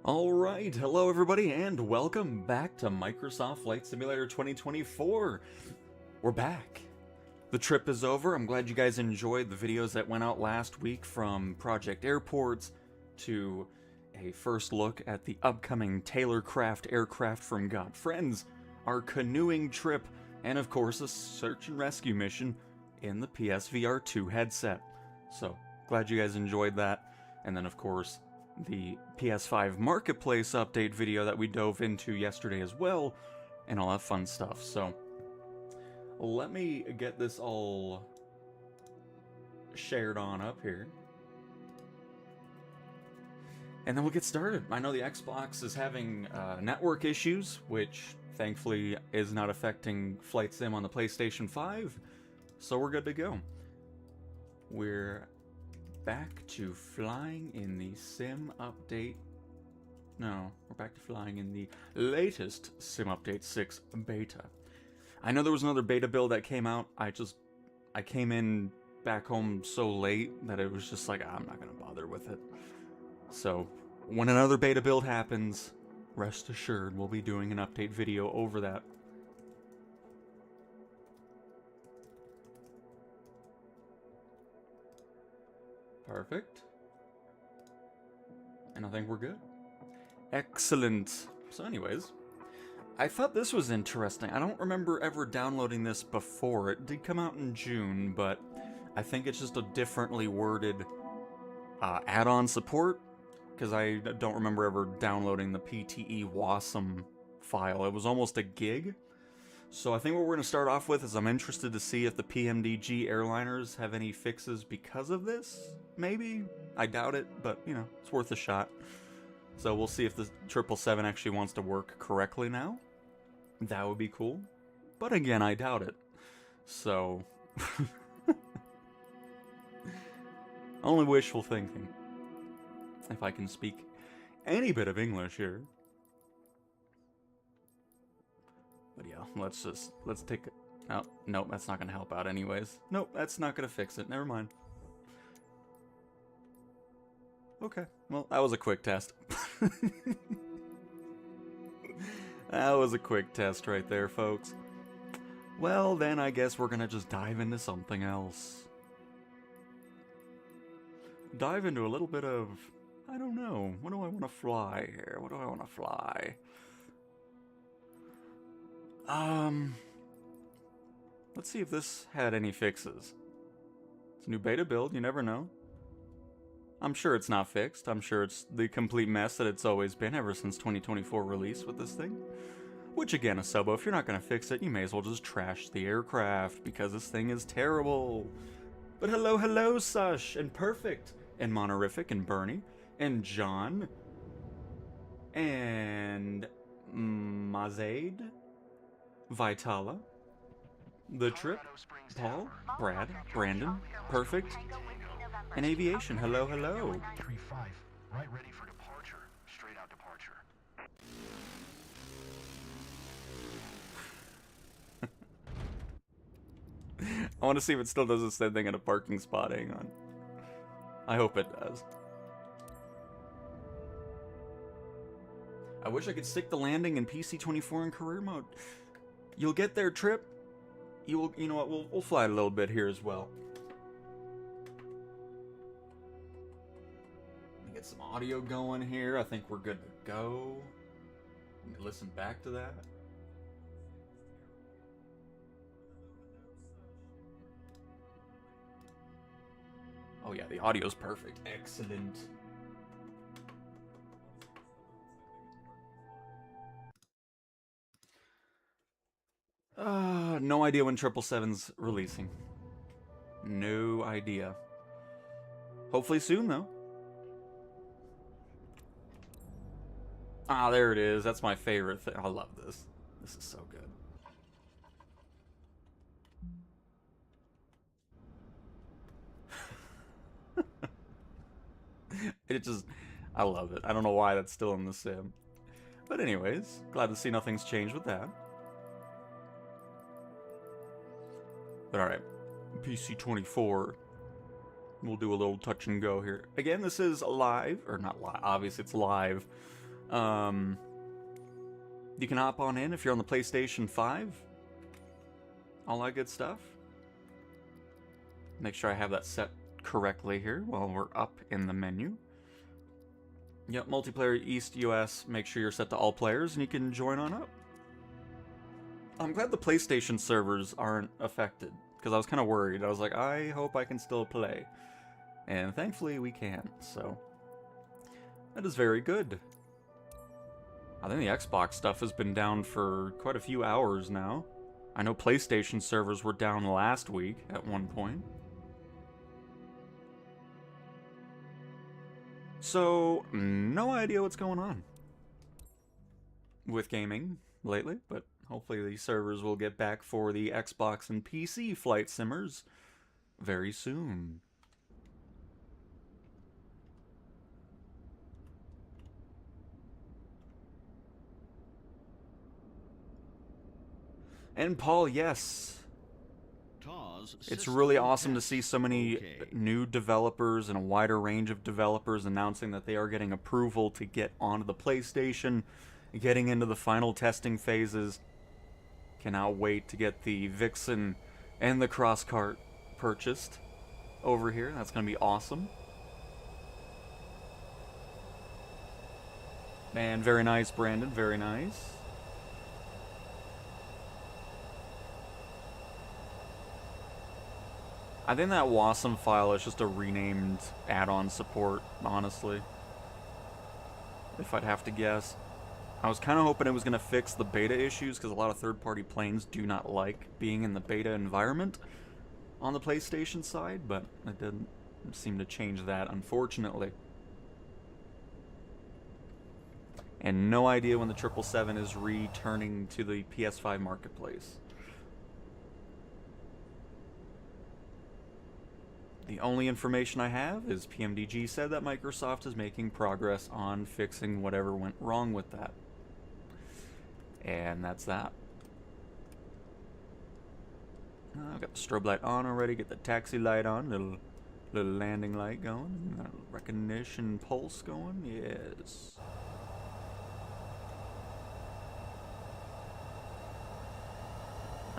Alright, hello everybody and welcome back to Microsoft Flight Simulator 2024. We're back. The trip is over. I'm glad you guys enjoyed the videos that went out last week, from Project Airports to a first look at the upcoming Taylorcraft aircraft from God Friends, our canoeing trip, and of course a search and rescue mission in the PSVR 2 headset. So, glad you guys enjoyed that. And then of course, the PS5 Marketplace update video that we dove into yesterday as well, and all that fun stuff. So, let me get this all shared on up here. And then we'll get started. I know the Xbox is having network issues, which thankfully is not affecting Flight Sim on the PlayStation 5, so we're good to go. We're back to flying in the Sim Update. No, we're back to flying in the latest Sim Update 6 Beta. I know there was another beta build that came out. I came in back home so late that it was just like, I'm not gonna bother with it. So, when another beta build happens, rest assured we'll be doing an update video over that. Perfect. And I think we're good. Excellent. So anyways, I thought this was interesting. I don't remember ever downloading this before. It did come out in June, but I think it's just a differently worded add-on support, because I don't remember ever downloading the PTE Wasm file. It was almost a gig. So I think what we're going to start off with is I'm interested to see if the PMDG airliners have any fixes because of this. Maybe. I doubt it, but, you know, it's worth a shot. So we'll see if the 777 actually wants to work correctly now. That would be cool. But again, I doubt it. So, only wishful thinking. If I can speak any bit of English here. But yeah, let's take it. Oh, nope, that's not gonna help out anyways. Nope, that's not gonna fix it. Never mind. Okay, well, that was a quick test. That was a quick test right there, folks. Well, then I guess we're gonna just dive into something else. Dive into a little bit of, I don't know, what do I want to fly here? What do I want to fly? Let's see if this had any fixes. It's a new beta build, you never know. I'm sure it's not fixed. I'm sure it's the complete mess that it's always been ever since 2024 release with this thing. Which again, a subo, if you're not gonna fix it, you may as well just trash the aircraft, because this thing is terrible. But hello, Sush, and Perfect, and Monorific, and Bernie, and John, and Mazaid, Vitala, The Trip, Paul, Brad, Brandon, Perfect, and Aviation. Hello. 35, right ready for departure. Straight out departure. I want to see if it still does the same thing at a parking spot. Hang on. I hope it does. I wish I could stick the landing in PC24 in career mode. You'll get there, Trip. You know what? We'll fly a little bit here as well. Get some audio going here. I think we're good to go. Listen back to that. Oh yeah, the audio's perfect. Excellent. No idea when 777's releasing. No idea. Hopefully soon, though. Ah, there it is. That's my favorite thing. I love this. This is so good. I love it. I don't know why that's still in the sim. But anyways, glad to see nothing's changed with that. But alright, PC24. We'll do a little touch and go here. Again, this is live, or not live, obviously it's live, You can hop on in if you're on the PlayStation 5. All that good stuff. Make sure I have that set correctly here while we're up in the menu. Yep, multiplayer East US, make sure you're set to all players and you can join on up. I'm glad the PlayStation servers aren't affected, because I was kind of worried. I was like, I hope I can still play. And thankfully we can, so that is very good. I think the Xbox stuff has been down for quite a few hours now. I know PlayStation servers were down last week at one point. So, no idea what's going on with gaming lately, but hopefully these servers will get back for the Xbox and PC flight simmers very soon. And Paul, yes, it's really awesome to see so many new developers and a wider range of developers announcing that they are getting approval to get onto the PlayStation, getting into the final testing phases. Cannot wait to get the Vixen and the Crosscart purchased over here. That's going to be awesome. Man, very nice, Brandon. Very nice. I think that WASM file is just a renamed add-on support, honestly. If I'd have to guess. I was kind of hoping it was going to fix the beta issues, because a lot of third-party planes do not like being in the beta environment on the PlayStation side, but it didn't seem to change that, unfortunately. And no idea when the 777 is returning to the PS5 marketplace. The only information I have is PMDG said that Microsoft is making progress on fixing whatever went wrong with that. And that's that. I've got the strobe light on already, get the taxi light on, little landing light going, recognition pulse going, yes.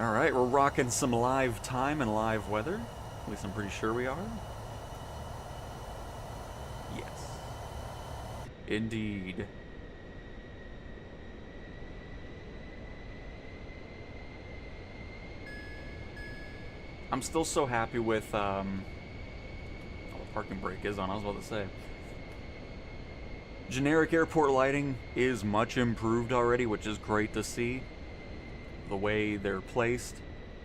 Alright, we're rocking some live time and live weather. At least I'm pretty sure we are. Yes. Indeed. I'm still so happy with, oh, the parking brake is on, I was about to say. Generic airport lighting is much improved already, which is great to see. The way they're placed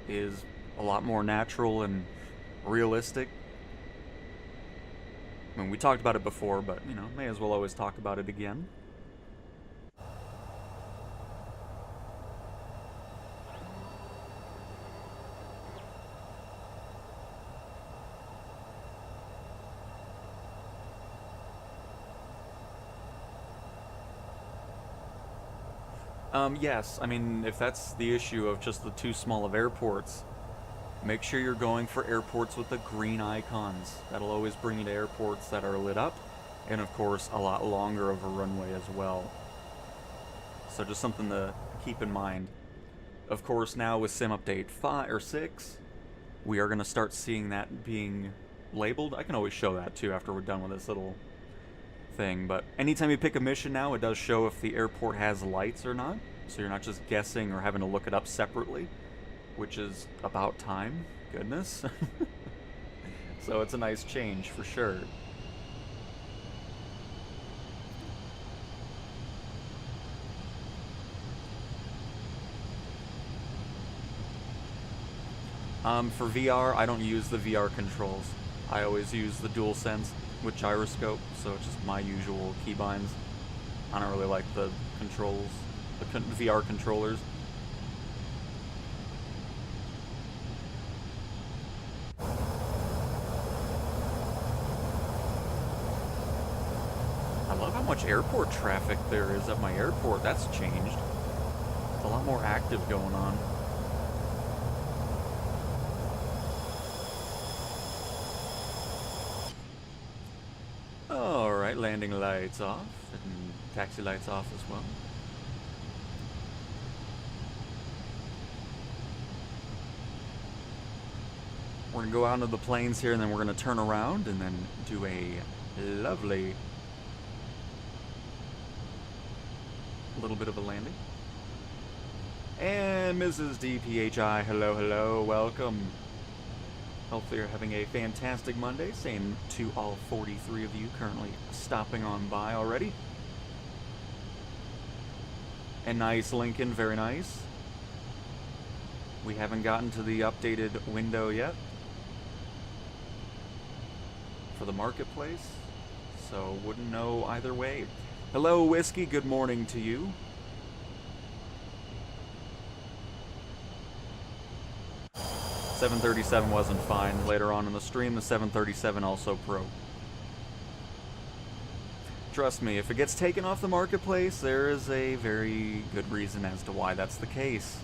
is a lot more natural and realistic. I mean, we talked about it before, but, you know, may as well always talk about it again. Yes, I mean, if that's the issue of just the too small of airports, make sure you're going for airports with the green icons. That'll always bring you to airports that are lit up, and of course, a lot longer of a runway as well. So just something to keep in mind. Of course, now with Sim Update 5 or 6, we are going to start seeing that being labeled. I can always show that too after we're done with this little thing, but anytime you pick a mission now, it does show if the airport has lights or not, so you're not just guessing or having to look it up separately, which is about time. Goodness. So it's a nice change for sure. For VR, I don't use the VR controls. I always use the DualSense with gyroscope, so it's just my usual keybinds. I don't really like the controls, the VR controllers. I love how much airport traffic there is at my airport. That's changed. It's a lot more active going on. Alright, landing lights off. And Taxi lights off as well. We're gonna go out into the plains here, and then we're gonna turn around and then do a lovely little bit of a landing. And Mrs. DPHI, hello, hello, welcome. Hopefully you're having a fantastic Monday. Same to all 43 of you currently stopping on by already. And nice, Lincoln, very nice. We haven't gotten to the updated window yet for the marketplace, so wouldn't know either way. Hello, Whiskey, good morning to you. $737 wasn't fine. Later on in the stream, the 737 also broke. Trust me, if it gets taken off the marketplace, there is a very good reason as to why that's the case.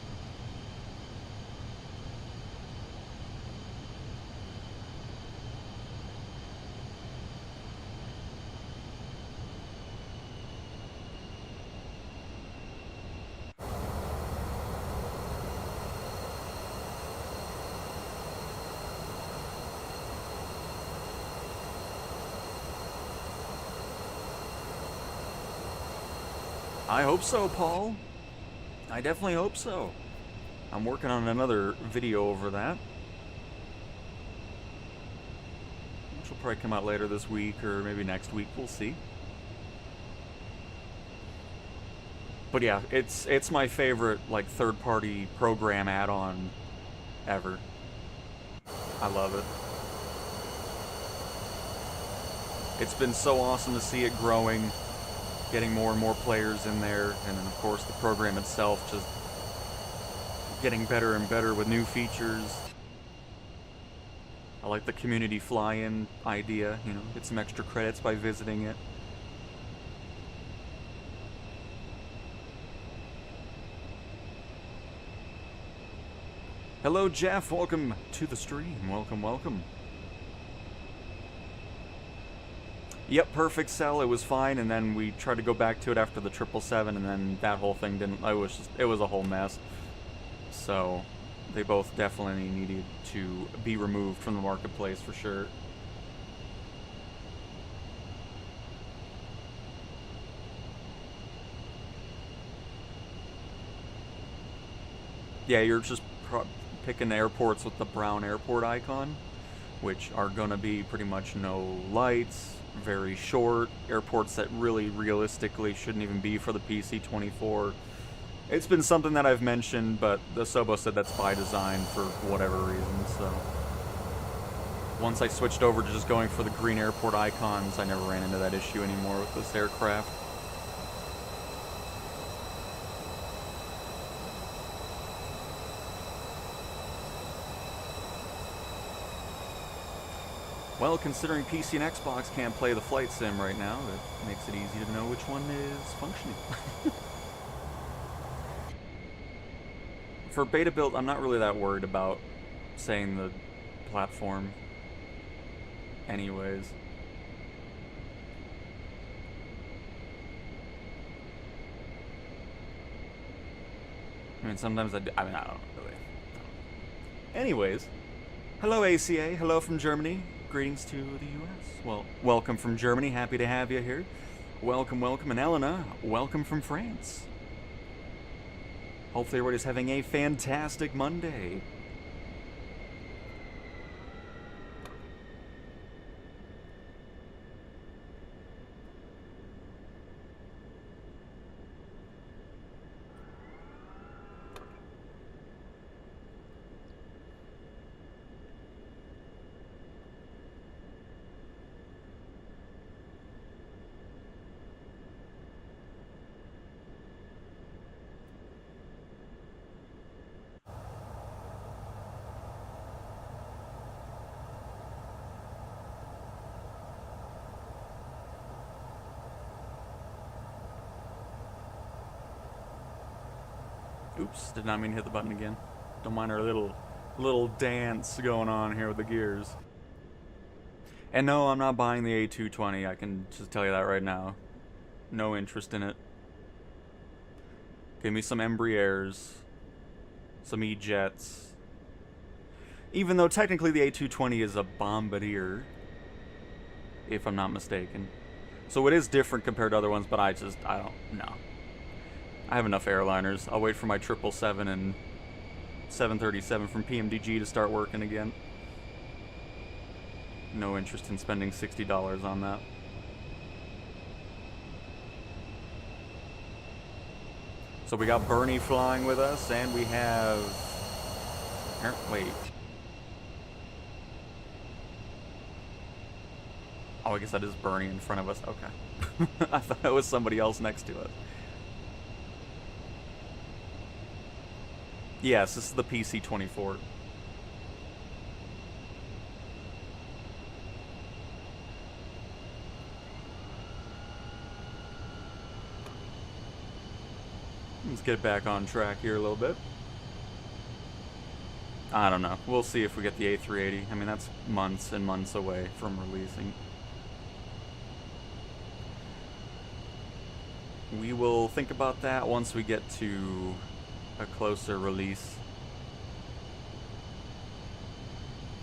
I hope so, Paul. I definitely hope so. I'm working on another video over that, which will probably come out later this week or maybe next week. We'll see. But yeah, it's my favorite like third-party program add-on ever. I love it. It's been so awesome to see it growing, getting more and more players in there, and then of course the program itself just getting better and better with new features. I like the community fly-in idea, you know, get some extra credits by visiting it. Hello Jeff, welcome to the stream, welcome, welcome. Yep, perfect cell, it was fine, and then we tried to go back to it after the 777, and then that whole thing didn't, it was a whole mess. So, they both definitely needed to be removed from the marketplace for sure. Yeah, you're just picking airports with the brown airport icon, which are gonna be pretty much no lights, very short, airports that really realistically shouldn't even be for the PC-24. It's been something that I've mentioned, but the Sobo said that's by design for whatever reason, so. Once I switched over to just going for the green airport icons, I never ran into that issue anymore with this aircraft. Well, considering PC and Xbox can't play the flight sim right now, it makes it easy to know which one is functioning. For Beta Build, I'm not really that worried about saying the platform anyways. I mean, sometimes I don't really. Anyways, hello ACA, hello from Germany. Greetings to the US. Well, welcome from Germany. Happy to have you here. Welcome, welcome. And Elena, welcome from France. Hopefully everybody's having a fantastic Monday. Oops, did not mean to hit the button again. Don't mind our little dance going on here with the gears. And no, I'm not buying the A220, I can just tell you that right now. No interest in it. Give me some Embraers. Some E-jets. Even though technically the A220 is a bombardier. If I'm not mistaken. So it is different compared to other ones, but I don't know. I have enough airliners. I'll wait for my 777 and 737 from PMDG to start working again. No interest in spending $60 on that. So we got Bernie flying with us, and we have... Wait. Oh, I guess that is Bernie in front of us. Okay. I thought it was somebody else next to us. Yes, this is the PC-24. Let's get back on track here a little bit. I don't know. We'll see if we get the A380. I mean, that's months and months away from releasing. We will think about that once we get to a closer release.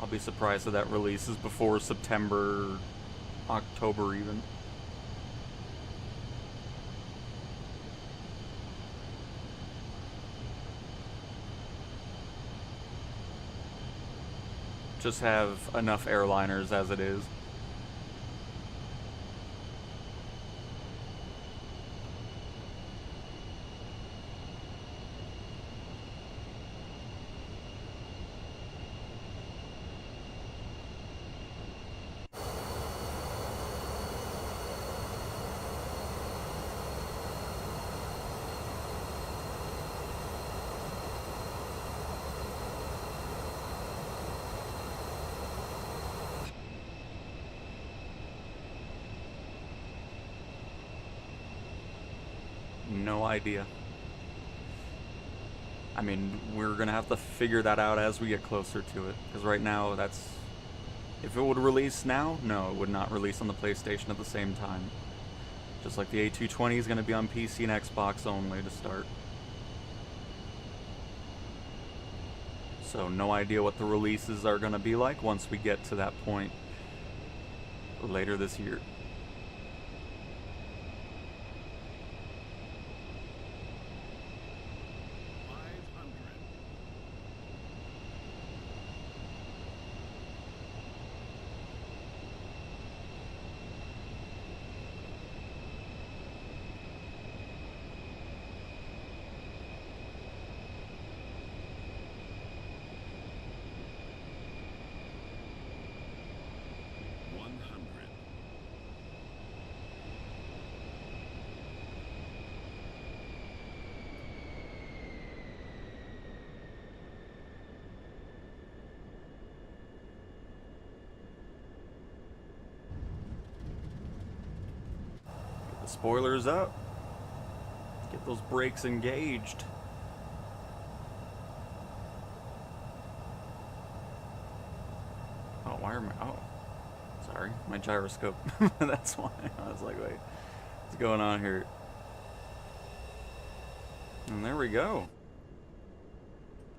I'll be surprised if that releases before September, October even. Just have enough airliners as it is. No idea. I mean, we're gonna have to figure that out as we get closer to it. Because right now, that's... If it would release now, no, it would not release on the PlayStation at the same time. Just like the A220 is gonna be on PC and Xbox only to start. So, no idea what the releases are gonna be like once we get to that point later this year. Spoilers up. Get those brakes engaged. Oh, why are my... Oh. Sorry. My gyroscope. That's why. I was like, wait. What's going on here? And there we go.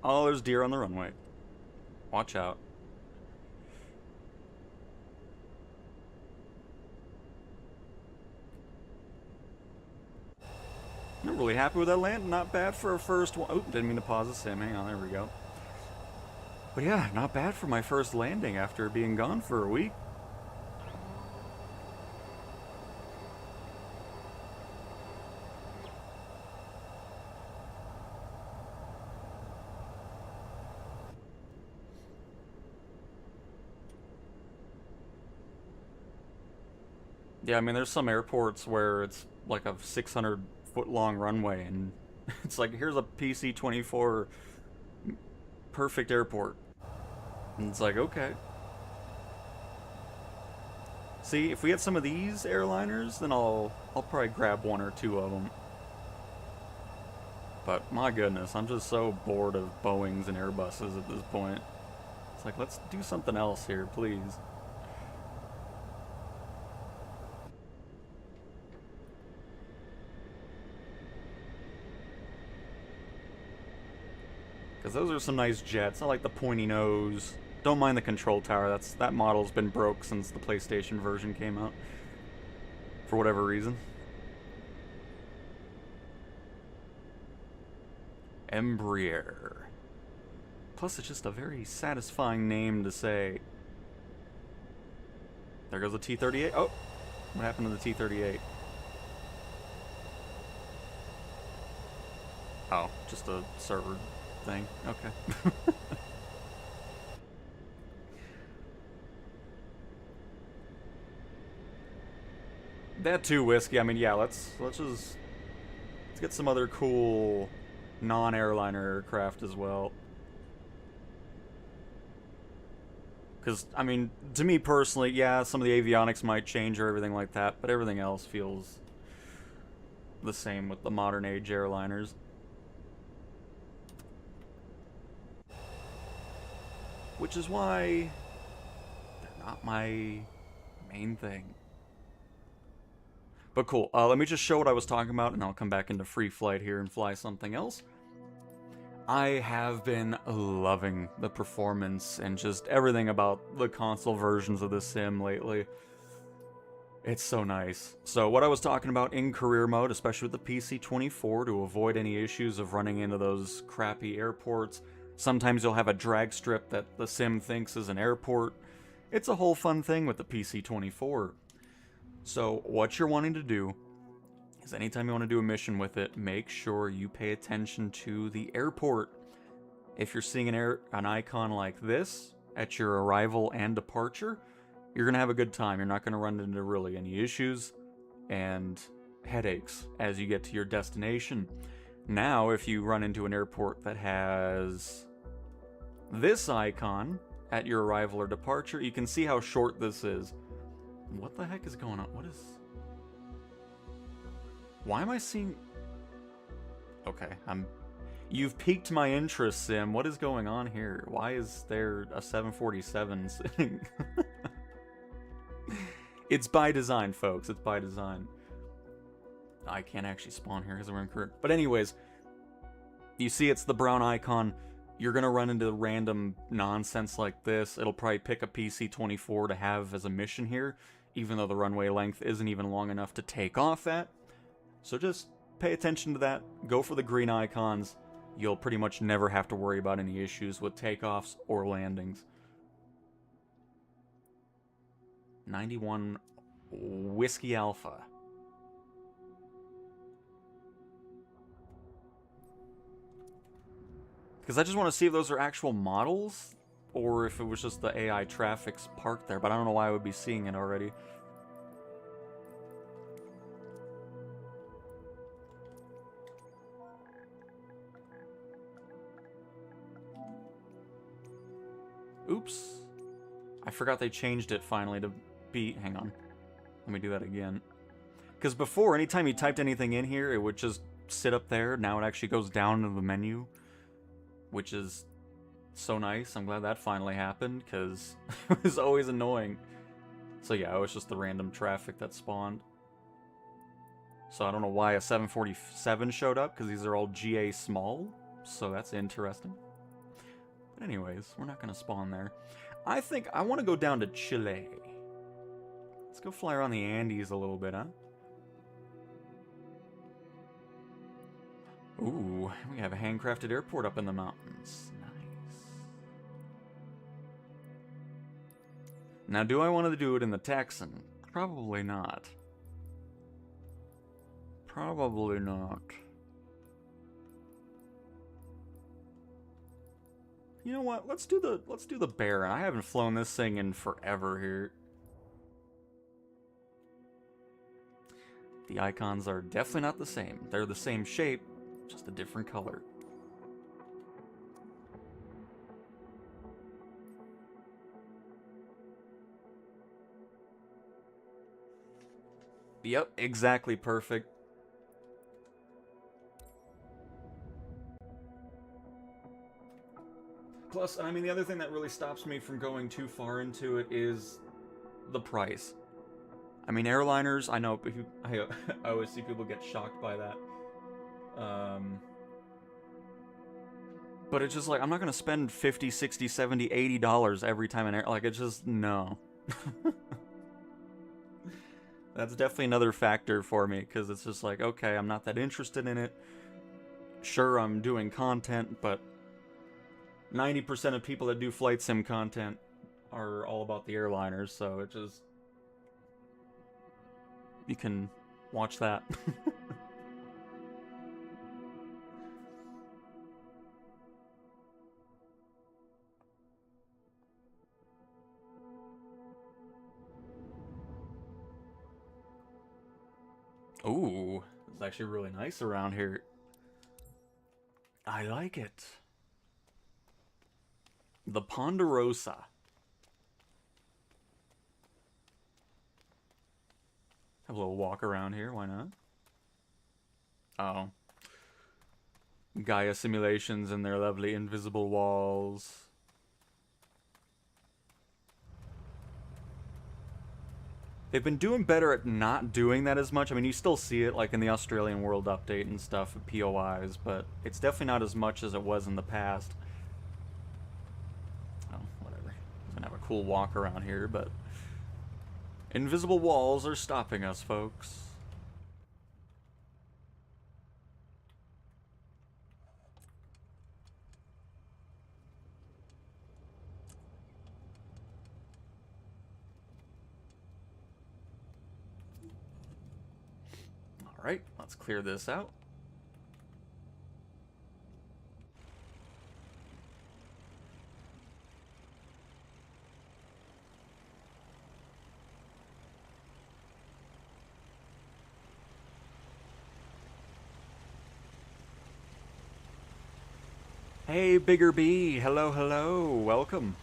Oh, there's deer on the runway. Watch out. I'm really happy with that land. Not bad for a first one. Oh, didn't mean to pause the sim. Hang on, there we go. But yeah, not bad for my first landing after being gone for a week. Yeah, I mean, there's some airports where it's like a 600-foot long runway, and it's like, here's a PC-24 perfect airport. And it's like, okay. See, if we had some of these airliners, then I'll probably grab one or two of them. But my goodness, I'm just so bored of Boeings and Airbuses at this point. It's like, let's do something else here, please. Because those are some nice jets. I like the pointy nose. Don't mind the control tower. That model's been broke since the PlayStation version came out. For whatever reason. Embraer. Plus, it's just a very satisfying name to say. There goes the T-38. Oh! What happened to the T-38? Oh, just a server thing. Okay. That too, Whiskey. I mean, yeah, let's get some other cool non-airliner aircraft as well. Because, I mean, to me personally, yeah, some of the avionics might change or everything like that, but everything else feels the same with the modern age airliners. Which is why they're not my main thing. But cool, let me just show what I was talking about, and I'll come back into free flight here and fly something else. I have been loving the performance and just everything about the console versions of the sim lately. It's so nice. So what I was talking about in career mode, especially with the PC-24, to avoid any issues of running into those crappy airports. Sometimes you'll have a drag strip that the sim thinks is an airport. It's a whole fun thing with the PC-24. So what you're wanting to do is anytime you want to do a mission with it, make sure you pay attention to the airport. If you're seeing an icon like this at your arrival and departure, you're going to have a good time. You're not going to run into really any issues and headaches as you get to your destination. Now, if you run into an airport that has this icon at your arrival or departure, you can see how short this is. What the heck is going on? What is... Why am I seeing... Okay, You've piqued my interest, Sim. What is going on here? Why is there a 747 sitting? It's by design, folks. It's by design. I can't actually spawn here because we're in current. But anyways, you see it's the brown icon. You're going to run into random nonsense like this. It'll probably pick a PC-24 to have as a mission here, even though the runway length isn't even long enough to take off at. So just pay attention to that. Go for the green icons. You'll pretty much never have to worry about any issues with takeoffs or landings. 91 Whiskey Alpha. Because I just want to see if those are actual models, or if it was just the AI traffic's parked there, but I don't know why I would be seeing it already. Oops. I forgot they changed it finally to be... Hang on. Let me do that again. Because before, anytime you typed anything in here, it would just sit up there. Now it actually goes down into the menu, which is so nice. I'm glad that finally happened, because it was always annoying. So yeah, it was just the random traffic that spawned. So I don't know why a 747 showed up, because these are all GA small. So that's interesting. But anyways, we're not going to spawn there. I think I want to go down to Chile. Let's go fly around the Andes a little bit, huh? Ooh, we have a handcrafted airport up in the mountains. Nice. Now, do I want to do it in the Texan? Probably not. Probably not. You know what? Let's do the Baron. I haven't flown this thing in forever here. The icons are definitely not the same. They're the same shape, just a different color. Yep, exactly perfect. Plus, I mean, the other thing that really stops me from going too far into it is the price. I mean, airliners, I know, I always see people get shocked by that. But it's just like, I'm not gonna spend $50, $60, $70, $80 every time an air, like, it's just, no. That's definitely another factor for me, because it's just like, okay, I'm not that interested in it. Sure, I'm doing content, but 90% of people that do flight sim content are all about the airliners, so it just... You can watch that. Ooh, it's actually really nice around here. I like it. The Ponderosa. Have a little walk around here, why not? Oh. Gaia simulations and their lovely invisible walls. They've been doing better at not doing that as much. I mean, you still see it, like, in the Australian World Update and stuff, POIs, but it's definitely not as much as it was in the past. Oh, whatever. I'm gonna have a cool walk around here, but... Invisible walls are stopping us, folks. Alright, let's clear this out. Hey, Bigger B! Hello, hello! Welcome!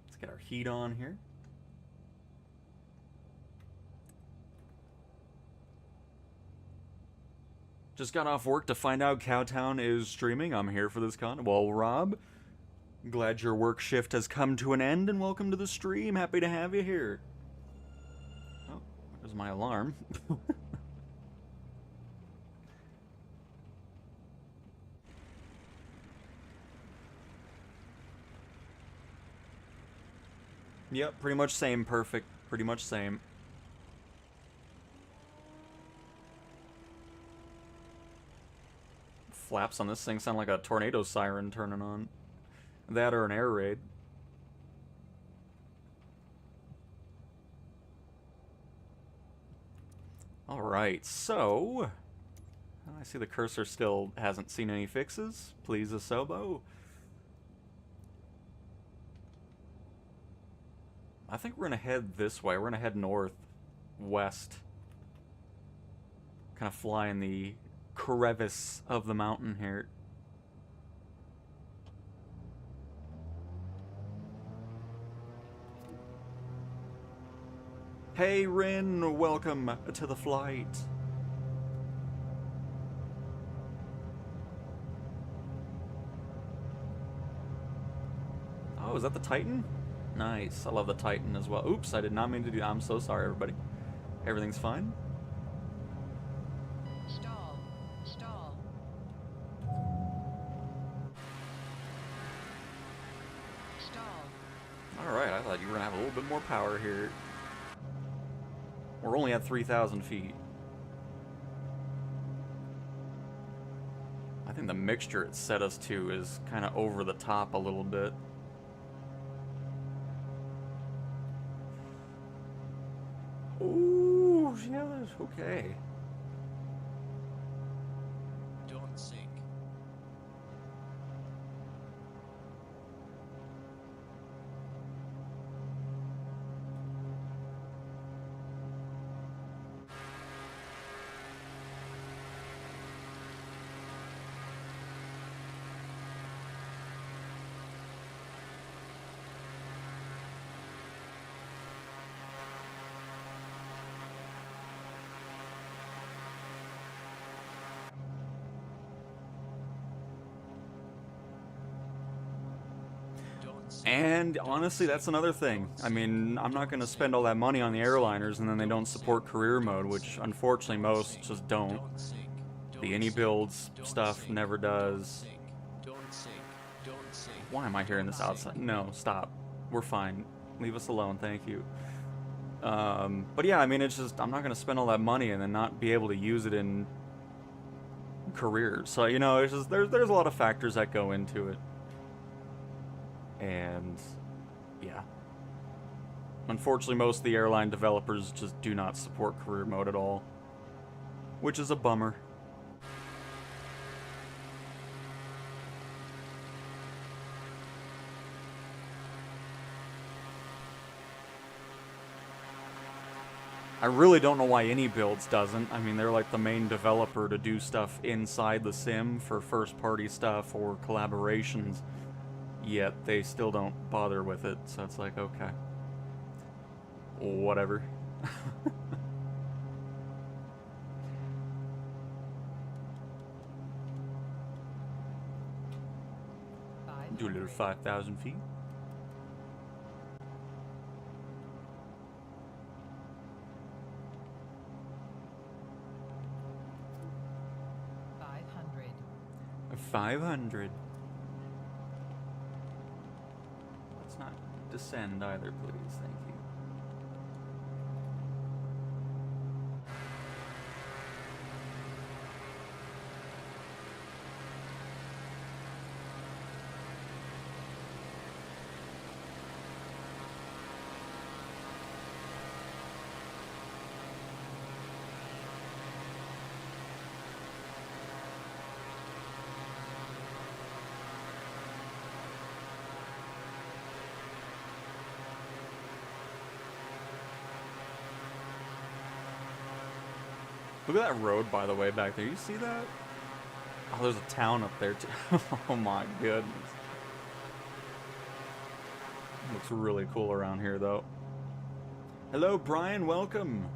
Let's get our heat on here. Just got off work to find out Cowtown is streaming. I'm here for this con. Well, Rob, glad your work shift has come to an end, and welcome to the stream. Happy to have you here. Oh, there's my alarm. Yep, pretty much same, perfect. Pretty much same. Flaps on this thing sound like a tornado siren turning on. That or an air raid. Alright, so... I see the cursor still hasn't seen any fixes. Please, Asobo. I think we're gonna head this way. We're gonna head northwest. Kind of fly in the crevice of the mountain here. Hey Rin, welcome to the flight. Oh, is that the Titan? Nice, I love the Titan as well. Oops, I did not mean to do that. I'm so sorry, everybody. Everything's fine? Stall. Stall. Stall. Alright, I thought you were gonna have a little bit more power here. We're only at 3,000 feet. I think the mixture it set us to is kind of over the top a little bit. Ooh, yeah, okay. Don't sink. And honestly, that's another thing. I mean, I'm not going to spend all that money on the airliners and then they don't support career mode, which unfortunately most just don't. The any builds stuff never does. Why am I hearing this outside? No, stop. We're fine. Leave us alone, thank you. But yeah, I mean, it's just, I'm not going to spend all that money and then not be able to use it in career. So, you know, it's just, there's a lot of factors that go into it. And yeah, unfortunately most of the airline developers just do not support career mode at all, which is a bummer. I really don't know why any builds doesn't. I mean, they're like the main developer to do stuff inside the sim for first party stuff or collaborations. Yet they still don't bother with it, so it's like, okay. Whatever. Do a little 5,000 feet. $500. Let's not descend either, please. Thank you. Look at that road, by the way, back there. You see that? Oh, there's a town up there, too. Oh, my goodness. Looks really cool around here, though. Hello, Brian. Welcome.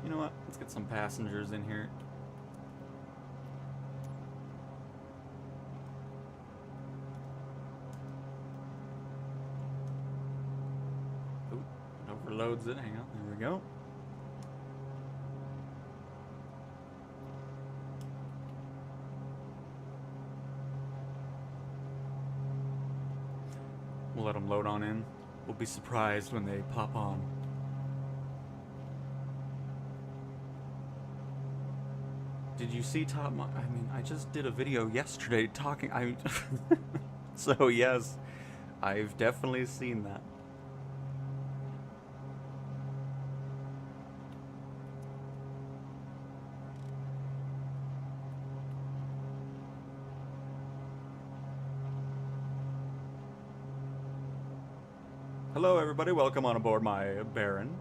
You know what? Let's get some passengers in here. Ooh, it overloads it. Hang on. There we go. We'll let them load on in. We'll be surprised when they pop on. Did you see Top Mo- I mean, I just did a video yesterday talking. So yes, I've definitely seen that. Hello, everybody. Welcome on aboard my Baron.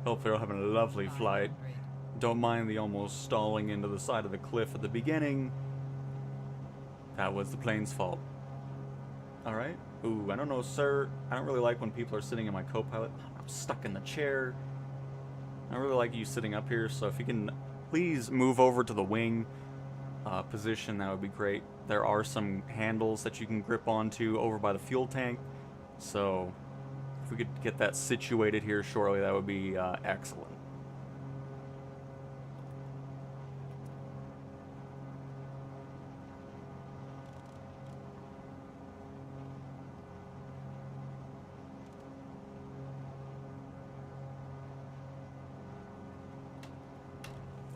Hope you're having a lovely flight. Don't mind the almost stalling into the side of the cliff at the beginning. That was the plane's fault. Alright. Ooh, I don't know, sir. I don't really like when people are sitting in my co-pilot. I'm stuck in the chair. I don't really like you sitting up here, so if you can please move over to the wing position, that would be great. There are some handles that you can grip onto over by the fuel tank. So if we could get that situated here shortly, that would be excellent.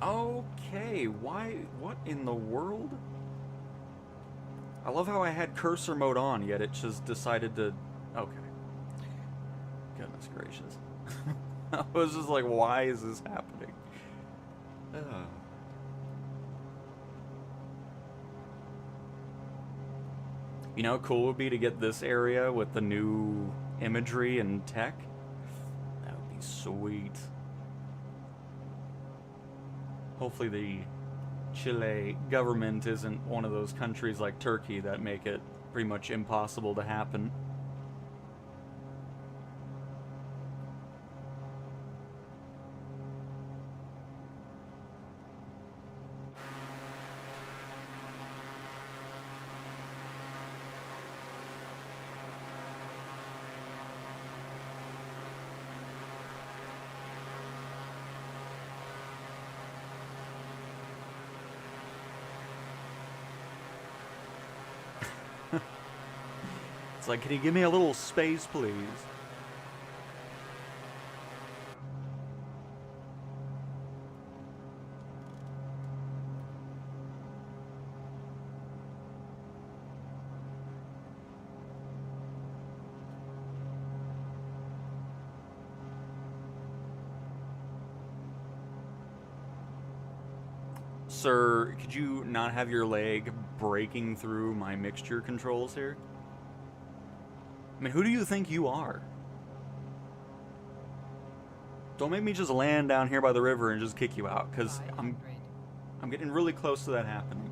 Okay, why? What in the world? I love how I had cursor mode on, yet it just decided to... Okay. Goodness gracious. I was just like, why is this happening? Ugh. You know how cool it would be to get this area with the new imagery and tech? That would Sweet. Hopefully the Chile government isn't one of those countries like Turkey that make it pretty much impossible to happen. It's like, can you give me a little space, please? Sir, could you not have your leg breaking through my mixture controls here? I mean, who do you think you are? Don't make me just land down here by the river and just kick you out, because I'm getting really close to that happening.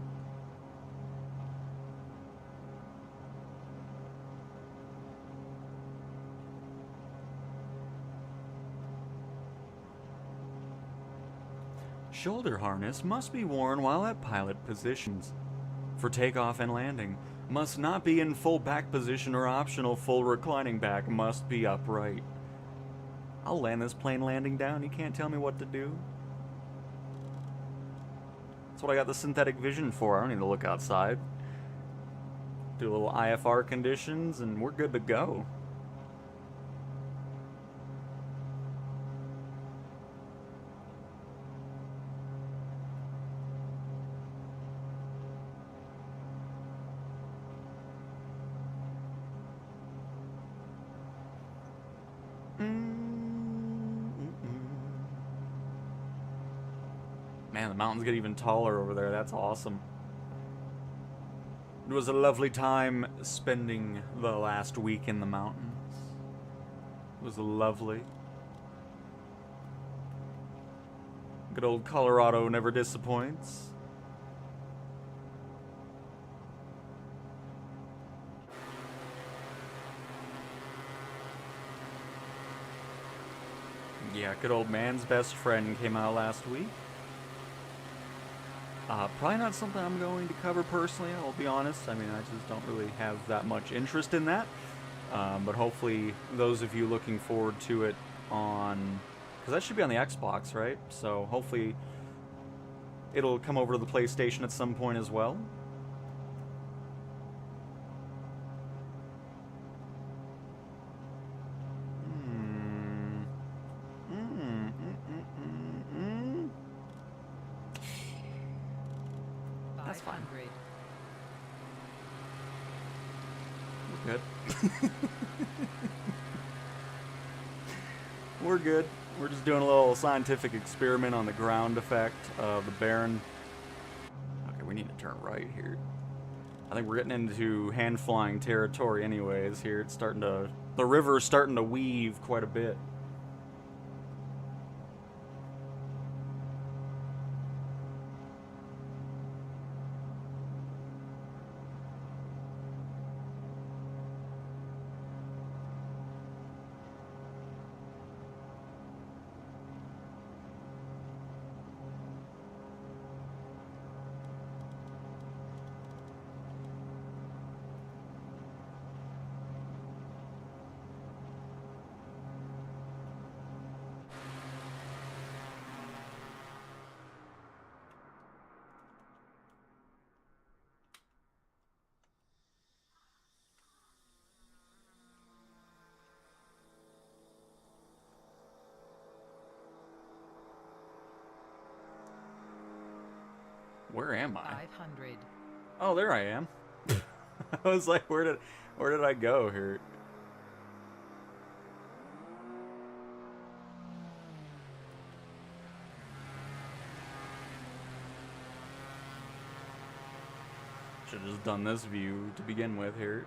Shoulder harness must be worn while at pilot positions. For takeoff and landing, must not be in full back position or optional full reclining back, must be upright. I'll land this plane landing down, you can't tell me what to do. That's what I got the synthetic vision for, I don't need to look outside. Do a little IFR conditions and we're good to go. Man, the mountains get even taller over there. That's awesome. It was a lovely time spending the last week in the mountains. It was lovely. Good old Colorado never disappoints. Yeah, good old man's best friend came out last week. Probably not something I'm going to cover personally, I'll be honest. I mean, I just don't really have that much interest in that. But hopefully those of you looking forward to it on... Because that should be on the Xbox, right? So hopefully it'll come over to the PlayStation at some point as well. That's fine. We're good. We're good. We're just doing a little scientific experiment on the ground effect of the Baron. Okay, we need to turn right here. I think we're getting into hand-flying territory anyways here. It's starting to... The river's starting to weave quite a bit. Where am I? 500. Oh, there I am. I was like, where did I go here? Should have just done this view to begin with here.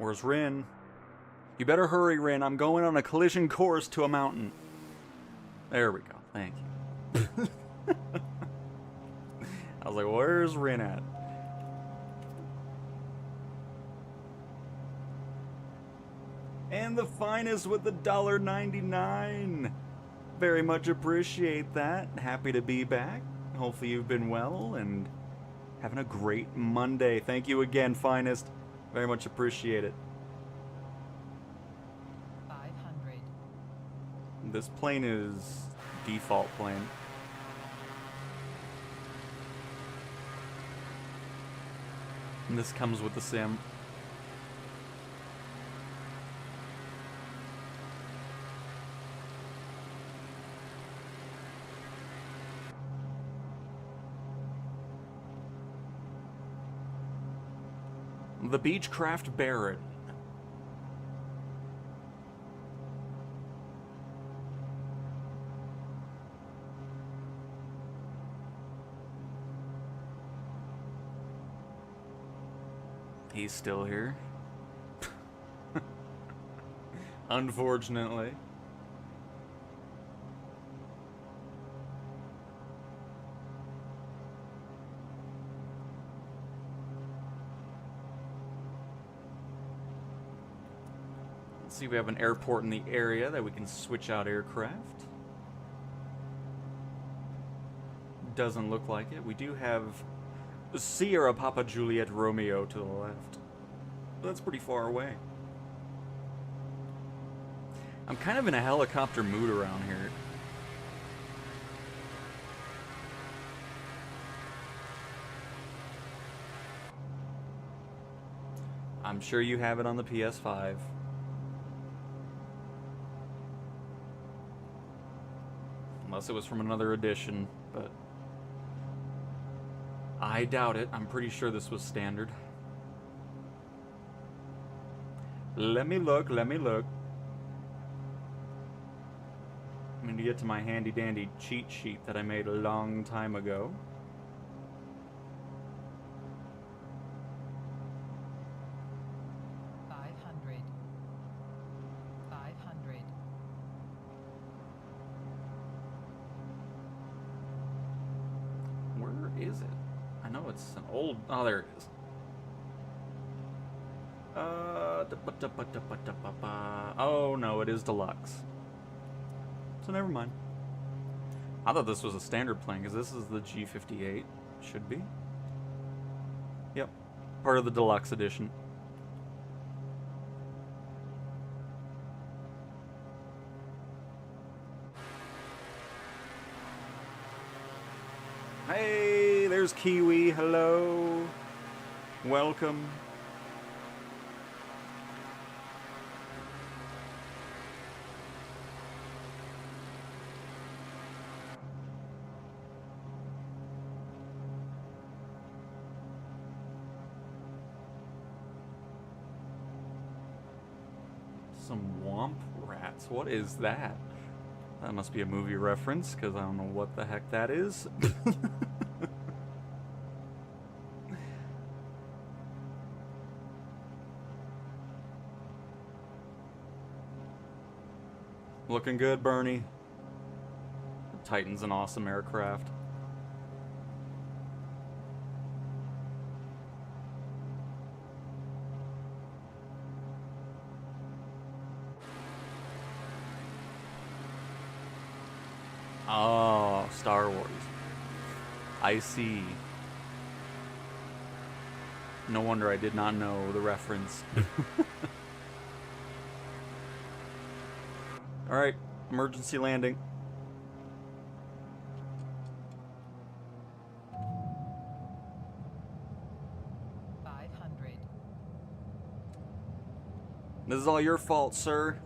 Where's Rin? You better hurry, Rin. I'm going on a collision course to a mountain. There we go. Thank you. I was like, where's Rin at? And the finest with the $1.99. Very much appreciate that. Happy to be back. Hopefully you've been well and having a great Monday. Thank you again, finest. Very much appreciate it. 500. This plane is default plane. And this comes with the sim. The Beechcraft Baron. He's still here. Unfortunately. Let's see, we have an airport in the area that we can switch out aircraft. Doesn't look like it. We do have Sierra Papa Juliet Romeo to the left. That's pretty far away. I'm kind of in a helicopter mood around here. I'm sure you have it on the PS5. Unless it was from another edition, but I doubt it. I'm pretty sure this was standard. Let me look, let me look. I'm going to get to my handy dandy cheat sheet that I made a long time ago. Where is it? I know it's an old... Oh, there it is. Oh, no, it is deluxe. So never mind. I thought this was a standard plane, because this is the G58. Should be. Yep. Part of the deluxe edition. Hey, there's Kiwi. Hello. Welcome. Some womp rats. What is that? That must be a movie reference, because I don't know what the heck that is. Looking good, Bernie. Titan's an awesome aircraft. Oh, Star Wars. I see. No wonder I did not know the reference. Alright, emergency landing. This is all your fault, sir.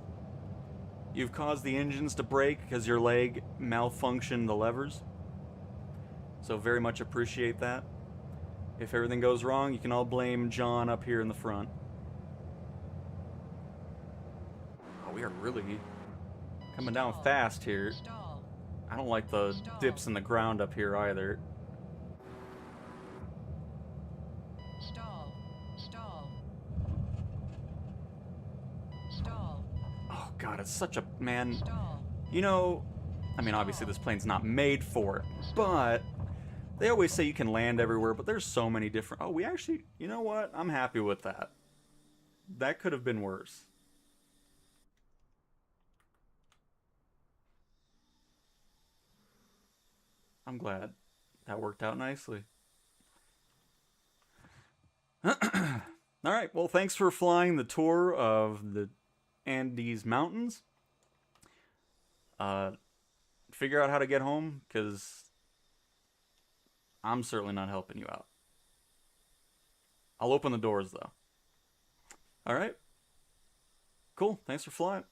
You've caused the engines to break because your leg malfunctioned the levers. So very much appreciate that. If everything goes wrong, you can all blame John up here in the front. Oh, we are really coming down fast here. I don't like the dips in the ground up here either. God, it's such a... Man, Stall. you know... I mean, obviously this plane's not made for it, but... They always say you can land everywhere, but there's so many different... Oh, we actually... You know what? I'm happy with that. That could have been worse. I'm glad. That worked out nicely. Alright, well, thanks for flying the tour of the Andes Mountains. Figure out how to get home, because I'm certainly not helping you out. I'll open the doors, though. Alright. Cool, thanks for flying.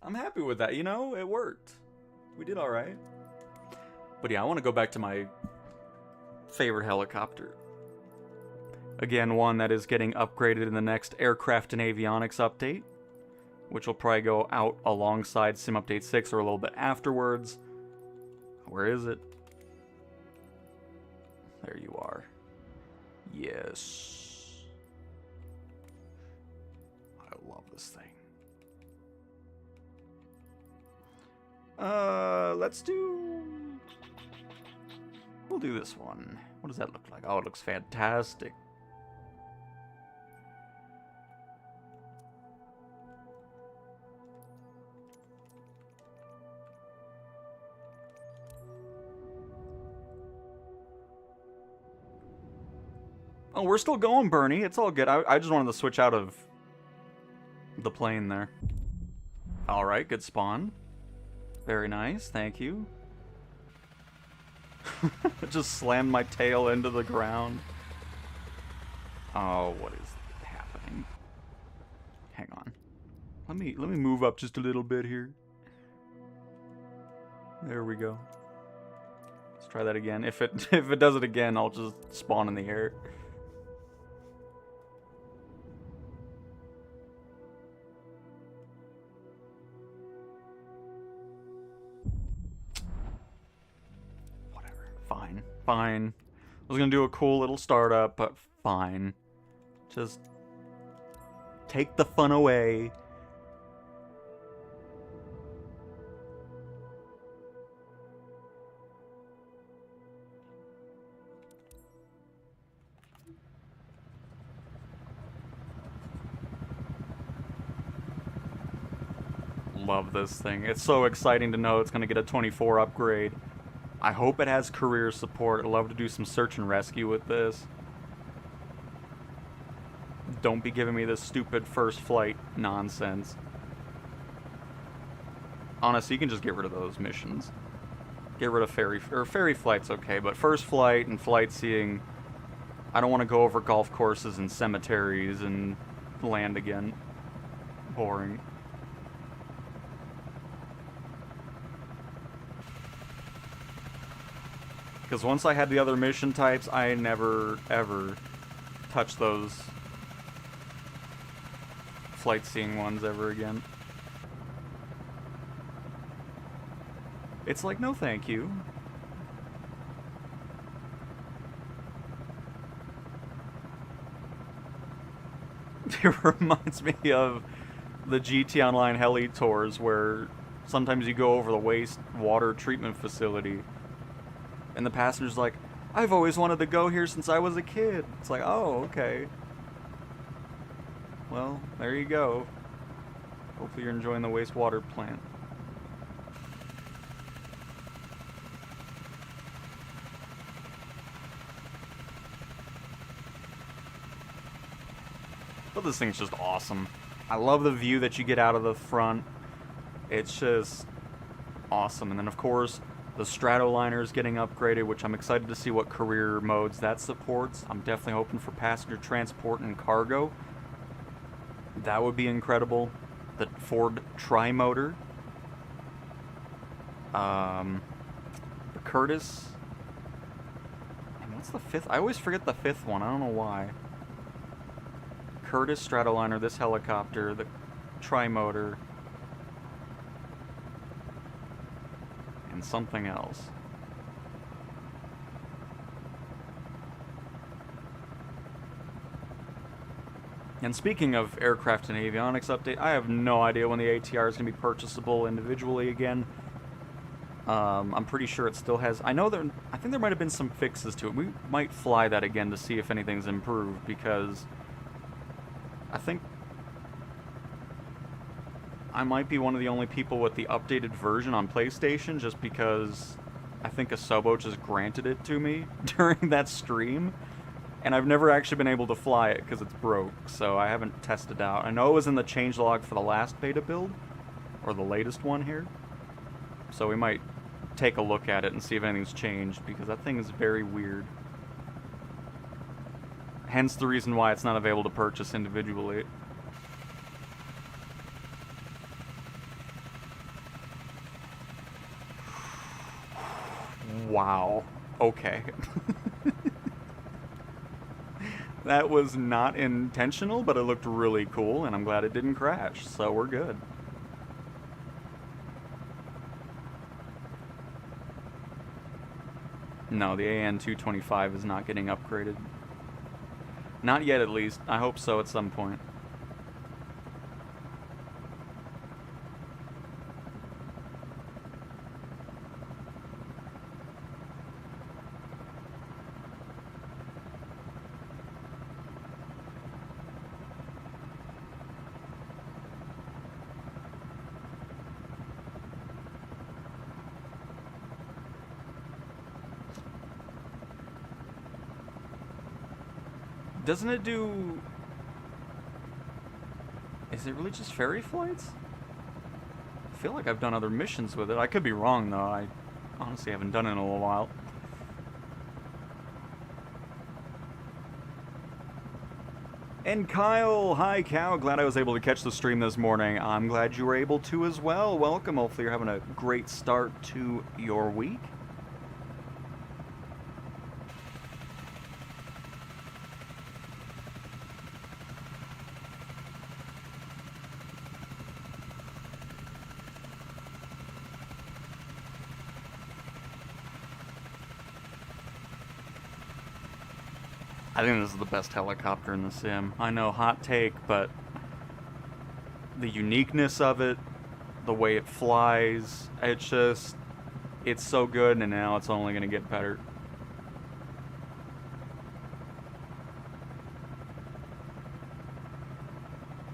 I'm happy with that, you know? It worked. We did alright. But yeah, I want to go back to my favorite helicopter. Again, one that is getting upgraded in the next Aircraft and Avionics update, which will probably go out alongside Sim Update 6 or a little bit afterwards. Where is it? There you are. Yes. I love this thing. Let's do... We'll do this one. What does that look like? Oh, it looks fantastic. Oh, we're still going, Bernie. It's all good. I just wanted to switch out of the plane there. Alright, good spawn. Very nice, thank you. Just slammed my tail into the ground. Oh, what is happening? Hang on. Let me move up just a little bit here. There we go. Let's try that again. If it does it again, I'll just spawn in the air. Fine. I was gonna do a cool little startup, but fine. Just take the fun away. Love this thing. It's so exciting to know it's gonna get a 24 upgrade. I hope it has career support. I'd love to do some search and rescue with this. Don't be giving me this stupid first flight nonsense. Honestly, you can just get rid of those missions. Get rid of ferry flight's okay, but first flight and flight seeing, I don't want to go over golf courses and cemeteries and land again. Boring. Because once I had the other mission types, I never, ever touched those flight seeing ones ever again. It's like, no thank you. It reminds me of the GT Online heli tours where sometimes you go over the wastewater treatment facility and the passenger's like, I've always wanted to go here since I was a kid. It's like, oh, okay. Well, there you go. Hopefully you're enjoying the wastewater plant. But this thing's just awesome. I love the view that you get out of the front. It's just awesome. And then, of course, the Stratoliner is getting upgraded, which I'm excited to see what career modes that supports. I'm definitely hoping for passenger transport and cargo. That would be incredible. The Ford Tri-Motor. The Curtis. And what's the fifth? I always forget the fifth one. I don't know why. Curtis Stratoliner, this helicopter, the Tri-Motor. something else. And speaking of aircraft and avionics update, I have no idea when the ATR is going to be purchasable individually again. I'm pretty sure it still has... I think there might have been some fixes to it. We might fly that again to see if anything's improved, because I think I might be one of the only people with the updated version on PlayStation, just because I think Asobo just granted it to me during that stream. And I've never actually been able to fly it because it's broke, so I haven't tested out. I know it was in the changelog for the last beta build, or the latest one here. So we might take a look at it and see if anything's changed, because that thing is very weird. Hence the reason why it's not available to purchase individually. Wow. Okay. That was not intentional, but it looked really cool, and I'm glad it didn't crash, so we're good. No, the AN-225 is not getting upgraded. Not yet, at least. I hope so at some point. Doesn't it do... Is it really just ferry flights? I feel like I've done other missions with it. I could be wrong, though. I honestly haven't done it in a little while. And Kyle, hi Cal, glad I was able to catch the stream this morning. I'm glad you were able to as well. Welcome, hopefully you're having a great start to your week. I think this is the best helicopter in the sim. I know, hot take, but the uniqueness of it, the way it flies, it's so good, and now it's only going to get better.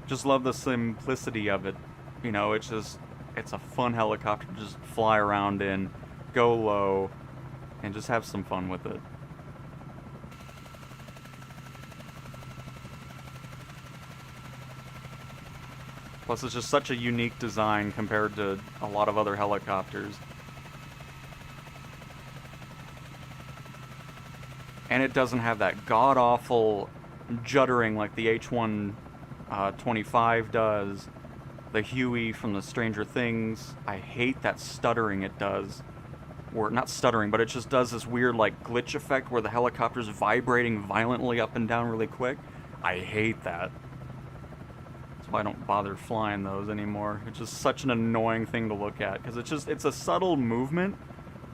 Just love the simplicity of it. You know, it's a fun helicopter to just fly around in, go low, and just have some fun with it. Plus, it's just such a unique design compared to a lot of other helicopters. And it doesn't have that god-awful juddering like the H125 does. The Huey from the Stranger Things. I hate that stuttering it does. Or, not stuttering, but it just does this weird, like, glitch effect where the helicopter's vibrating violently up and down really quick. I hate that. I don't bother flying those anymore. It's just such an annoying thing to look at, because it's a subtle movement,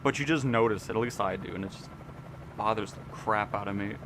but you just notice it, at least I do, and it just bothers the crap out of me.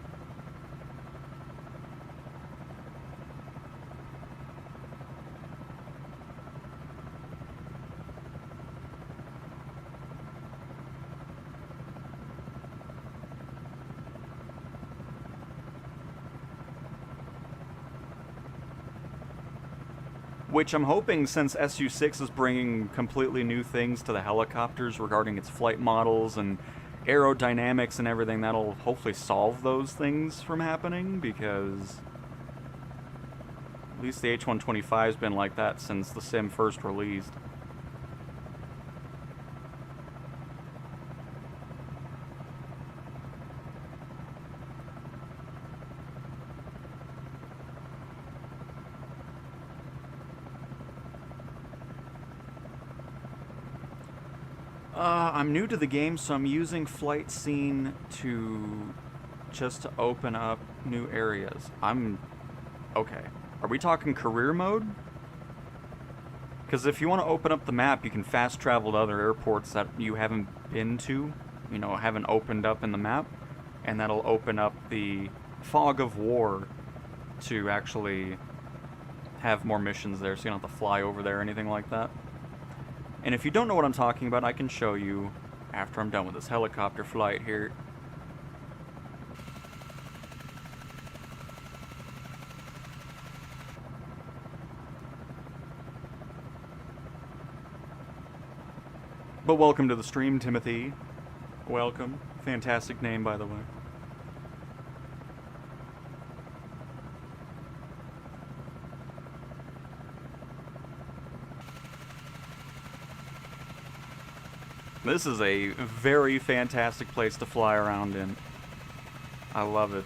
Which I'm hoping, since SU6 is bringing completely new things to the helicopters regarding its flight models and aerodynamics and everything, that'll hopefully solve those things from happening, because at least the H125's been like that since the sim first released. I'm new to the game, so I'm using Flight Scene to open up new areas. Okay. Are we talking career mode? Because if you want to open up the map, you can fast travel to other airports that you haven't been to, you know, haven't opened up in the map, and that'll open up the fog of war to actually have more missions there, so you don't have to fly over there or anything like that. And if you don't know what I'm talking about, I can show you after I'm done with this helicopter flight here. But welcome to the stream, Timothy. Welcome. Fantastic name, by the way. This is a very fantastic place to fly around in. I love it.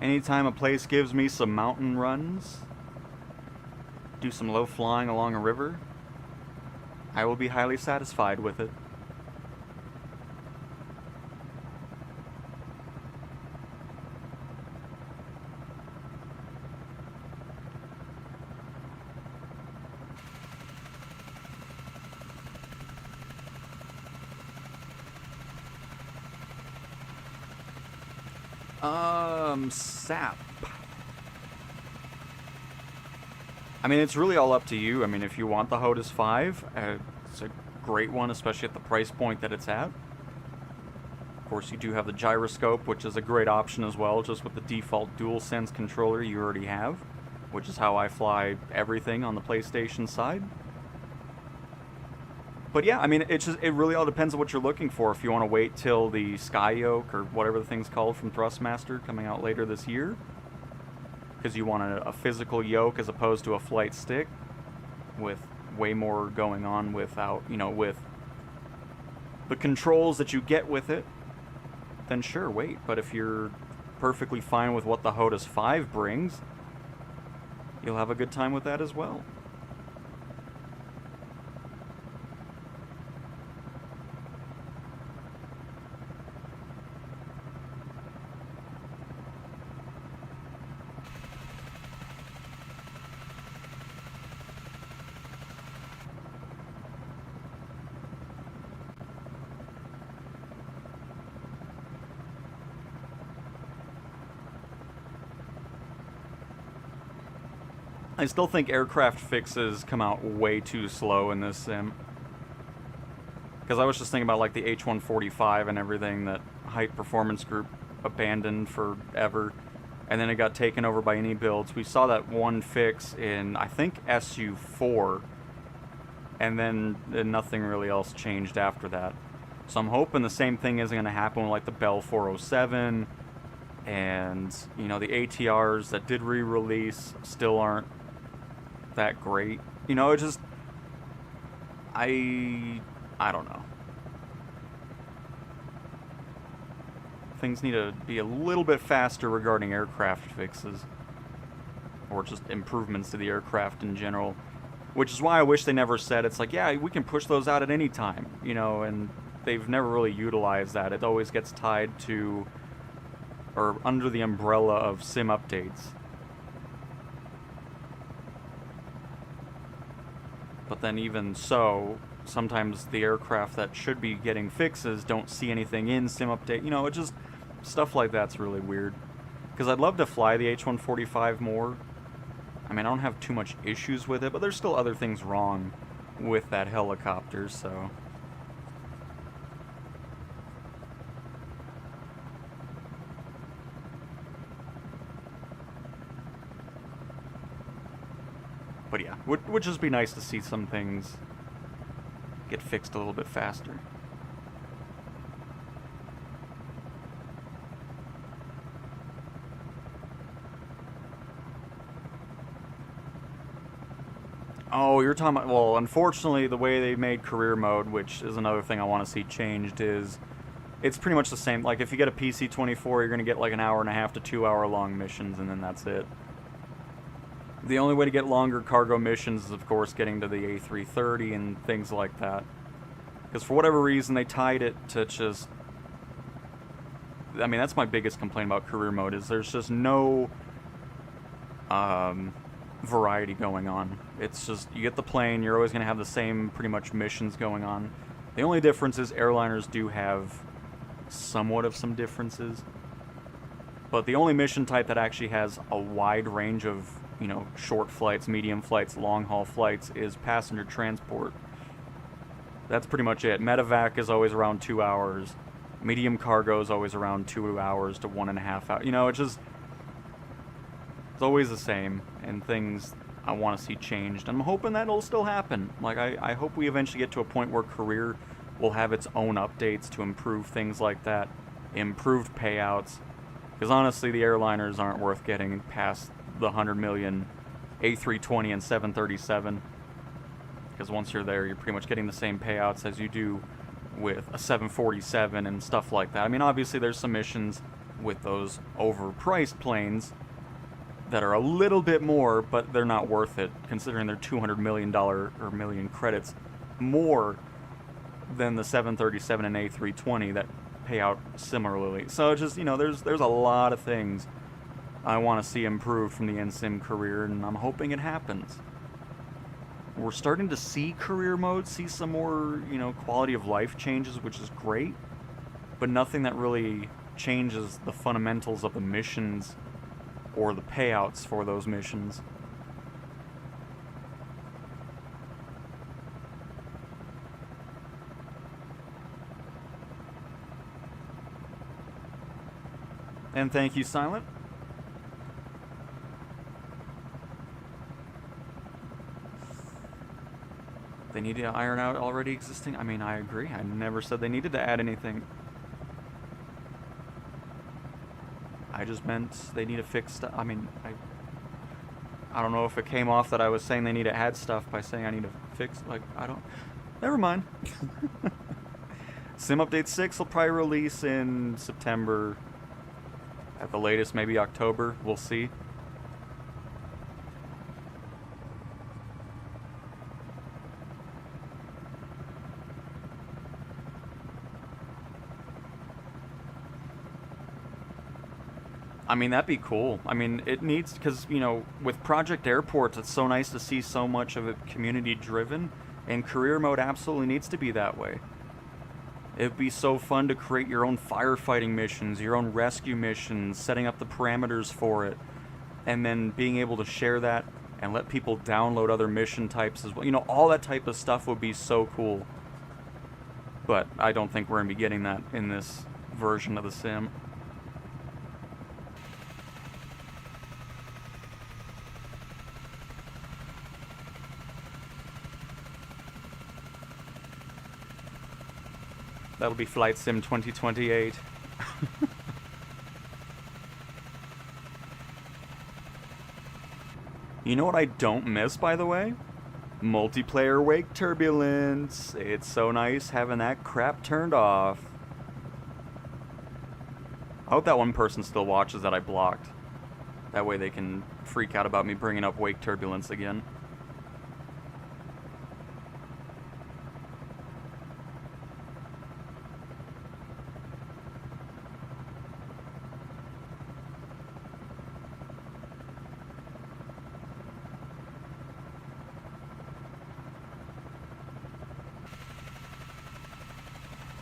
Anytime a place gives me some mountain runs, do some low flying along a river, I will be highly satisfied with it. SAP. I mean, it's really all up to you. I mean, if you want the HOTAS 5, it's a great one, especially at the price point that it's at. Of course, you do have the gyroscope, which is a great option as well, just with the default DualSense controller you already have, which is how I fly everything on the PlayStation side. But yeah, I mean, it really all depends on what you're looking for. If you want to wait till the Sky Yoke, or whatever the thing's called from Thrustmaster, coming out later this year, because you want a physical yoke as opposed to a flight stick, with way more going on without, you know, with the controls that you get with it, then sure, wait. But if you're perfectly fine with what the HOTAS 5 brings, you'll have a good time with that as well. I still think aircraft fixes come out way too slow in this sim. Because I was just thinking about like the H-145 and everything that Height Performance Group abandoned forever. And then it got taken over by any builds. We saw that one fix in, I think, SU4. And then nothing really else changed after that. So I'm hoping the same thing isn't going to happen with like the Bell 407. And, you know, the ATRs that did re-release still aren't that great. You know, it just, I don't know. Things need to be a little bit faster regarding aircraft fixes, or just improvements to the aircraft in general, which is why I wish they never said, it's like, yeah, we can push those out at any time, you know, and they've never really utilized that. It always gets tied to, or under the umbrella of sim updates. But then even so, sometimes the aircraft that should be getting fixes don't see anything in sim update. You know, it just, stuff like that's really weird. Because I'd love to fly the H-145 more. I mean, I don't have too much issues with it, but there's still other things wrong with that helicopter, so... But yeah, would just be nice to see some things get fixed a little bit faster. Oh, you're talking about, well, unfortunately, the way they made career mode, which is another thing I want to see changed, is it's pretty much the same. Like, if you get a PC-24, you're going to get like an hour and a half to 2 hour long missions, and then that's it. The only way to get longer cargo missions is, of course, getting to the A330 and things like that. Because for whatever reason, they tied it to just... I mean, that's my biggest complaint about career mode, is there's just no variety going on. It's just, you get the plane, you're always going to have the same pretty much missions going on. The only difference is airliners do have somewhat of some differences. But the only mission type that actually has a wide range of, you know, short flights, medium flights, long-haul flights is passenger transport. That's pretty much it. Medevac is always around 2 hours. Medium cargo is always around 2 hours to 1.5 hours. You know, it's just... it's always the same, and things I want to see changed. And I'm hoping that'll still happen. Like, I hope we eventually get to a point where career will have its own updates to improve things like that. Improved payouts. Because honestly, the airliners aren't worth getting past the 100 million A320 and 737. Because once you're there, you're pretty much getting the same payouts as you do with a 747 and stuff like that. I mean, obviously there's some missions with those overpriced planes that are a little bit more, but they're not worth it, considering they're $200 million or million credits more than the 737 and A320 that pay out similarly. So it's just, you know, there's a lot of things I want to see improved from the NSIM career, and I'm hoping it happens. We're starting to see career mode, see some more, you know, quality of life changes, which is great, but nothing that really changes the fundamentals of the missions or the payouts for those missions. And thank you, Silent. They need to iron out already existing. I mean, I agree. I never said they needed to add anything. I just meant they need to fix stuff. I mean, I don't know if it came off that I was saying they need to add stuff by saying I need to fix, like, I don't... Never mind. Sim Update 6 will probably release in September. At the latest, maybe October. We'll see. I mean, that'd be cool. I mean, it needs, because, you know, with Project Airports, it's so nice to see so much of it community-driven, and career mode absolutely needs to be that way. It'd be so fun to create your own firefighting missions, your own rescue missions, setting up the parameters for it, and then being able to share that and let people download other mission types as well. You know, all that type of stuff would be so cool. But I don't think we're going to be getting that in this version of the sim. That'll be Flight Sim 2028. You know what I don't miss, by the way? Multiplayer wake turbulence. It's so nice having that crap turned off. I hope that one person still watches that I blocked. That way they can freak out about me bringing up wake turbulence again.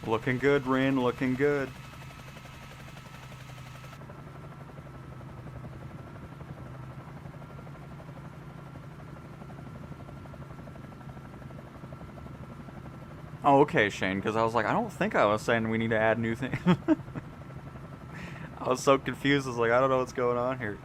Looking good, Rin, looking good. Oh, okay, Shane, because I was like, I don't think I was saying we need to add new things. I was so confused, I was like, I don't know what's going on here.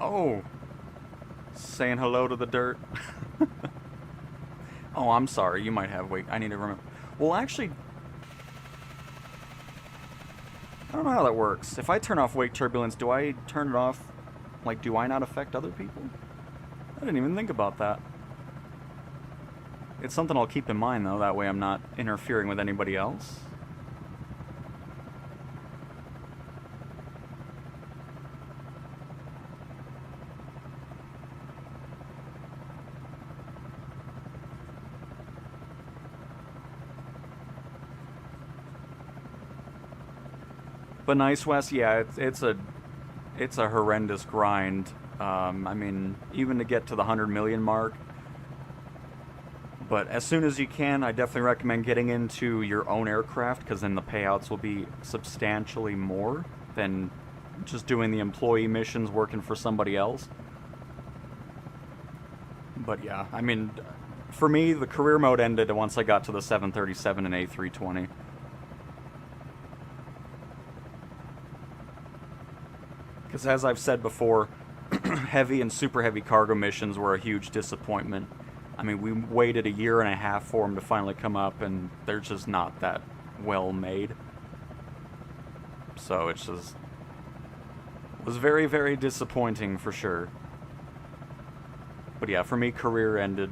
Oh, saying hello to the dirt. Oh, I'm sorry. You might have wake. I need to remember. Well, actually, I don't know how that works. If I turn off wake turbulence, do I turn it off? Like, do I not affect other people? I didn't even think about that. It's something I'll keep in mind, though, that way I'm not interfering with anybody else. But Nice West, yeah, it's a horrendous grind. I mean, even to get to the 100 million mark. But as soon as you can, I definitely recommend getting into your own aircraft, because then the payouts will be substantially more than just doing the employee missions working for somebody else. But yeah, I mean, for me, the career mode ended once I got to the 737 and A320. Because as I've said before, heavy and super heavy cargo missions were a huge disappointment. I mean, we waited a year and a half for them to finally come up, and they're just not that well made. So it's just... it was very, very disappointing for sure. But yeah, for me, career ended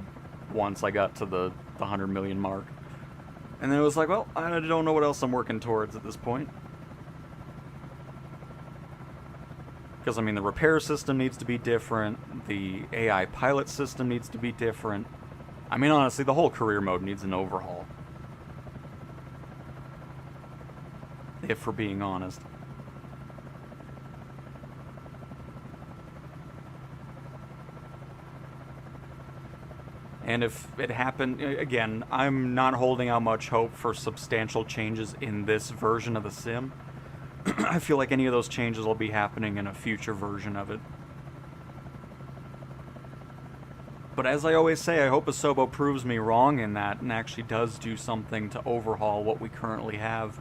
once I got to the 100 million mark. And then it was like, well, I don't know what else I'm working towards at this point. Because, I mean, the repair system needs to be different, the AI pilot system needs to be different. I mean, honestly, the whole career mode needs an overhaul. If we're being honest. And if it happened, again, I'm not holding out much hope for substantial changes in this version of the sim. I feel like any of those changes will be happening in a future version of it. But as I always say, I hope Asobo proves me wrong in that and actually does do something to overhaul what we currently have.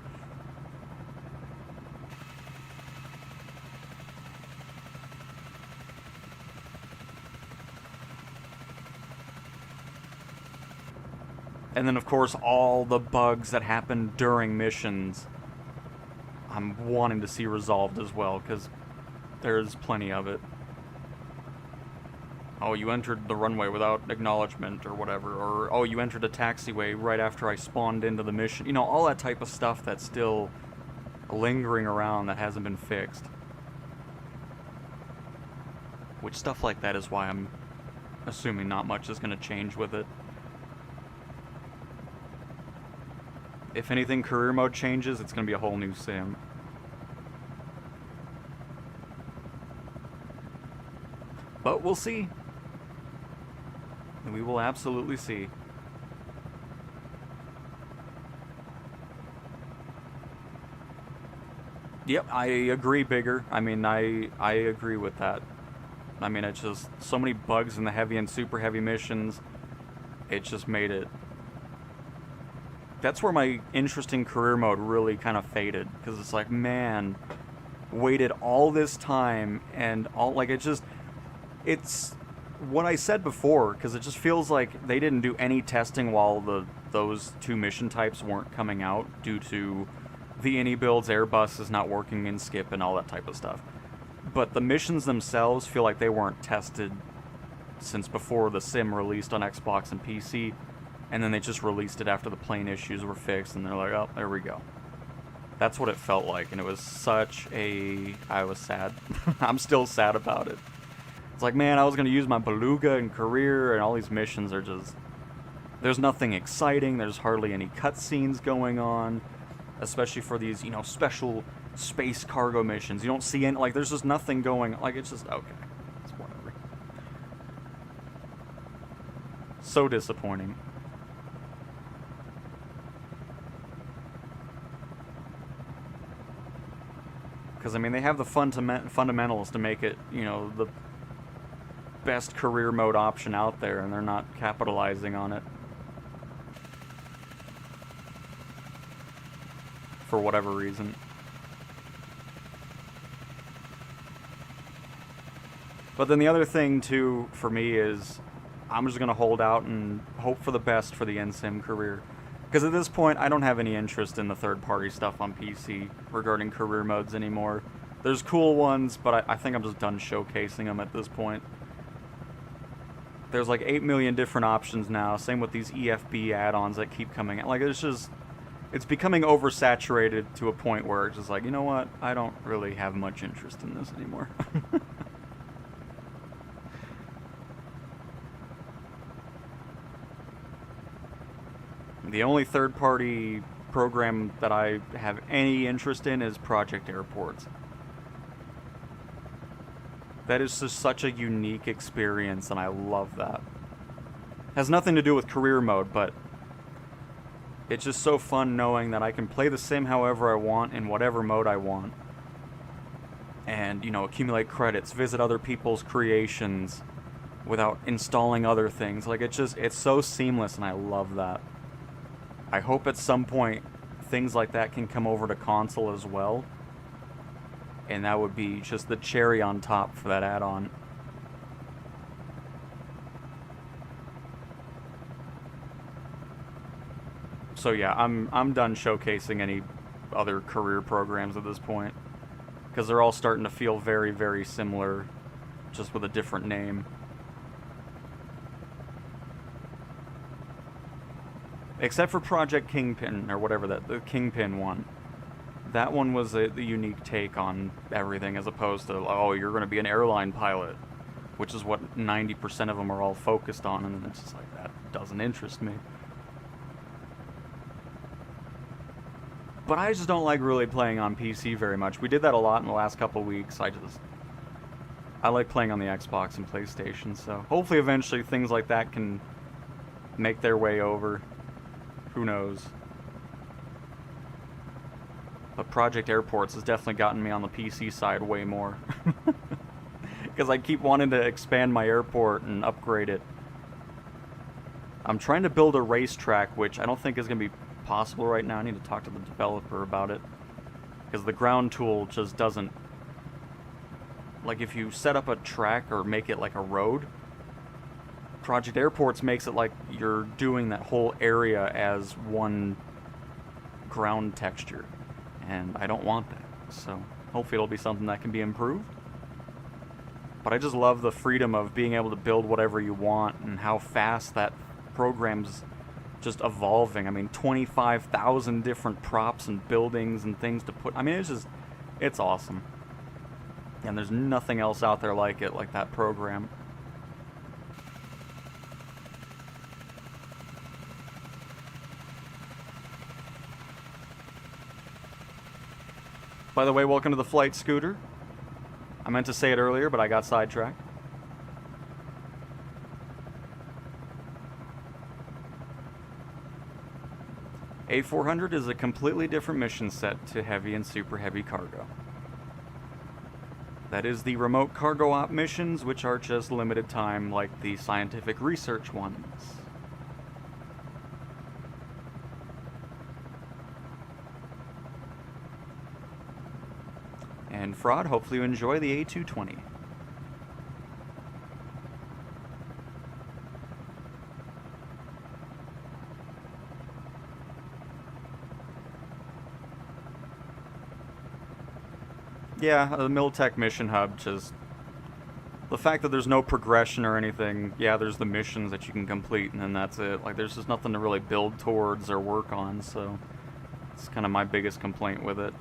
And then, of course, all the bugs that happen during missions, I'm wanting to see resolved as well, because there's plenty of it. Oh, you entered the runway without acknowledgement or whatever, or oh, you entered a taxiway right after I spawned into the mission. You know, all that type of stuff that's still lingering around that hasn't been fixed. Which stuff like that is why I'm assuming not much is going to change with it. If anything, career mode changes, it's going to be a whole new sim. But we'll see. We will absolutely see. Yep, I agree, Bigger. I mean, I agree with that. I mean, it's just so many bugs in the heavy and super heavy missions. It just made it... That's where my interest in career mode really kind of faded. Because it's like, man, waited all this time and all... Like, it just... It's what I said before, because it just feels like they didn't do any testing while those two mission types weren't coming out due to the any builds, Airbus is not working in Skip and all that type of stuff. But the missions themselves feel like they weren't tested since before the sim released on Xbox and PC, and then they just released it after the plane issues were fixed, and they're like, oh, there we go. That's what it felt like, and it was such a... I was sad. I'm still sad about it. It's like, man, I was going to use my Beluga in career, and all these missions are just... There's nothing exciting, there's hardly any cutscenes going on, especially for these, you know, special space cargo missions. You don't see any, like, there's just nothing going, like, it's just, okay, it's whatever. So disappointing. Because, I mean, they have the fundamentals to make it, you know, the best career mode option out there, and they're not capitalizing on it. For whatever reason. But then the other thing, too, for me is I'm just going to hold out and hope for the best for the NSIM career. Because at this point, I don't have any interest in the third-party stuff on PC regarding career modes anymore. There's cool ones, but I think I'm just done showcasing them at this point. There's like 8 million different options now. Same with these EFB add-ons that keep coming out. Like, it's becoming oversaturated to a point where it's just like, you know what? I don't really have much interest in this anymore. The only third-party program that I have any interest in is Project Airports. That is just such a unique experience, and I love that. Has nothing to do with career mode, but it's just so fun knowing that I can play the sim however I want in whatever mode I want. And, you know, accumulate credits, visit other people's creations without installing other things. Like, it's so seamless, and I love that. I hope at some point things like that can come over to console as well. And that would be just the cherry on top for that add-on. So yeah, I'm done showcasing any other career programs at this point, because they're all starting to feel very, very similar, just with a different name. Except for Project Kingpin, or whatever the Kingpin one. That one was a unique take on everything, as opposed to, oh, you're going to be an airline pilot, which is what 90% of them are all focused on, and it's just like, that doesn't interest me. But I just don't like really playing on PC very much. We did that a lot in the last couple weeks. I like playing on the Xbox and PlayStation, so hopefully eventually things like that can make their way over. Who knows? But Project Airports has definitely gotten me on the PC side way more. Because I keep wanting to expand my airport and upgrade it. I'm trying to build a racetrack, which I don't think is going to be possible right now. I need to talk to the developer about it. Because the ground tool just doesn't... Like, if you set up a track or make it like a road, Project Airports makes it like you're doing that whole area as one ground texture. And I don't want that. So hopefully it'll be something that can be improved. But I just love the freedom of being able to build whatever you want and how fast that program's just evolving. I mean, 25,000 different props and buildings and things to put. I mean, it's awesome. And there's nothing else out there like it, like that program. By the way, welcome to the flight scooter. I meant to say it earlier, but I got sidetracked. A400 is a completely different mission set to heavy and super heavy cargo. That is the remote cargo op missions, which are just limited time like the scientific research ones. And Fraud, hopefully you enjoy the A220. Yeah, the Miltech mission hub, just the fact that there's no progression or anything. Yeah, there's the missions that you can complete, and then that's it. Like, there's just nothing to really build towards or work on, so it's kind of my biggest complaint with it.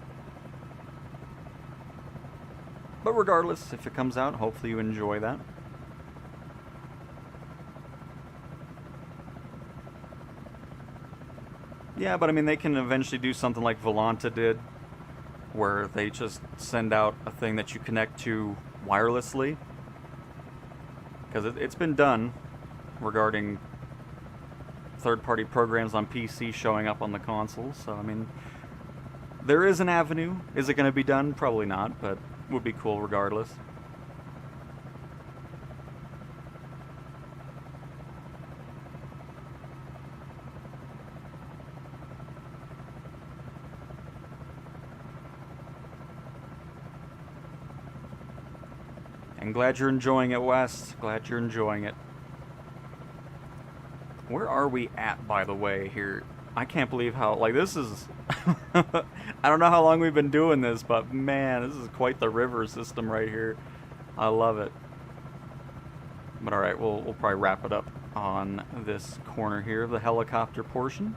But regardless, if it comes out, hopefully you enjoy that. Yeah, but I mean, they can eventually do something like Volanta did, where they just send out a thing that you connect to wirelessly. Because it's been done regarding third-party programs on PC showing up on the console, so I mean, there is an avenue. Is it going to be done? Probably not, but would be cool regardless. I'm glad you're enjoying it, Wes. Glad you're enjoying it. Where are we at, by the way, here? I can't believe how, like, this is... I don't know how long we've been doing this, but man, this is quite the river system right here. I love it. But all right, we'll probably wrap it up on this corner here of the helicopter portion.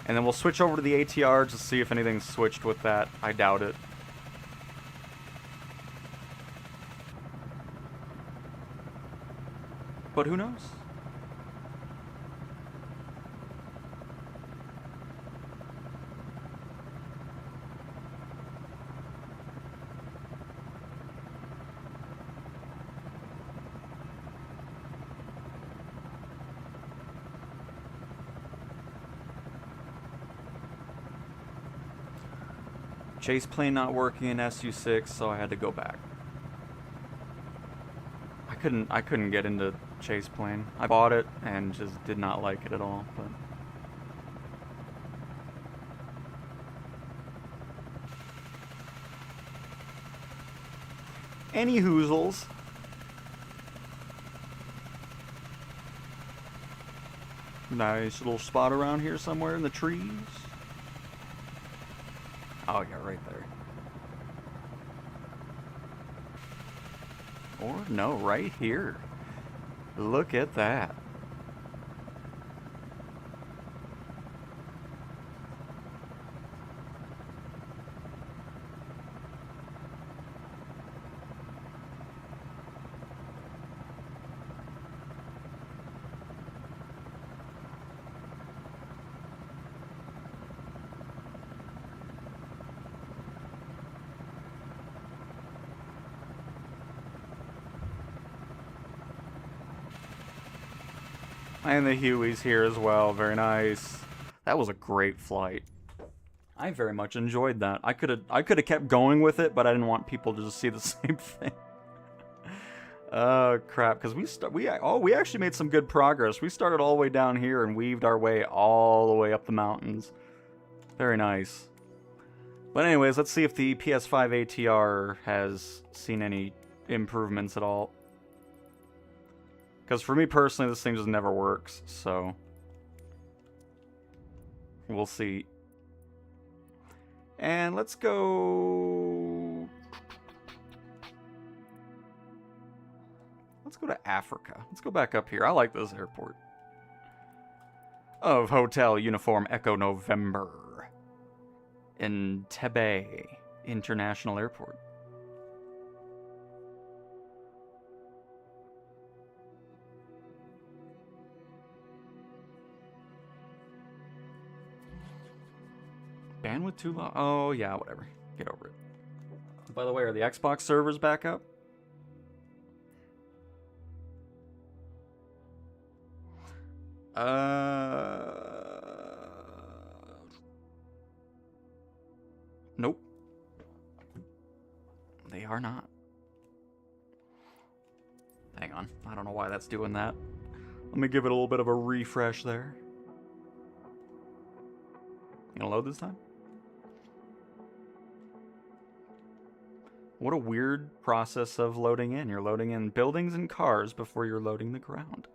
And then we'll switch over to the ATR to see if anything's switched with that. I doubt it. But who knows? Chase plane not working in SU6, so I had to go back. I couldn't get into chase plane. I bought it and just did not like it at all, but any hoozles. Nice little spot around here somewhere in the trees. Oh yeah, right there. Or no, right here. Look at that. And the Huey's here as well. Very nice. That was a great flight. I very much enjoyed that. I could have kept going with it, but I didn't want people to just see the same thing. Oh crap! Because we actually made some good progress. We started all the way down here and weaved our way all the way up the mountains. Very nice. But anyways, let's see if the PS5 ATR has seen any improvements at all. Because for me personally, this thing just never works, so we'll see. And let's go... Let's go to Africa. Let's go back up here. I like this airport. Of Hotel Uniform Echo November. Entebbe International Airport. Bandwidth too low? Oh, yeah, whatever. Get over it. By the way, are the Xbox servers back up? Nope. They are not. Hang on. I don't know why that's doing that. Let me give it a little bit of a refresh there. You gonna load this time? What a weird process of loading in. You're loading in buildings and cars before you're loading the ground.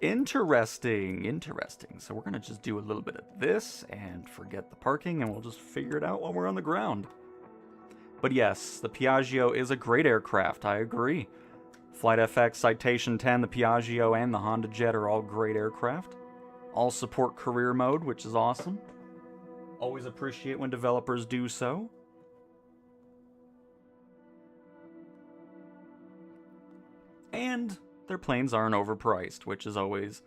Interesting, interesting. So we're going to just do a little bit of this and forget the parking, and we'll just figure it out while we're on the ground. But yes, the Piaggio is a great aircraft. I agree. Flight FX, Citation 10, the Piaggio, and the Honda Jet are all great aircraft. All support career mode, which is awesome. Always appreciate when developers do so. And their planes aren't overpriced, which is always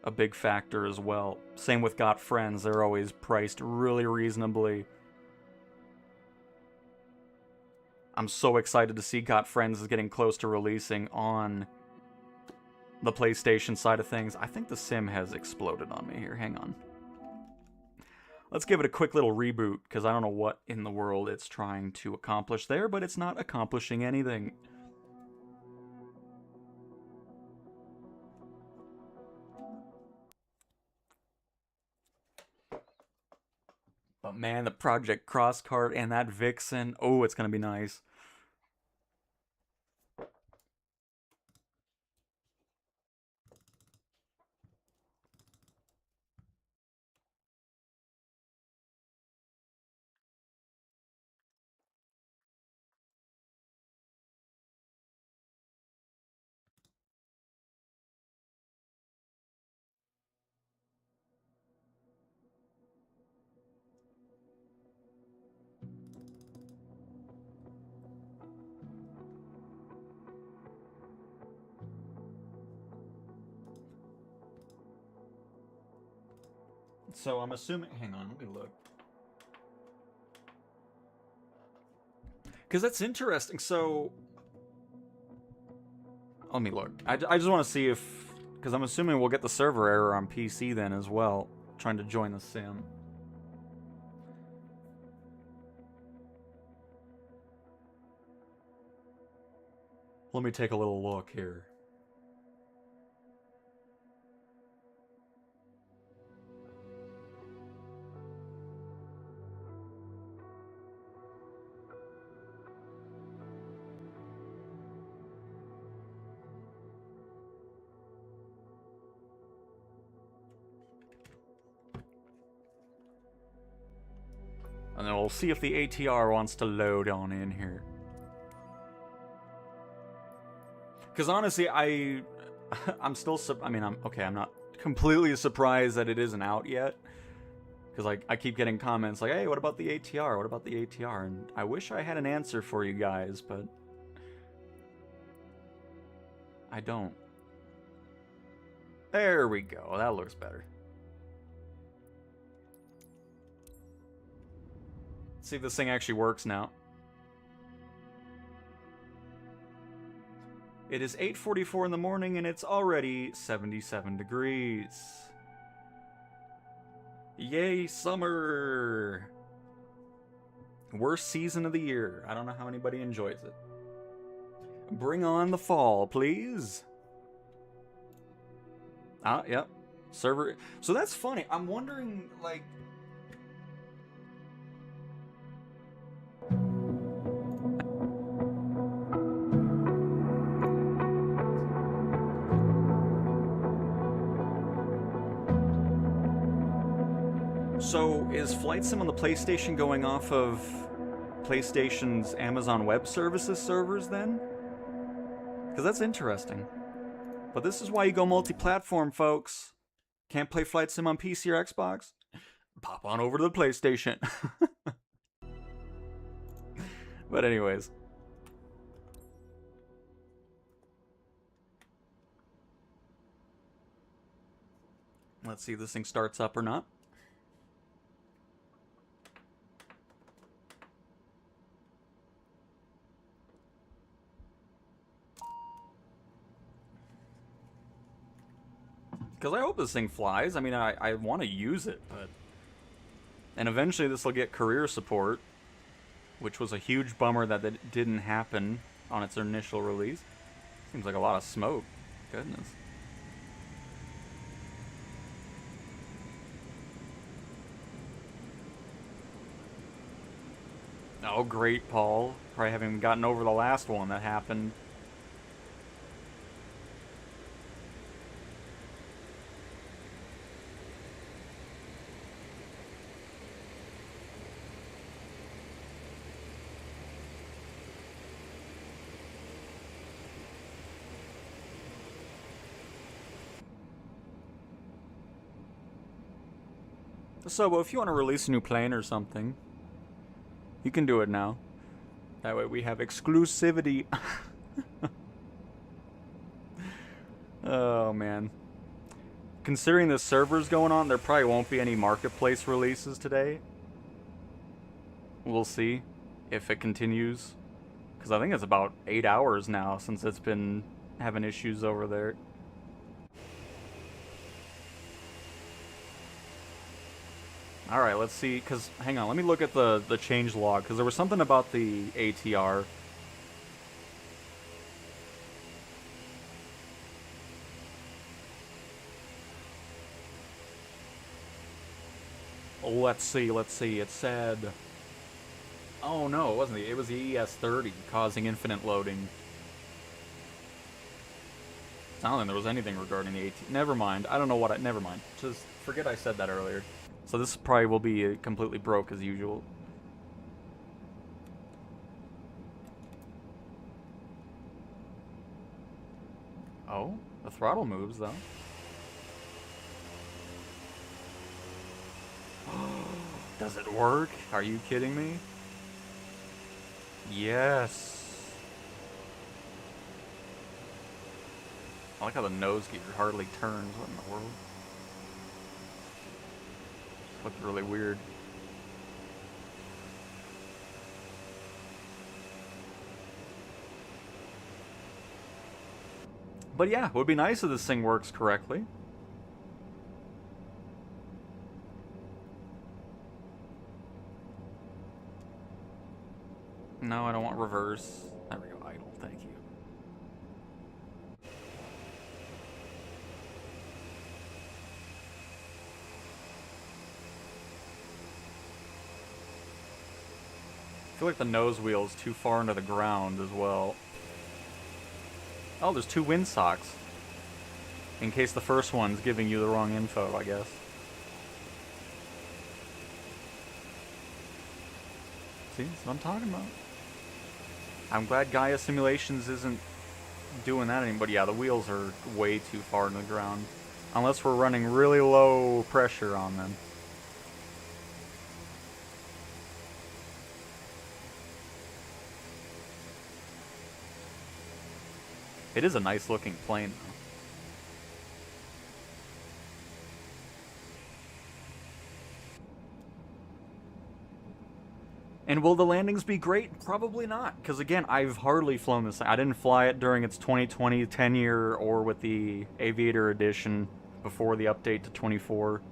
a big factor as well. Same with Got Friends, they're always priced really reasonably. I'm so excited to see Got Friends is getting close to releasing on the PlayStation side of things. I think the sim has exploded on me here. Hang on. Let's give it a quick little reboot, because I don't know what in the world it's trying to accomplish there, but it's not accomplishing anything. But man, the Project Crosscart and that Vixen, oh, it's going to be nice. So I'm assuming... Hang on, let me look. Because that's interesting. So... Let me look. I just want to see if... Because I'm assuming we'll get the server error on PC then as well. Trying to join the sim. Let me take a little look here. And then we'll see if the ATR wants to load on in here. Because honestly, I'm still... I mean, I'm not completely surprised that it isn't out yet. Because like, I keep getting comments like, hey, what about the ATR? What about the ATR? And I wish I had an answer for you guys, but... I don't. There we go. That looks better. Let's see if this thing actually works now. It is 8:44 in the morning and it's already 77 degrees. Yay, summer! Worst season of the year. I don't know how anybody enjoys it. Bring on the fall, please. Ah, yep. Server. So that's funny. I'm wondering, like... So, is Flight Sim on the PlayStation going off of PlayStation's Amazon Web Services servers then? Because that's interesting. But this is why you go multi-platform, folks. Can't play Flight Sim on PC or Xbox? Pop on over to the PlayStation. But anyways. Let's see if this thing starts up or not. Because I hope this thing flies. I mean, I want to use it, but... And eventually this will get career support, which was a huge bummer that it didn't happen on its initial release. Seems like a lot of smoke. Goodness. Oh, great, Paul. Probably haven't even gotten over the last one that happened. So, if you want to release a new plane or something, you can do it now. That way we have exclusivity. Oh, man. Considering the server's going on, there probably won't be any marketplace releases today. We'll see if it continues. Because I think it's about 8 hours now since it's been having issues over there. Alright, let's see, because, hang on, let me look at the change log, because there was something about the ATR. Let's see, it said... Oh no, it wasn't it was the ES30 causing infinite loading. I don't think there was anything regarding the AT. Never mind, I don't know what never mind. Just forget I said that earlier. So this probably will be completely broke as usual. Oh, the throttle moves though. Does it work? Are you kidding me? Yes. I like how the nose gear hardly turns. What in the world? Looked really weird. But yeah, it would be nice if this thing works correctly. No, I don't want reverse. There we go, idle, thank you. I feel like the nose wheel is too far into the ground as well. Oh, there's 2 windsocks. In case the first one's giving you the wrong info, I guess. See, that's what I'm talking about. I'm glad Gaia Simulations isn't doing that anymore. But yeah, the wheels are way too far in the ground. Unless we're running really low pressure on them. It is a nice looking plane though. And will the landings be great? Probably not, because again, I've hardly flown this. I didn't fly it during its 2020 10-year or with the Aviator Edition before the update to 24.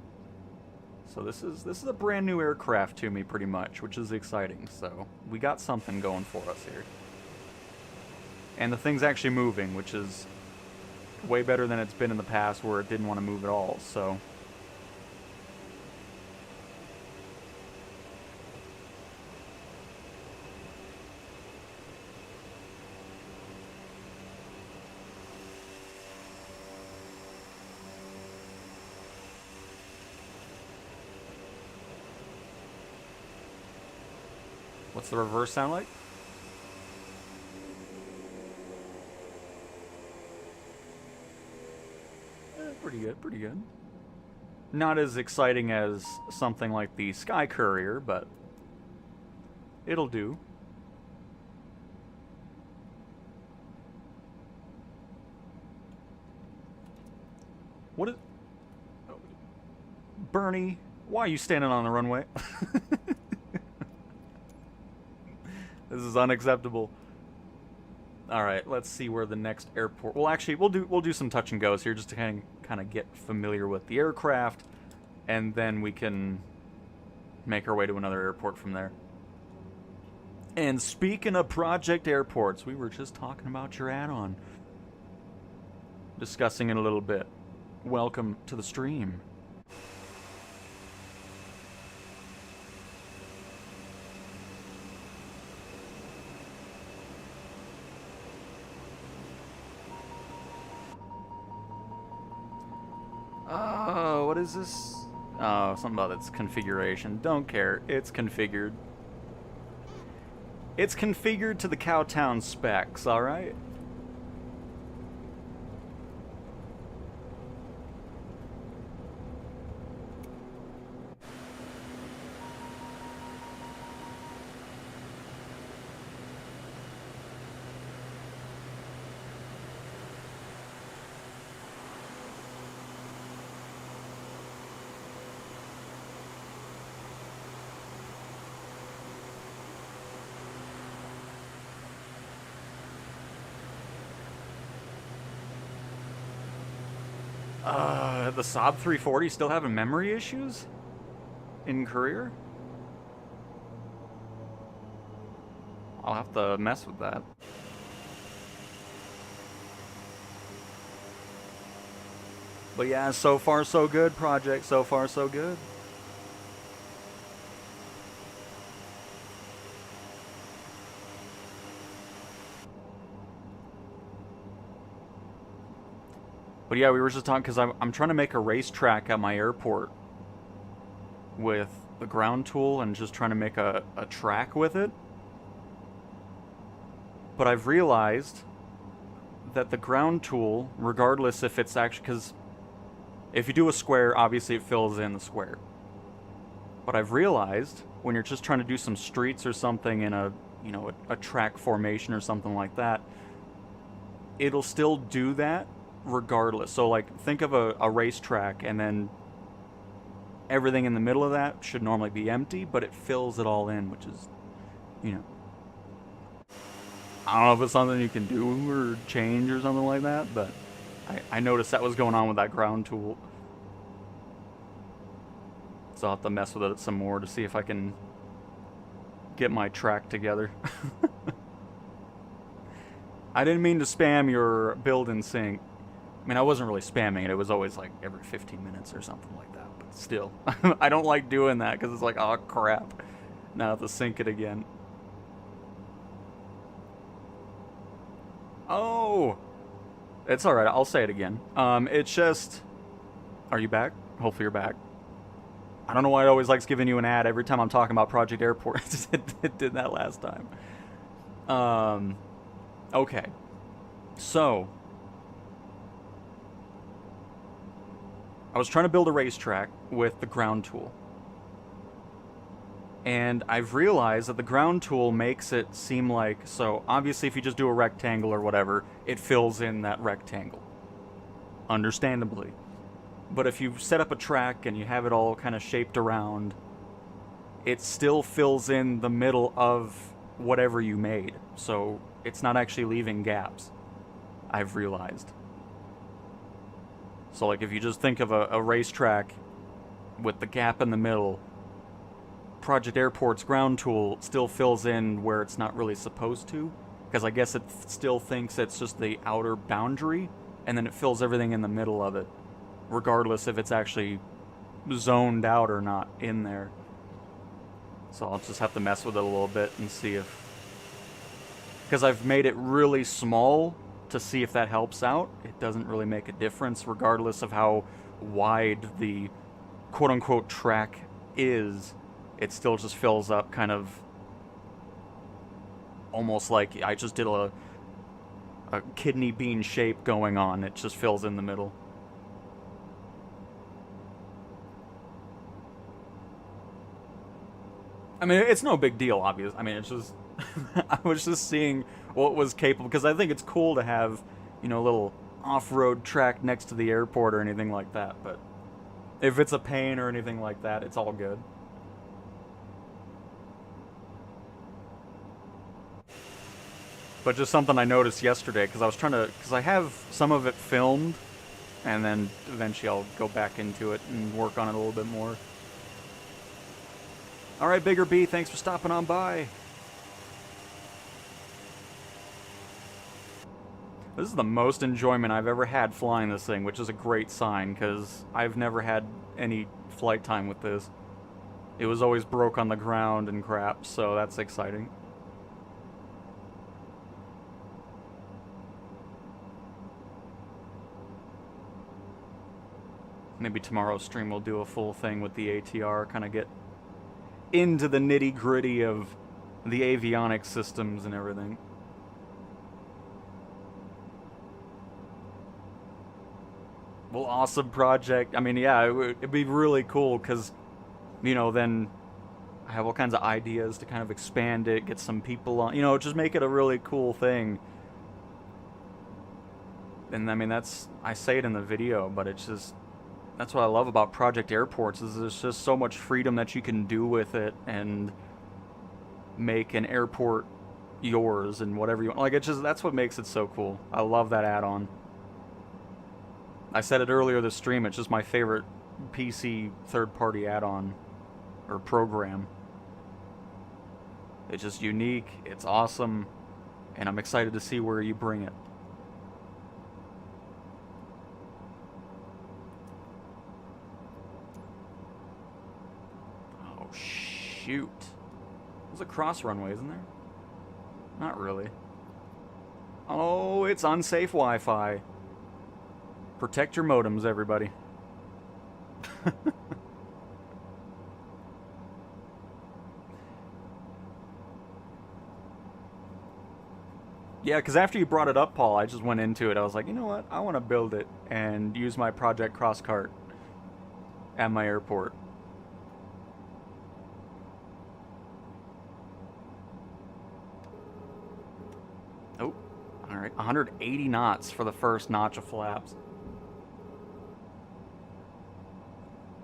So this is a brand new aircraft to me, pretty much, which is exciting. So we got something going for us here, and the thing's actually moving, which is way better than it's been in the past, where it didn't want to move at all. So. What's the reverse sound like? Pretty good, pretty good. Not as exciting as something like the Sky Courier, but it'll do. What is... Oh. Bernie, why are you standing on the runway? This is unacceptable. All right, let's see where the next airport. Well, actually, we'll do some touch and goes here just to kind of get familiar with the aircraft, and then we can make our way to another airport from there. And speaking of project airports, we were just talking about your add-on, discussing it a little bit. Welcome to the stream. Oh, what is this? Oh, something about its configuration. Don't care. It's configured. It's configured to the Cowtown specs, alright? The Saab 340 still having memory issues? In Courier? I'll have to mess with that. But yeah, so far so good, project. So far so good. But yeah, we were just talking because I'm trying to make a racetrack at my airport with the ground tool and just trying to make a track with it. But I've realized that the ground tool, regardless if it's actually, because if you do a square, obviously it fills in the square. But I've realized when you're just trying to do some streets or something in a, you know, a track formation or something like that, it'll still do that regardless. So like think of a racetrack, and then everything in the middle of that should normally be empty, but it fills it all in, which is, you know, I don't know if it's something you can do or change or something like that, but I noticed that was going on with that ground tool. So I'll have to mess with it some more to see if I can get my track together. I didn't mean to spam your build and sync. I mean, I wasn't really spamming it. It was always like every 15 minutes or something like that. But still, I don't like doing that because it's like, oh crap. Now I have to sync it again. Oh! It's alright, I'll say it again. It's just... Are you back? Hopefully you're back. I don't know why it always likes giving you an ad every time I'm talking about Project Airport. It did that last time. Okay. So... I was trying to build a racetrack with the ground tool. And I've realized that the ground tool makes it seem like, so obviously if you just do a rectangle or whatever, it fills in that rectangle. Understandably. But if you set up a track and you have it all kind of shaped around, it still fills in the middle of whatever you made. So it's not actually leaving gaps, I've realized. So like if you just think of a racetrack with the gap in the middle, Project Airport's ground tool still fills in where it's not really supposed to, because I guess it still thinks it's just the outer boundary, and then it fills everything in the middle of it, regardless if it's actually zoned out or not in there. So I'll just have to mess with it a little bit and see if... Because I've made it really small to see if that helps out. It doesn't really make a difference, regardless of how wide the quote-unquote track is. It still just fills up kind of almost like I just did a kidney bean shape going on. It just fills in the middle. I mean, it's no big deal, obviously. I mean, it's just... I was just seeing what was capable, because I think it's cool to have, you know, a little off-road track next to the airport or anything like that, but if it's a pain or anything like that, it's all good. But just something I noticed yesterday, because I was trying to... Because I have some of it filmed, and then eventually I'll go back into it and work on it a little bit more. Alright, Bigger B, thanks for stopping on by. This is the most enjoyment I've ever had flying this thing, which is a great sign, because I've never had any flight time with this. It was always broke on the ground and crap, so that's exciting. Maybe tomorrow's stream will do a full thing with the ATR, kind of get into the nitty-gritty of the avionics systems and everything. Well, awesome project. I mean, yeah, it'd be really cool, because, you know, then I have all kinds of ideas to kind of expand it, get some people on, you know, just make it a really cool thing. And, I mean, that's, I say it in the video, but it's just... That's what I love about Project Airports, is there's just so much freedom that you can do with it and make an airport yours and whatever you want. Like, it's just, that's what makes it so cool. I love that add-on. I said it earlier this stream, it's just my favorite PC third-party add-on or program. It's just unique, it's awesome, and I'm excited to see where you bring it. Shoot. There's a cross runway, isn't there? Not really. Oh, it's unsafe Wi-Fi. Protect your modems, everybody. Yeah, because after you brought it up, Paul, I just went into it. I was like, you know what? I want to build it and use my Project Crosscart at my airport. Oh, alright. 180 knots for the first notch of flaps.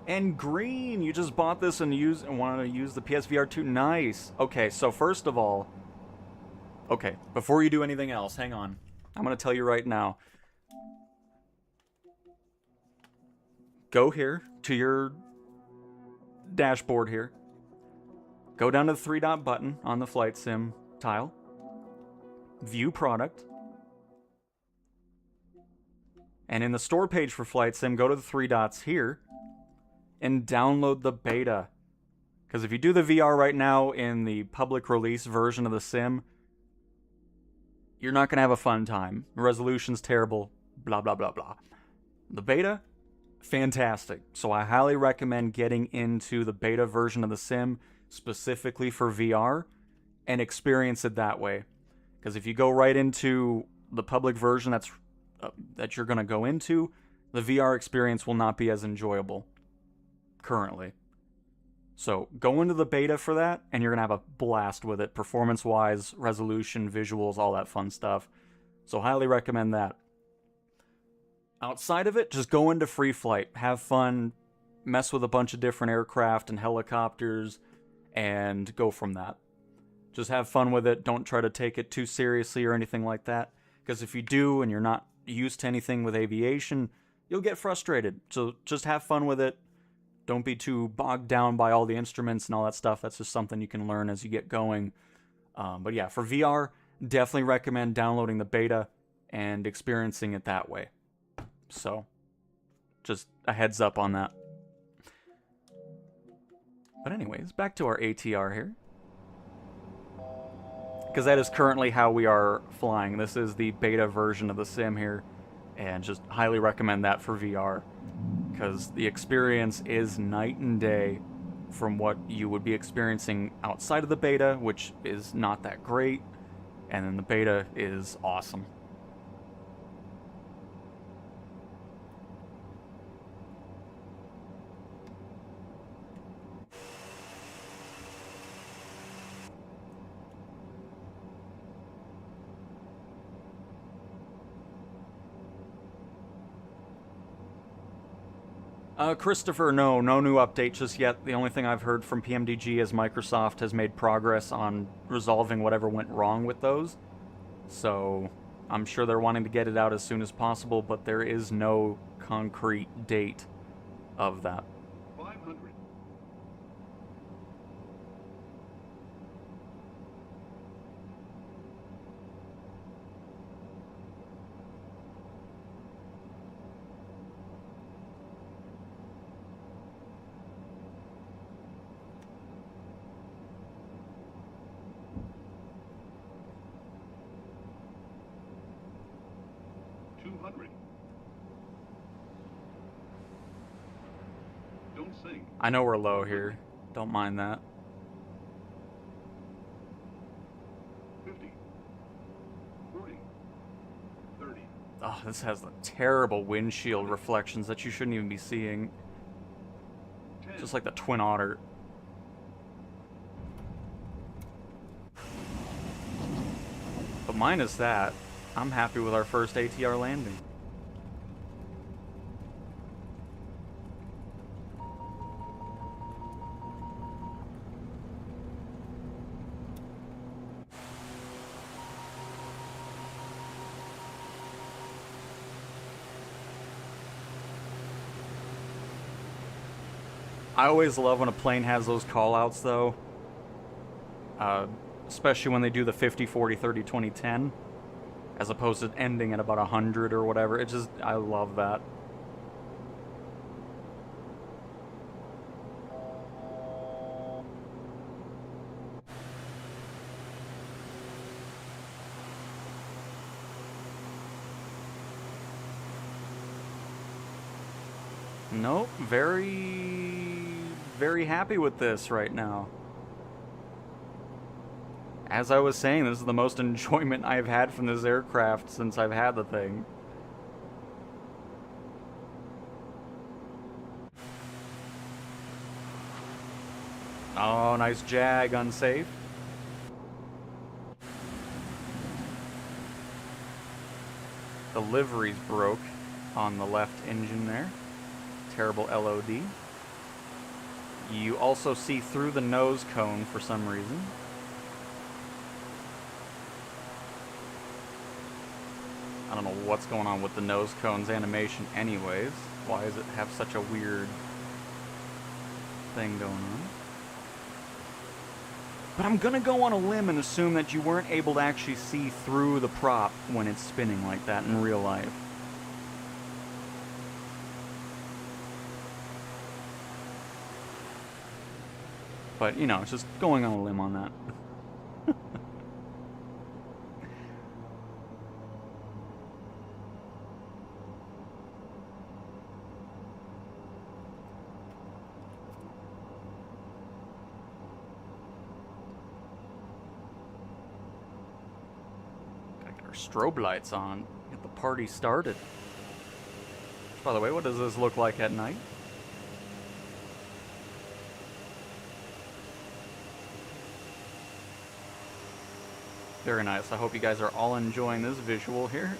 And green, you just bought this and wanted to use the PSVR 2. Nice. Okay, so first of all, okay, before you do anything else, hang on. I'm going to tell you right now. Go here to your dashboard here. Go down to the 3-dot button on the flight sim tile. View product. And in the store page for flight sim, go to the 3 dots here and download the beta. Because if you do the VR right now in the public release version of the sim, you're not going to have a fun time. The resolution's terrible, blah, blah, blah, blah. The beta, fantastic. So I highly recommend getting into the beta version of the sim specifically for VR and experience it that way. Because if you go right into the public version that you're going to go into, the VR experience will not be as enjoyable currently. So go into the beta for that, and you're going to have a blast with it, performance-wise, resolution, visuals, all that fun stuff. So highly recommend that. Outside of it, just go into free flight. Have fun, mess with a bunch of different aircraft and helicopters, and go from that. Just have fun with it. Don't try to take it too seriously or anything like that. Because if you do, and you're not used to anything with aviation, you'll get frustrated. So just have fun with it. Don't be too bogged down by all the instruments and all that stuff. That's just something you can learn as you get going. But yeah, for VR, definitely recommend downloading the beta and experiencing it that way. So, just a heads up on that. But anyways, back to our ATR here. Because that is currently how we are flying. This is the beta version of the sim here. And just highly recommend that for VR. Because the experience is night and day from what you would be experiencing outside of the beta, which is not that great, and then the beta is awesome. Christopher, no new update just yet. The only thing I've heard from PMDG is Microsoft has made progress on resolving whatever went wrong with those. So, I'm sure they're wanting to get it out as soon as possible, but there is no concrete date of that. 500. Don't sing. I know we're low here. Don't mind that. 50. 40. 30. Oh, this has the terrible windshield reflections that you shouldn't even be seeing. 10. Just like the Twin Otter. But minus that, I'm happy with our first ATR landing. I always love when a plane has those callouts, though. Especially when they do the 50, 40, 30, 20, 10. As opposed to ending at about 100 or whatever. It just, I love that. Nope, very happy with this right now. As I was saying, this is the most enjoyment I've had from this aircraft since I've had the thing. Oh, nice jag, unsafe. The livery's broke on the left engine there. Terrible LOD. You also see through the nose cone for some reason. I don't know what's going on with the nose cone's animation anyways. Why does it have such a weird thing going on? But I'm gonna go on a limb and assume that you weren't able to actually see through the prop when it's spinning like that in real life. But, you know, it's just going on a limb on that. Gotta get our strobe lights on, get the party started. By the way, what does this look like at night? Very nice. I hope you guys are all enjoying this visual here.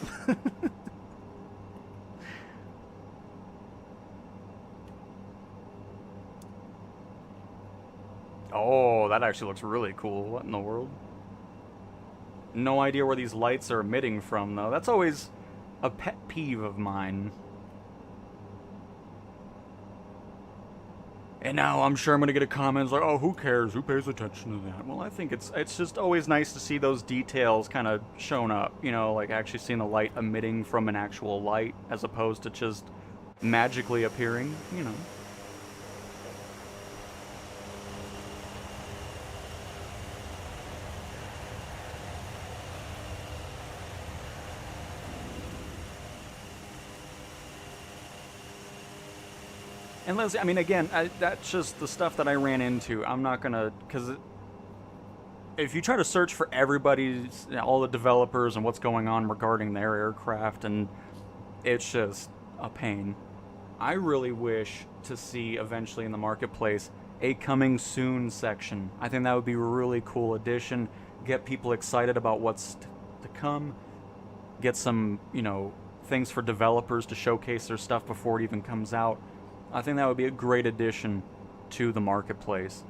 Oh, that actually looks really cool. What in the world? No idea where these lights are emitting from, though. That's always a pet peeve of mine. And now I'm sure I'm gonna get a comment like, oh, who cares? Who pays attention to that? Well, I think it's just always nice to see those details kind of shown up, you know, like actually seeing the light emitting from an actual light as opposed to just magically appearing, you know. And Leslie, I mean, again, that's just the stuff that I ran into. I'm not gonna, because if you try to search for everybody's, all the developers and what's going on regarding their aircraft, and it's just a pain. I really wish to see eventually in the marketplace a coming soon section. I think that would be a really cool addition. Get people excited about what's to come. Get some, you know, things for developers to showcase their stuff before it even comes out. I think that would be a great addition to the marketplace.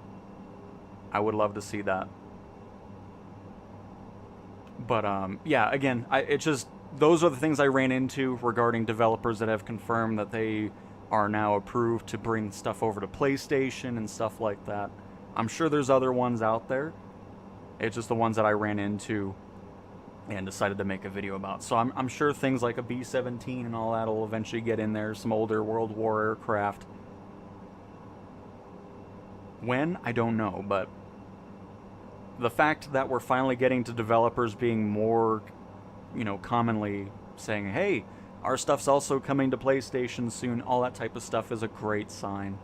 I would love to see that. But, yeah, again, it's just, those are the things I ran into regarding developers that have confirmed that they are now approved to bring stuff over to PlayStation and stuff like that. I'm sure there's other ones out there. It's just the ones that I ran into and decided to make a video about. So I'm sure things like a B-17 and all that will eventually get in there, some older World War aircraft. When? I don't know, but the fact that we're finally getting to developers being more, you know, commonly saying, hey, our stuff's also coming to PlayStation soon, all that type of stuff is a great sign.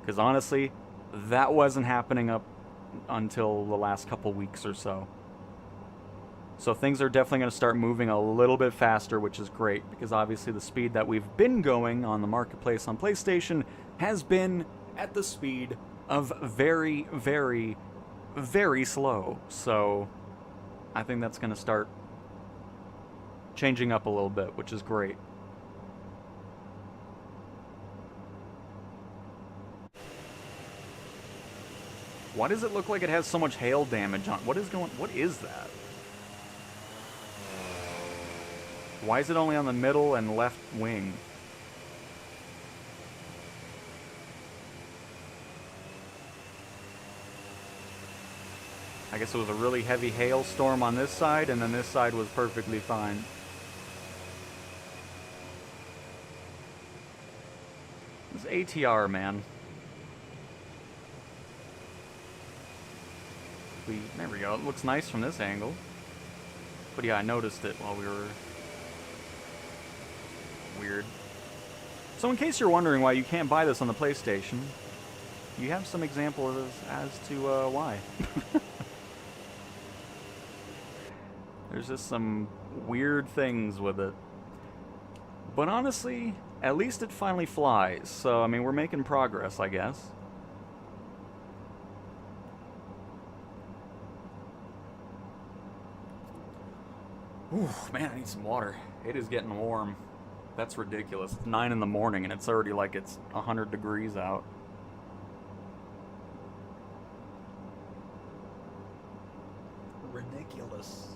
Because honestly, that wasn't happening up until the last couple weeks or so. So things are definitely going to start moving a little bit faster, which is great, because obviously the speed that we've been going on the marketplace on PlayStation has been at the speed of very, very, very slow. So I think that's going to start changing up a little bit, which is great. Why does it look like it has so much hail damage on? What is that? Why is it only on the middle and left wing? I guess it was a really heavy hailstorm on this side, and then this side was perfectly fine. This ATR, man. There we go. It looks nice from this angle. But yeah, I noticed it while we were... Weird. So in case you're wondering why you can't buy this on the PlayStation, you have some examples as to why. There's just some weird things with it. But honestly, at least it finally flies. So, I mean, we're making progress, I guess. Ooh, man, I need some water. It is getting warm. That's ridiculous. It's 9 in the morning and it's already like it's 100 degrees out. ridiculous.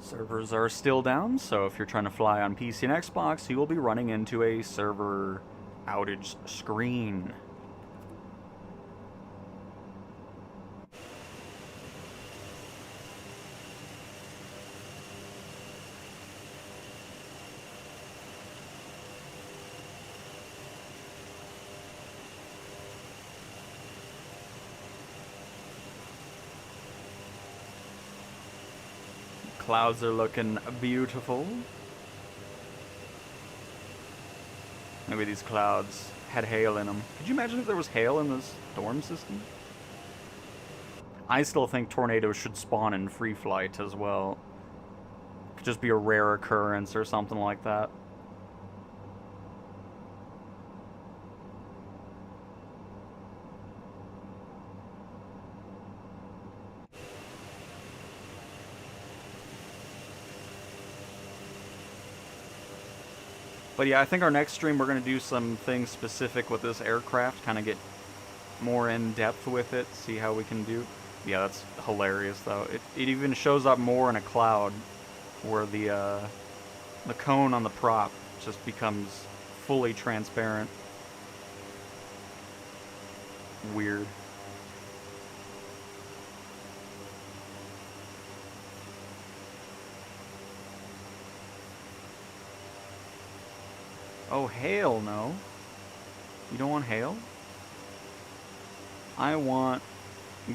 Servers are still down, so if you're trying to fly on PC and Xbox, you will be running into a server outage screen. Clouds are looking beautiful. Maybe these clouds had hail in them. Could you imagine if there was hail in this storm system? I still think tornadoes should spawn in free flight as well. Could just be a rare occurrence or something like that. But yeah, I think our next stream we're going to do some things specific with this aircraft, kind of get more in depth with it, see how we can do. Yeah, that's hilarious though. It even shows up more in a cloud where the cone on the prop just becomes fully transparent. Weird. Oh, hail, no. You don't want hail? I want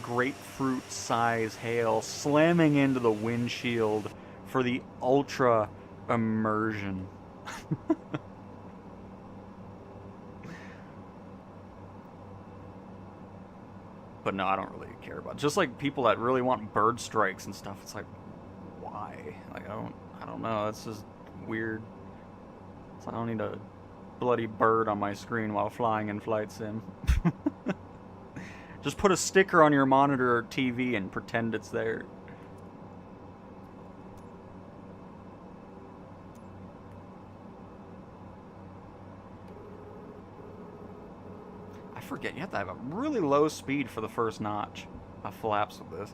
grapefruit size hail slamming into the windshield for the ultra immersion. But no, I don't really care about it. Just like people that really want bird strikes and stuff, it's like, why? Like, I don't know, it's just weird. I don't need a bloody bird on my screen while flying in Flight Sim. Just put a sticker on your monitor or TV and pretend it's there. I forget, you have to have a really low speed for the first notch of flaps with this.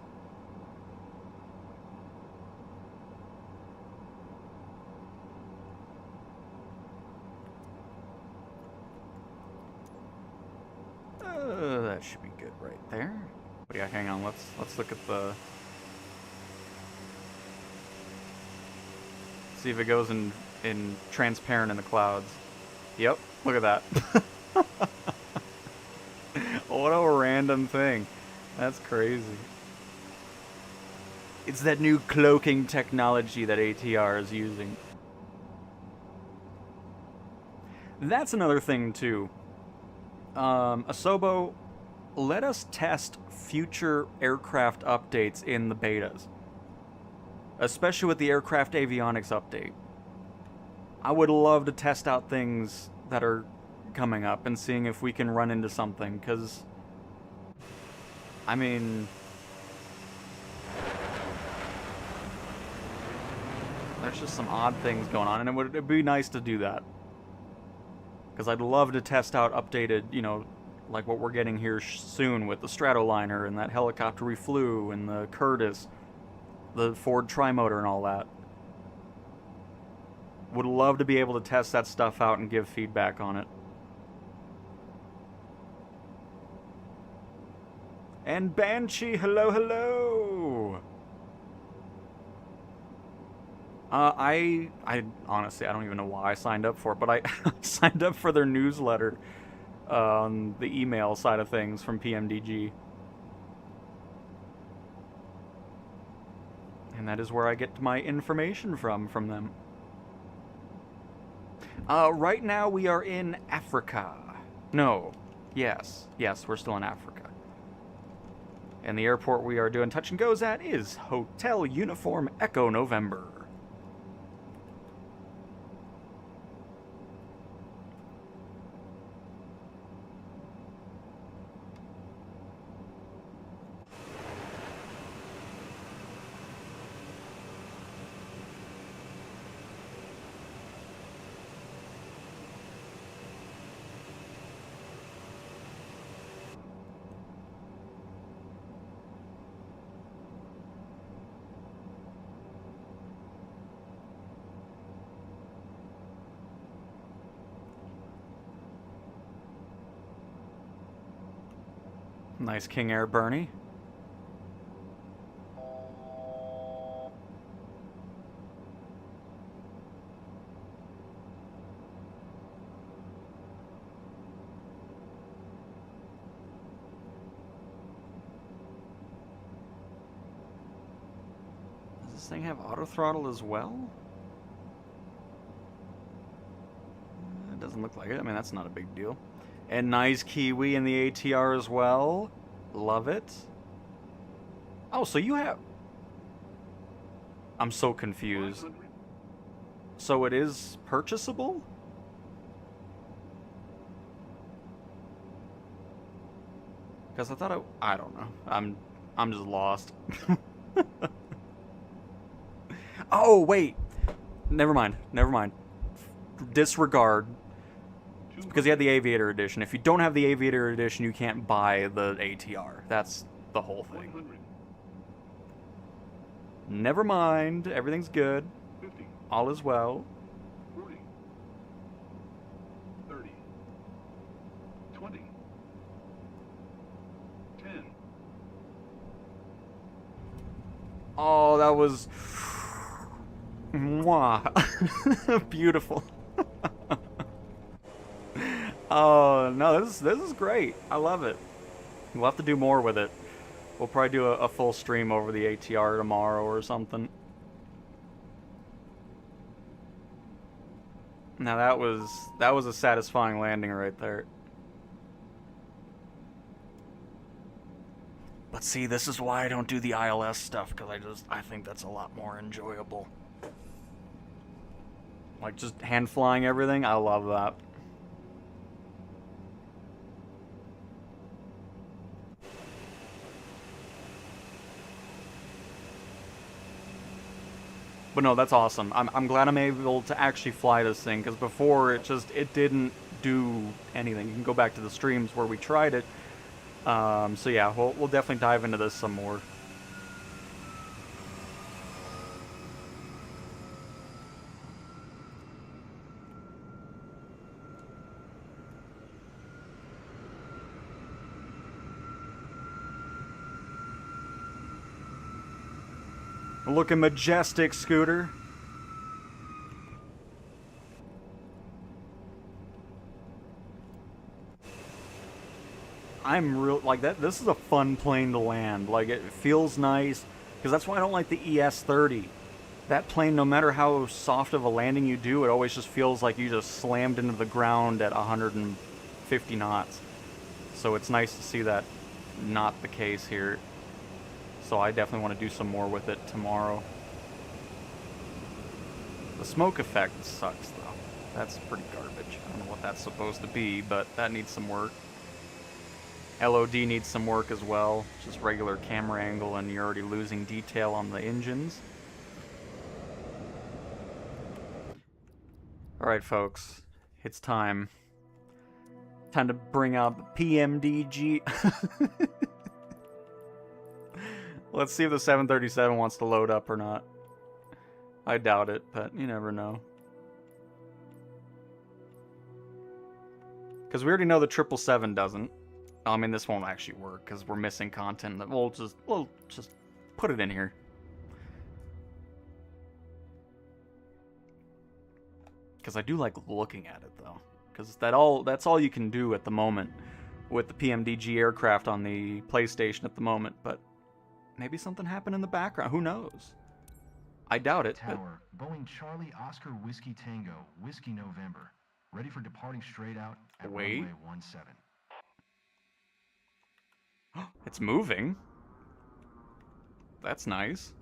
That should be good right there. But yeah, hang on. Let's look at the. See if it goes in transparent in the clouds. Yep, look at that. What a random thing. That's crazy. It's that new cloaking technology that ATR is using. That's another thing too. Asobo, let us test future aircraft updates in the betas. Especially with the aircraft avionics update. I would love to test out things that are coming up and seeing if we can run into something, because, I mean, there's just some odd things going on, and it'd be nice to do that. Because I'd love to test out updated, you know, like what we're getting here soon with the Stratoliner and that helicopter we flew and the Curtiss, the Ford Trimotor and all that. Would love to be able to test that stuff out and give feedback on it. And Banshee, hello, hello! I honestly, I don't even know why I signed up for it, but I signed up for their newsletter on the email side of things from PMDG. And that is where I get my information from them. Right now we are in Africa. No. Yes, we're still in Africa. And the airport we are doing touch and goes at is Hotel Uniform Echo November. Nice King Air Bernie. Does this thing have auto throttle as well? It doesn't look like it. I mean, that's not a big deal. And nice Kiwi in the ATR as well. Love it. Oh, so you have... I'm so confused. So it is purchasable? Because I thought I don't know. I'm just lost. Oh, wait. Never mind. Never mind. Disregard. It's because you had the Aviator Edition. If you don't have the Aviator Edition, you can't buy the ATR. That's the whole thing. 100, Never mind. Everything's good. 50, All is well. 40, 30, 20, 10. Oh, that was... Mwah. Beautiful. Oh, no, this is great. I love it. We'll have to do more with it. We'll probably do a full stream over the ATR tomorrow or something. Now that was a satisfying landing right there. But see, this is why I don't do the ILS stuff, because I think that's a lot more enjoyable. Like just hand flying everything, I love that. But no, that's awesome. I'm glad I'm able to actually fly this thing, because before it didn't do anything. You can go back to the streams where we tried it. So yeah, we'll definitely dive into this some more. Looking majestic, Scooter. I'm real like that. This is a fun plane to land. Like it feels nice, because that's why I don't like the ES-30. That plane, no matter how soft of a landing you do, it always just feels like you just slammed into the ground at 150 knots. So it's nice to see that not the case here. So I definitely want to do some more with it tomorrow. The smoke effect sucks, though. That's pretty garbage. I don't know what that's supposed to be, but that needs some work. LOD needs some work as well. Just regular camera angle, and you're already losing detail on the engines. Alright, folks. It's time. Time to bring out the PMDG. Let's see if the 737 wants to load up or not. I doubt it, but you never know. Because we already know the 777 doesn't. I mean, this won't actually work because we're missing content. We'll just put it in here. Because I do like looking at it, though. Because that's all you can do at the moment with the PMDG aircraft on the PlayStation at the moment, but maybe something happened in the background. Who knows? I doubt it. Tower, Boeing Charlie Oscar Whiskey Tango, Whiskey November. Ready for departing straight out at Wait. runway 17. It's moving. That's nice.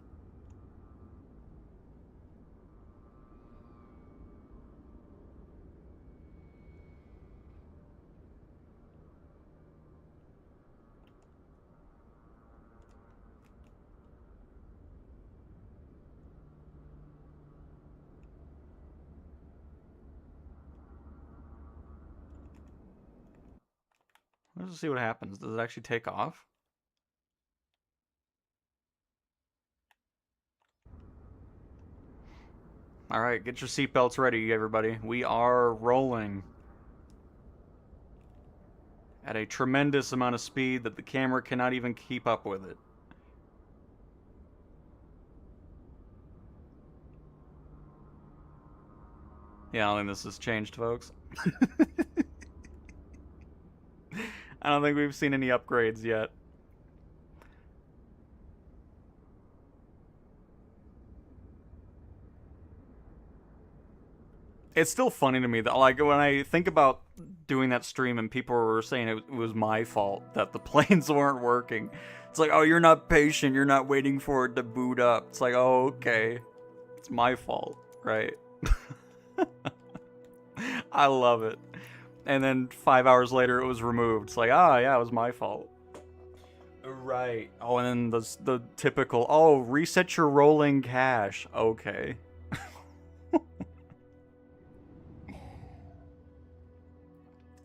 Let's just see what happens. Does it actually take off? Alright, get your seatbelts ready, everybody. We are rolling. at a tremendous amount of speed that the camera cannot even keep up with it. Yeah, I don't think this has changed, folks. I don't think we've seen any upgrades yet. It's still funny to me that, like, when I think about doing that stream and people were saying it was my fault that the planes weren't working. It's like, oh, you're not patient, you're not waiting for it to boot up. It's like, oh, okay. It's my fault, right? I love it. And then 5 hours later, it was removed. It's like, ah, yeah, it was my fault. Right. Oh, and then the typical, oh, reset your rolling cache. Okay.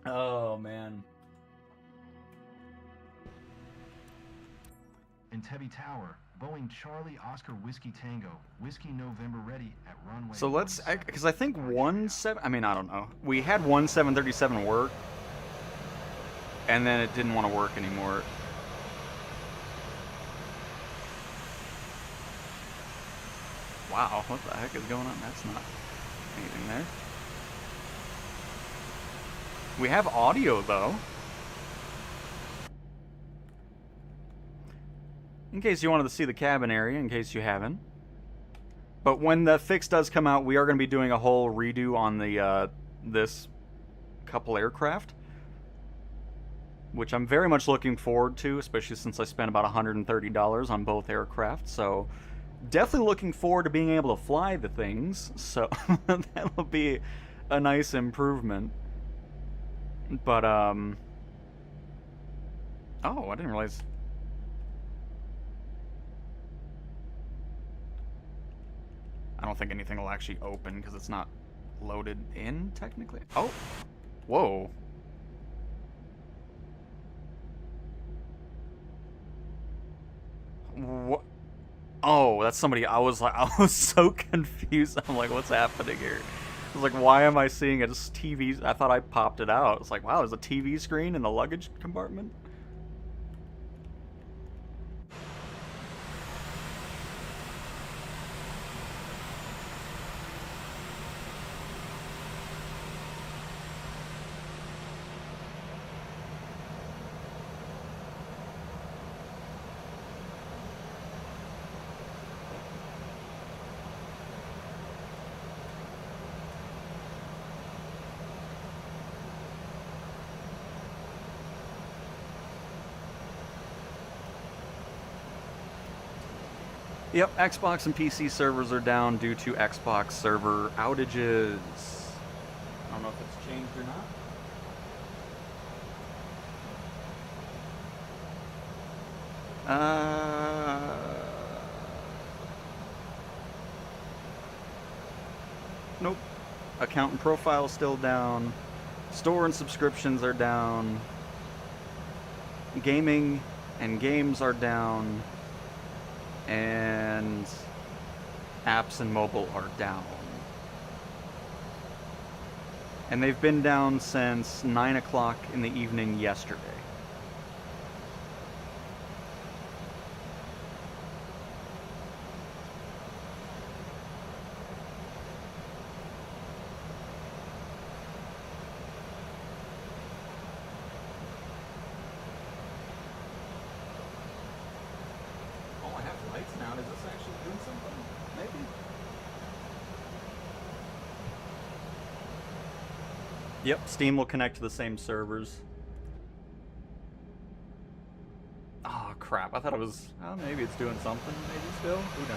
Oh, man. Entebbe Tower, Boeing Charlie Oscar Whiskey Tango, Whiskey November ready at runway. So let's, because I think I mean, I don't know. We had one 737 work, and then it didn't want to work anymore. Wow, what the heck is going on? That's not anything there. We have audio, though. In case you wanted to see the cabin area, in case you haven't. But when the fix does come out, we are going to be doing a whole redo on the this couple aircraft, which I'm very much looking forward to, especially since I spent about $130 on both aircraft. So definitely looking forward to being able to fly the things. So that'll be a nice improvement. But oh, I didn't realize. I don't think anything will actually open because it's not loaded in, technically. Oh, whoa. What? Oh, that's somebody. I was so confused. I'm like, what's happening here? I was like, why am I seeing a TV? I thought I popped it out. It's like, wow, there's a TV screen in the luggage compartment? Yep, Xbox and PC servers are down due to Xbox server outages. I don't know if it's changed or not. Nope. Account and profile still down. Store and subscriptions are down. Gaming and games are down. And apps and mobile are down. And they've been down since 9 o'clock in the evening yesterday. Yep, Steam will connect to the same servers. Oh, crap. I thought it was... Oh, maybe it's doing something, maybe still? Who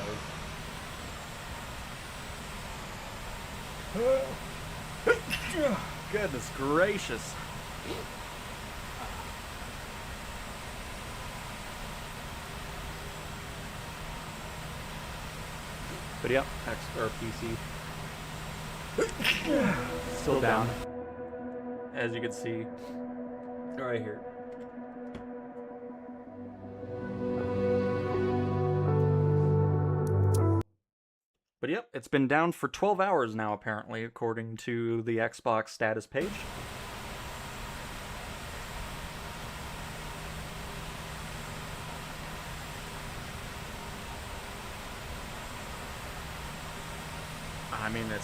knows? Goodness gracious. But yep, X or PC. Still down. As you can see, right here. But yep, it's been down for 12 hours now, apparently, according to the Xbox status page.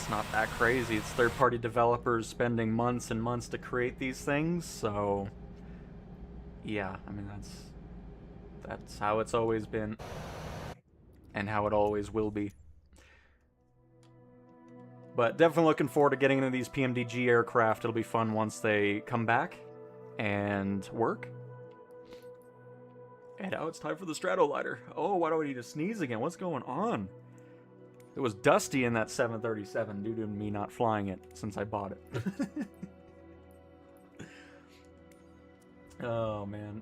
it's not that crazy. It's third-party developers spending months and months to create these things, so yeah, I mean that's how it's always been and how it always will be. But definitely looking forward to getting into these PMDG aircraft. It'll be fun once they come back and work. And now it's time for the Stratolighter. Oh, why do I need to sneeze again? What's going on? It was dusty in that 737 due to me not flying it since I bought it. Oh, man.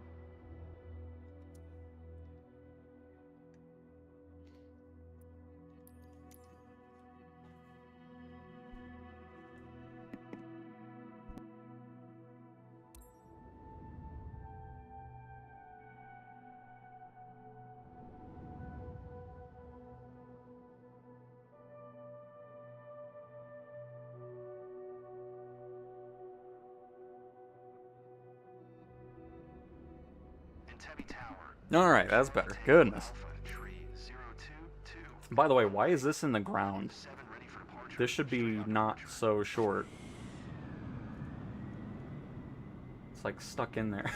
Alright, that's better. Goodness. By the way, why is this in the ground? This should be not so short. It's like stuck in there.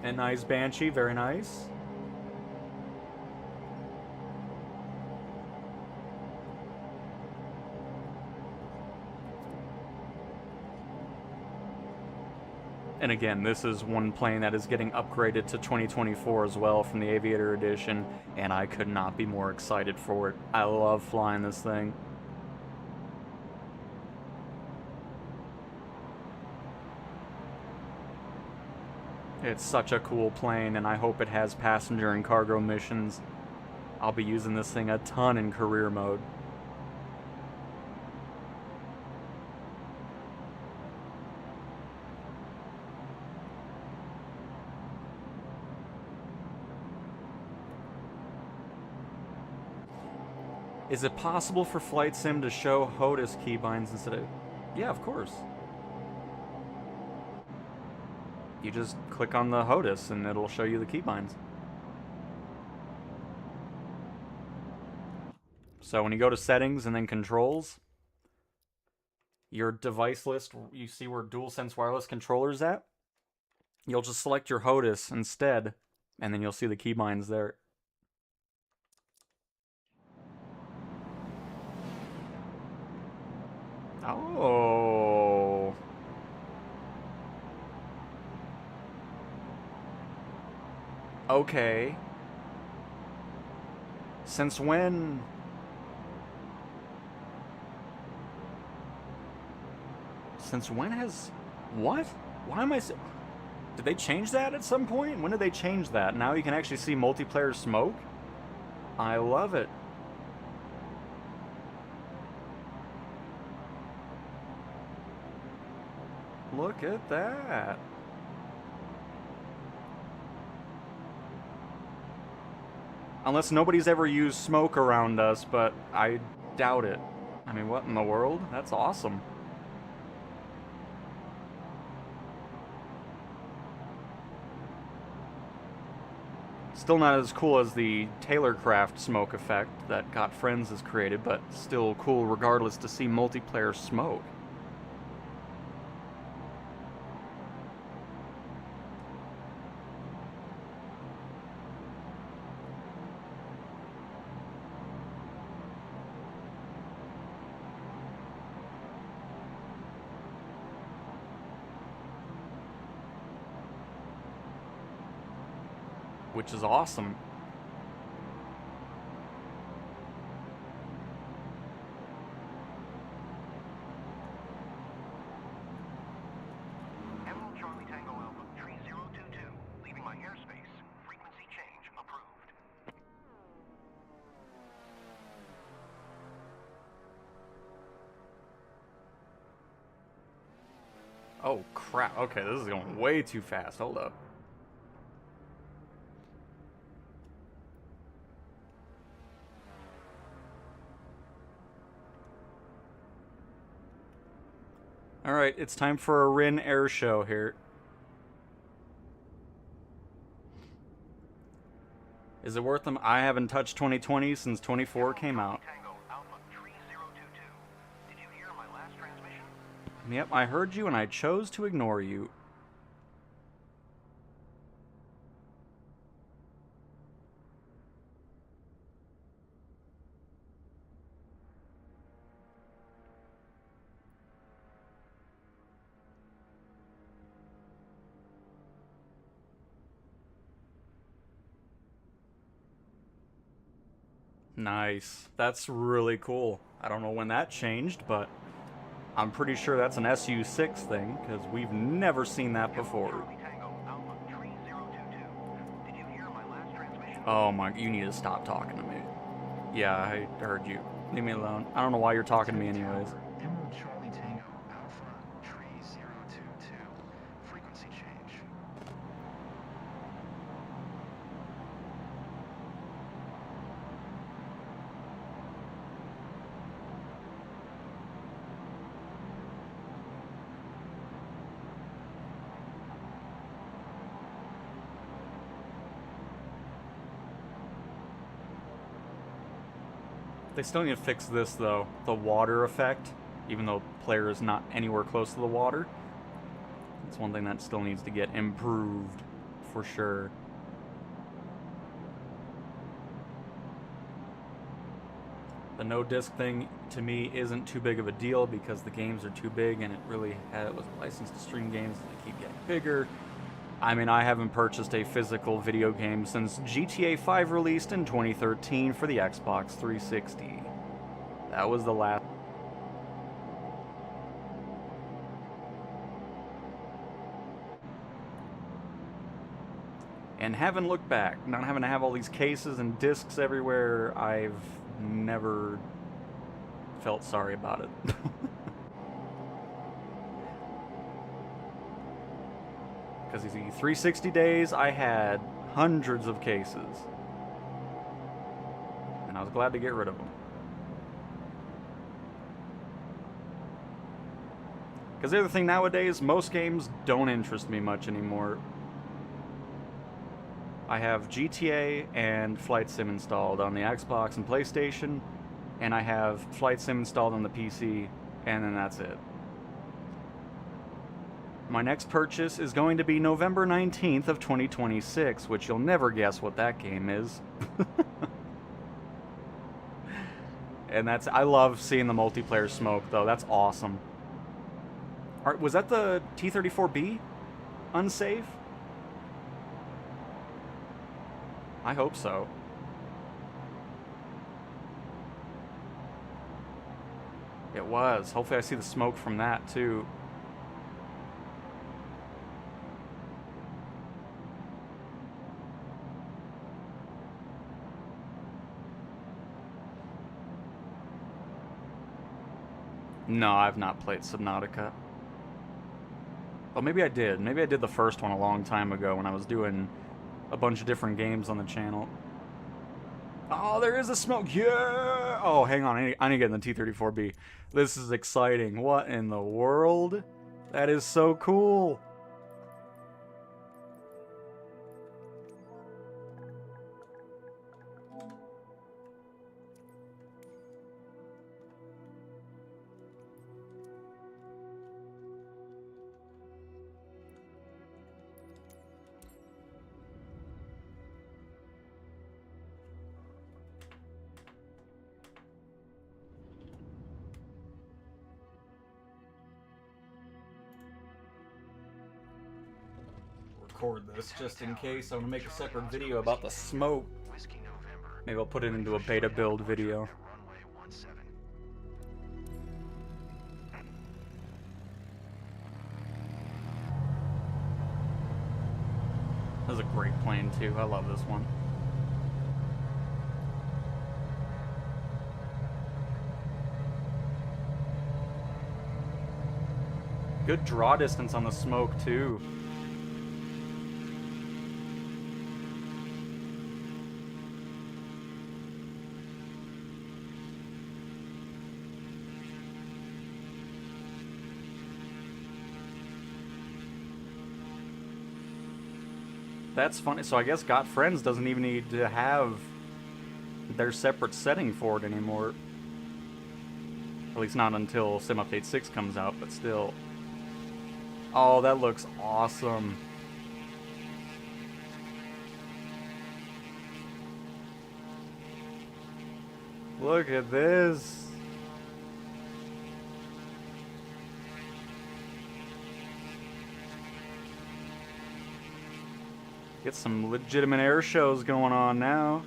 A nice Banshee, very nice. And again, this is one plane that is getting upgraded to 2024 as well from the Aviator Edition, and I could not be more excited for it. I love flying this thing. It's such a cool plane, and I hope it has passenger and cargo missions. I'll be using this thing a ton in career mode. Is it possible for Flight Sim to show HOTAS keybinds instead of... Yeah, of course. You just click on the HOTAS and it'll show you the keybinds. So when you go to settings and then controls, your device list, you see where DualSense wireless controller's at? You'll just select your HOTAS instead, and then you'll see the keybinds there. Oh. Okay. Since when? Since when has... What? Why am I... Did they change that at some point? When did they change that? Now you can actually see multiplayer smoke? I love it. Look at that. Unless nobody's ever used smoke around us, but I doubt it. I mean, what in the world? That's awesome. Still not as cool as the Taylorcraft smoke effect that Got Friends has created, but still cool regardless to see multiplayer smoke. Which is awesome. Emerald Charlie Tango Alpha, tree 022, leaving my airspace. Frequency change approved. Oh crap, okay, this is going way too fast, hold up. Alright, it's time for a Rin air show here. Is it worth them? I haven't touched 2020 since 24 came out. Yep, I heard you and I chose to ignore you. Nice. That's really cool. I don't know when that changed, but I'm pretty sure that's an SU6 thing, because we've never seen that before. Oh my, you need to stop talking to me. Yeah, I heard you. Leave me alone. I don't know why you're talking to me anyways. Emerald Charlie Tango, Alpha Tree 022. Frequency change. They still need to fix this though, the water effect, even though player is not anywhere close to the water. It's one thing that still needs to get improved, for sure. The no disc thing, to me, isn't too big of a deal because the games are too big and it really was licensed to stream games and they keep getting bigger. I mean, I haven't purchased a physical video game since GTA 5 released in 2013 for the Xbox 360. That was the last. And haven't looked back. Not having to have all these cases and discs everywhere, I've never felt sorry about it. Because these 360 days, I had hundreds of cases. And I was glad to get rid of them. Because the other thing nowadays, most games don't interest me much anymore. I have GTA and Flight Sim installed on the Xbox and PlayStation, and I have Flight Sim installed on the PC, and then that's it. My next purchase is going to be November 19th of 2026, which you'll never guess what that game is. And I love seeing the multiplayer smoke, though. That's awesome. Alright, was that the T-34B? Unsafe? I hope so. It was. Hopefully I see the smoke from that, too. No, I've not played Subnautica. Oh, maybe I did. Maybe I did the first one a long time ago when I was doing a bunch of different games on the channel. Oh, there is a smoke. Yeah! Oh, hang on. I need to get in the T-34B. This is exciting. What in the world? That is so cool. Record this just in case. I'm gonna make a separate video about the smoke. Maybe I'll put it into a beta build video. This is a great plane too. I love this one. Good draw distance on the smoke too. That's funny. So I guess Got Friends doesn't even need to have their separate setting for it anymore. At least not until Sim Update 6 comes out, but still. Oh, that looks awesome. Look at this. Get some legitimate air shows going on now.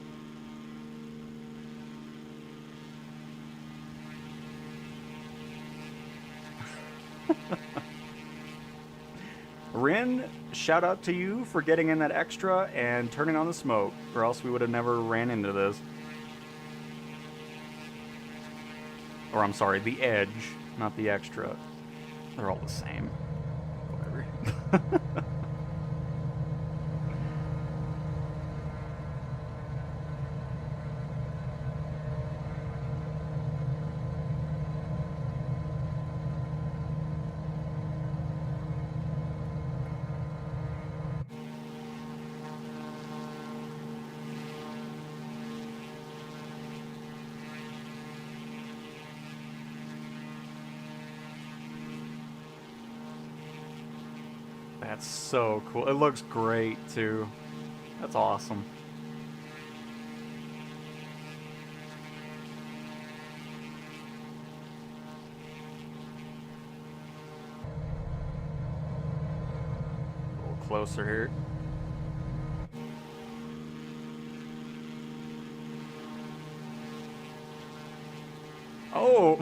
Rin, shout out to you for getting in that extra and turning on the smoke, or else we would have never ran into this. Or I'm sorry, the edge, not the extra. They're all the same. Whatever. That's so cool. It looks great, too. That's awesome. A little closer here. Oh!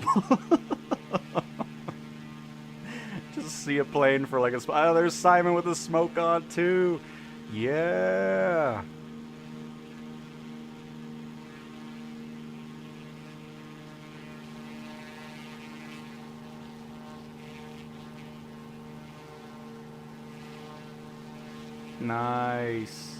Just see a plane for like a... Oh, there's Simon with the smoke on, too. Yeah! Nice.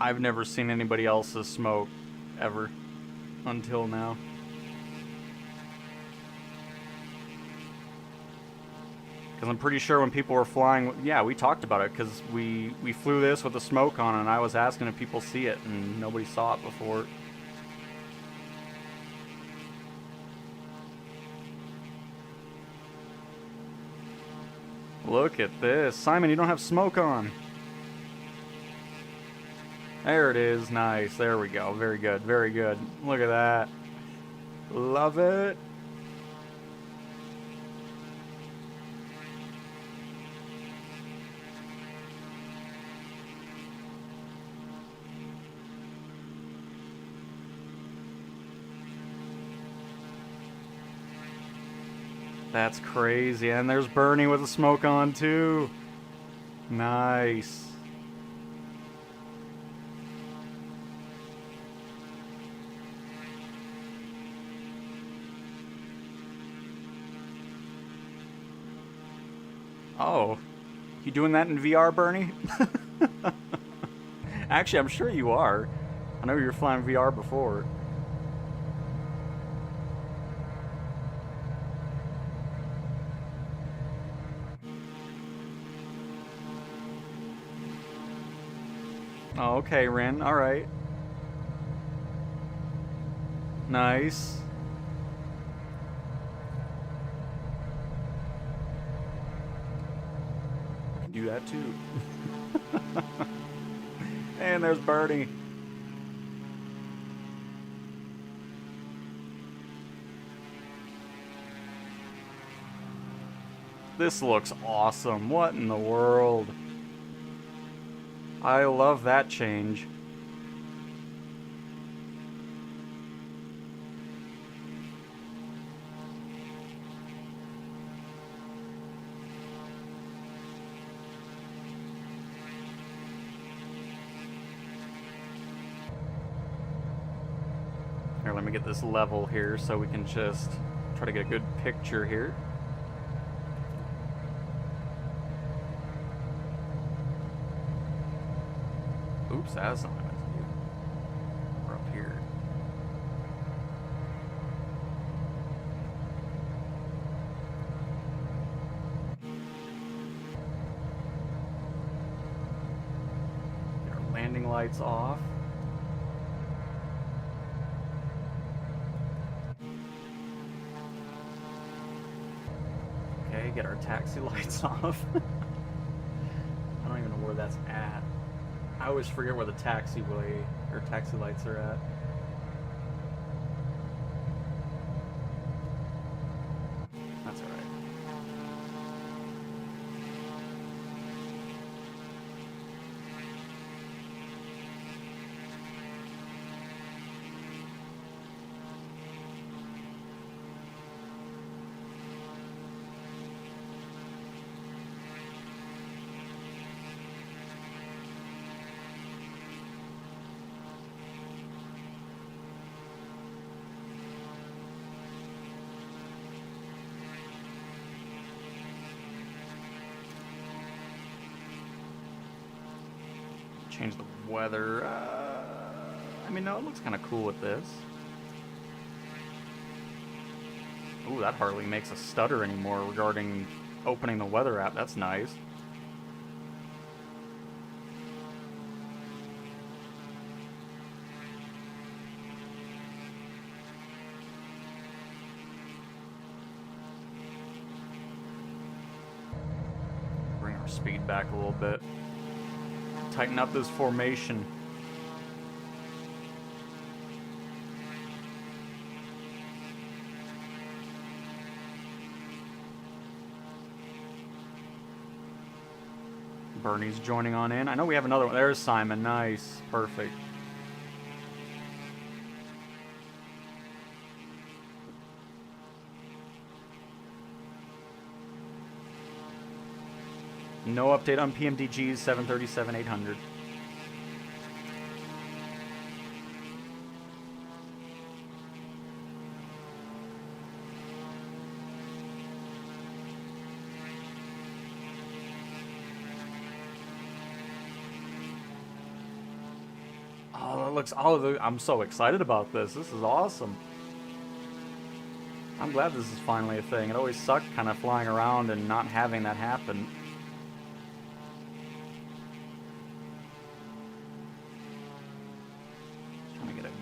I've never seen anybody else's smoke, ever, until now. Because I'm pretty sure when people were flying, yeah, we talked about it, because we flew this with the smoke on, and I was asking if people see it, and nobody saw it before. Look at this. Simon, you don't have smoke on. There it is. Nice. There we go. Very good. Very good. Look at that. Love it. That's crazy. And there's Bernie with the smoke on too. Nice. Oh, you doing that in VR, Bernie? Actually, I'm sure you are. I know you were flying VR before. Oh, okay, Rin. All right. Nice. I can do that too. And there's Bernie. This looks awesome. What in the world? I love that change. Here, let me get this level here so we can just try to get a good picture here. Oops, that's not what I meant to do. We're up here. Get our landing lights off. Okay, get our taxi lights off. I don't even know where that's at. I always forget where the taxiway or taxi lights are at. That's alright. Change the weather. I mean, no, it looks kind of cool with this. Ooh, that hardly makes a stutter anymore regarding opening the weather app. That's nice. Bring our speed back a little bit. Tighten up this formation. Bernie's joining on in. I know we have another one. There's Simon. Nice. Perfect. No update on PMDG's 737-800. Oh, that looks... Oh, I'm so excited about this. This is awesome. I'm glad this is finally a thing. It always sucked kind of flying around and not having that happen.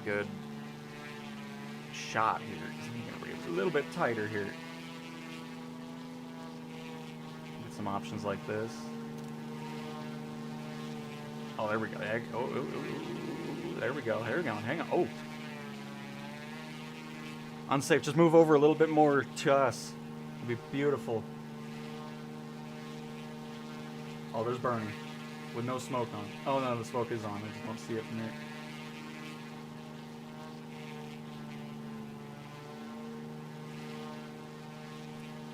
Good shot here. I'm gonna be a little bit tighter here. Get some options like this. Oh, there we go. There we go. There we go. Hang on. Oh, unsafe. Just move over a little bit more to us. It'd be beautiful. Oh, there's Bernie with no smoke on. Oh no, the smoke is on. I just don't see it from here.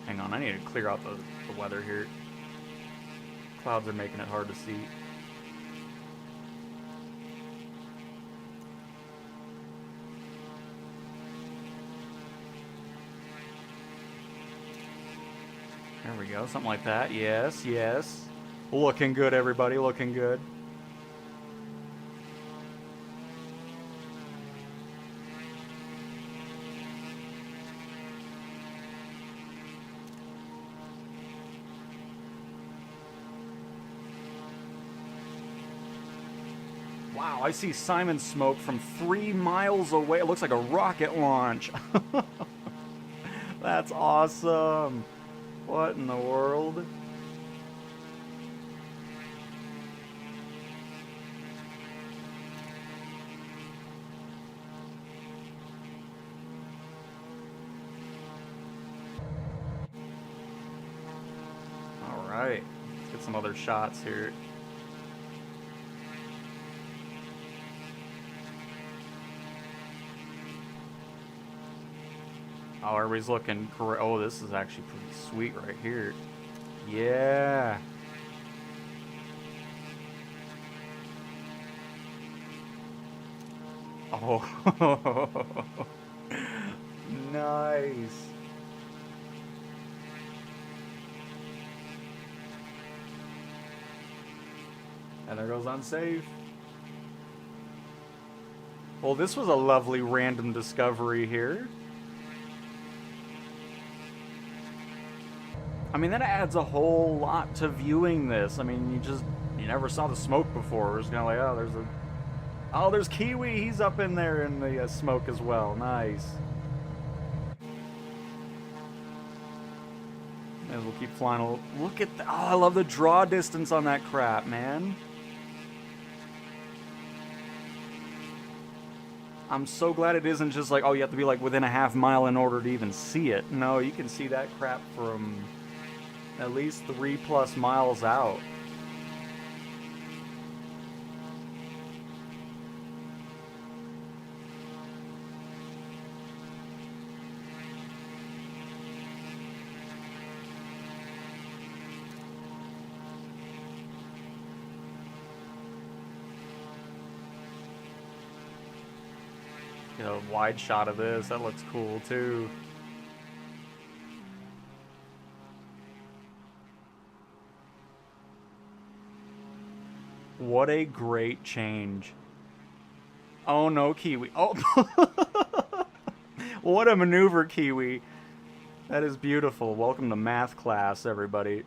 Hang on, I need to clear out the weather here. Clouds are making it hard to see. There we go, something like that. Yes, yes. Looking good, everybody, looking good. Wow, I see Simon smoke from 3 miles away. It looks like a rocket launch. That's awesome. What in the world? All right, let's get some other shots here. Oh, everybody's looking great. Oh, this is actually pretty sweet right here. Yeah. Oh. Nice. And there goes unsafe. Well, this was a lovely random discovery here. I mean, that adds a whole lot to viewing this. I mean, you never saw the smoke before. It's kind of like, oh, there's Kiwi. He's up in there in the smoke as well. Nice. As we'll keep flying. Look at that. Oh, I love the draw distance on that crap, man. I'm so glad it isn't just like, oh, you have to be like within a half mile in order to even see it. No, you can see that crap from at least 3+ miles out. Get a wide shot of this. That looks cool too. What a great change. Oh no, Kiwi. Oh, what a maneuver, Kiwi. That is beautiful. Welcome to math class, everybody.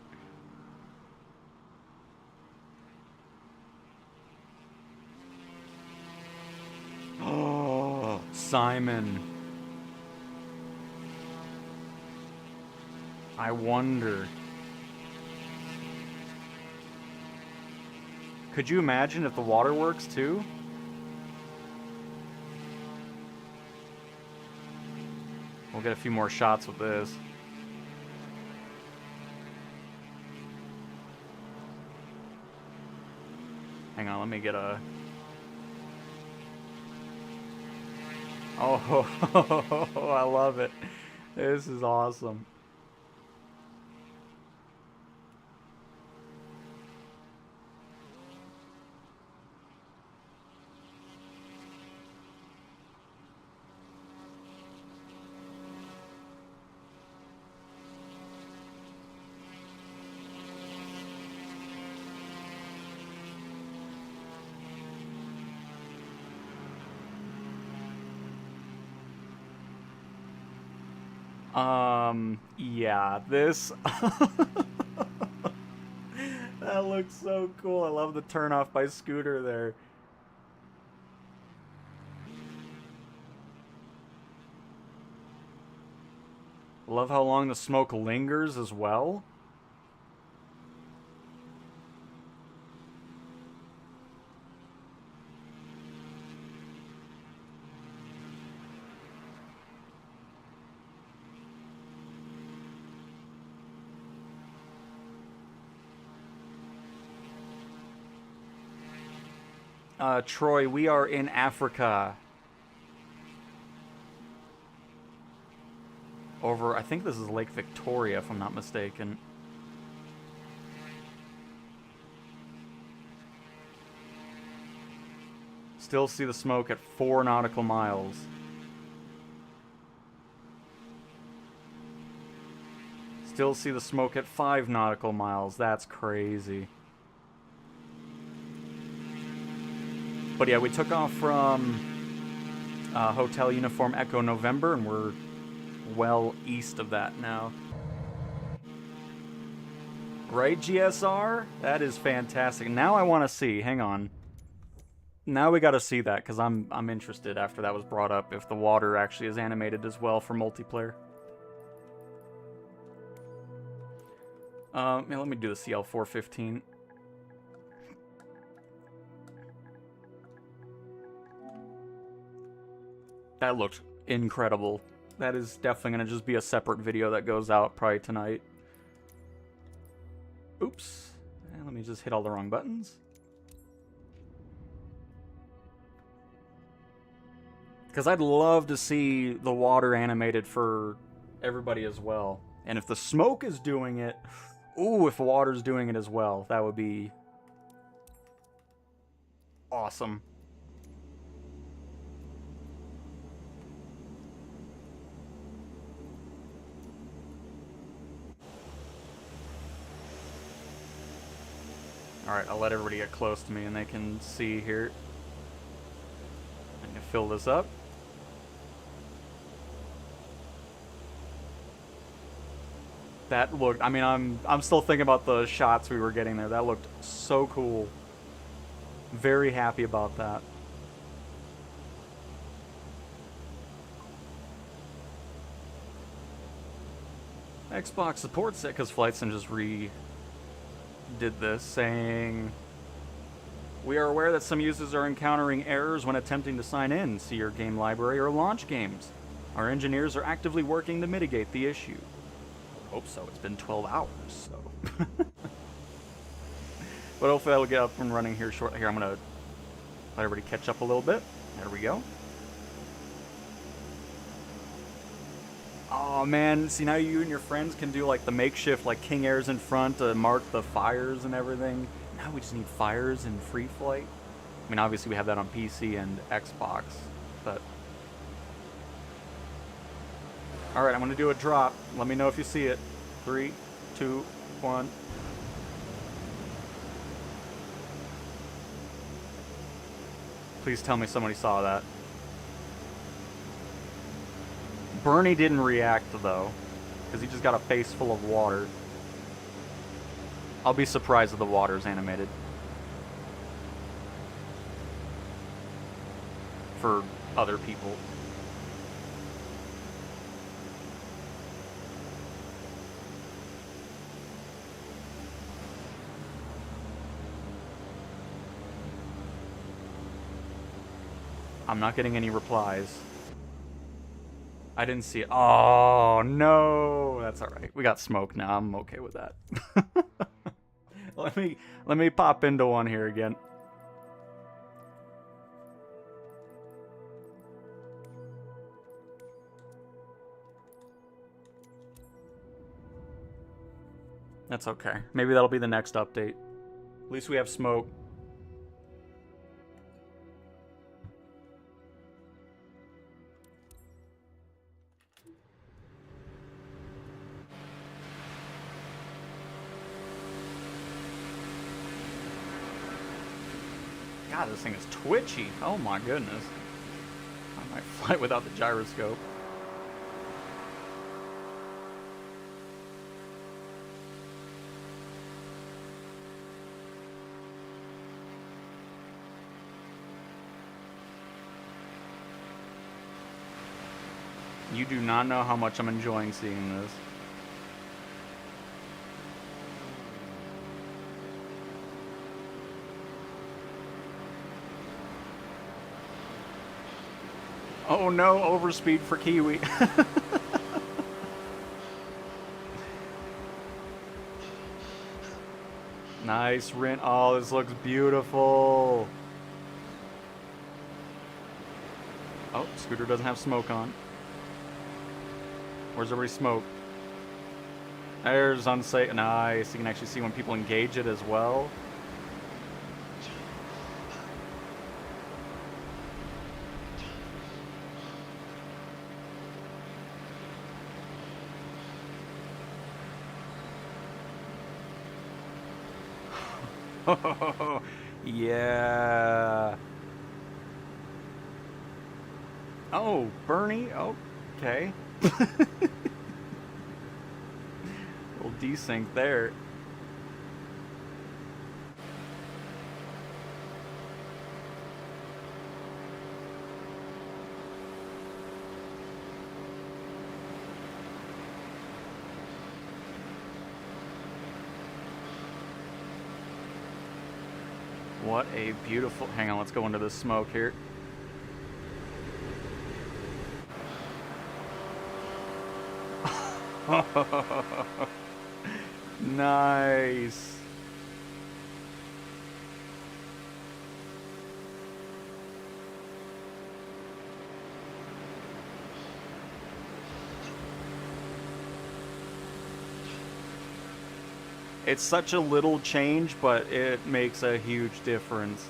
Oh, Simon. I wonder. Could you imagine if the water works too? We'll get a few more shots with this. Hang on, let me get a... Oh, I love it. This is awesome. Yeah, this... That looks so cool. I love the turn off by Scooter there. Love how long the smoke lingers as well. Troy, we are in Africa. Over, I think this is Lake Victoria, if I'm not mistaken. Still see the smoke at 4 nautical miles. Still see the smoke at 5 nautical miles. That's crazy. But yeah, we took off from Hotel Uniform Echo November, and we're well east of that now. Right, GSR? That is fantastic. Now I want to see. Hang on. Now we got to see that, because I'm interested after that was brought up, if the water actually is animated as well for multiplayer. Yeah, let me do the CL415. That looked incredible. That is definitely going to just be a separate video that goes out probably tonight. Oops. And let me just hit all the wrong buttons. Because I'd love to see the water animated for everybody as well. And if the smoke is doing it, ooh, if water's doing it as well, that would be awesome. Alright, I'll let everybody get close to me and they can see here. I'm gonna fill this up. That looked, I mean, I'm still thinking about the shots we were getting there. That looked so cool. Very happy about that. Xbox supports it because Flight Sim just redid this, saying, "We are aware that some users are encountering errors when attempting to sign in. See your game library or launch games. Our engineers are actively working to mitigate the issue." Hope so. It's been 12 hours, so. But hopefully that'll get up and running here shortly. Here, I'm gonna let everybody catch up a little bit. There we go. Oh man, see now you and your friends can do like the makeshift like King Airs in front to mark the fires and everything. Now we just need fires in free flight. I mean, obviously we have that on PC and Xbox, but... Alright, I'm gonna do a drop. Let me know if you see it. 3, 2, 1. Please tell me somebody saw that. Bernie didn't react, though, because he just got a face full of water. I'll be surprised if the water's animated. For other people. I'm not getting any replies. I didn't see it. Oh, no. That's all right. We got smoke now. I'm okay with that. Let me pop into one here again. That's okay. Maybe that'll be the next update. At least we have smoke. God, this thing is twitchy. Oh my goodness. I might fly without the gyroscope. You do not know how much I'm enjoying seeing this. Oh no, overspeed for Kiwi. Nice rent. Oh, this looks beautiful. Oh, Scooter doesn't have smoke on. Where's everybody's smoke? There's unsafe. Nice. You can actually see when people engage it as well. Yeah. Oh, Bernie. Okay. Little desync there. What a beautiful... Hang on, let's go into the smoke here. Nice. It's such a little change, but it makes a huge difference.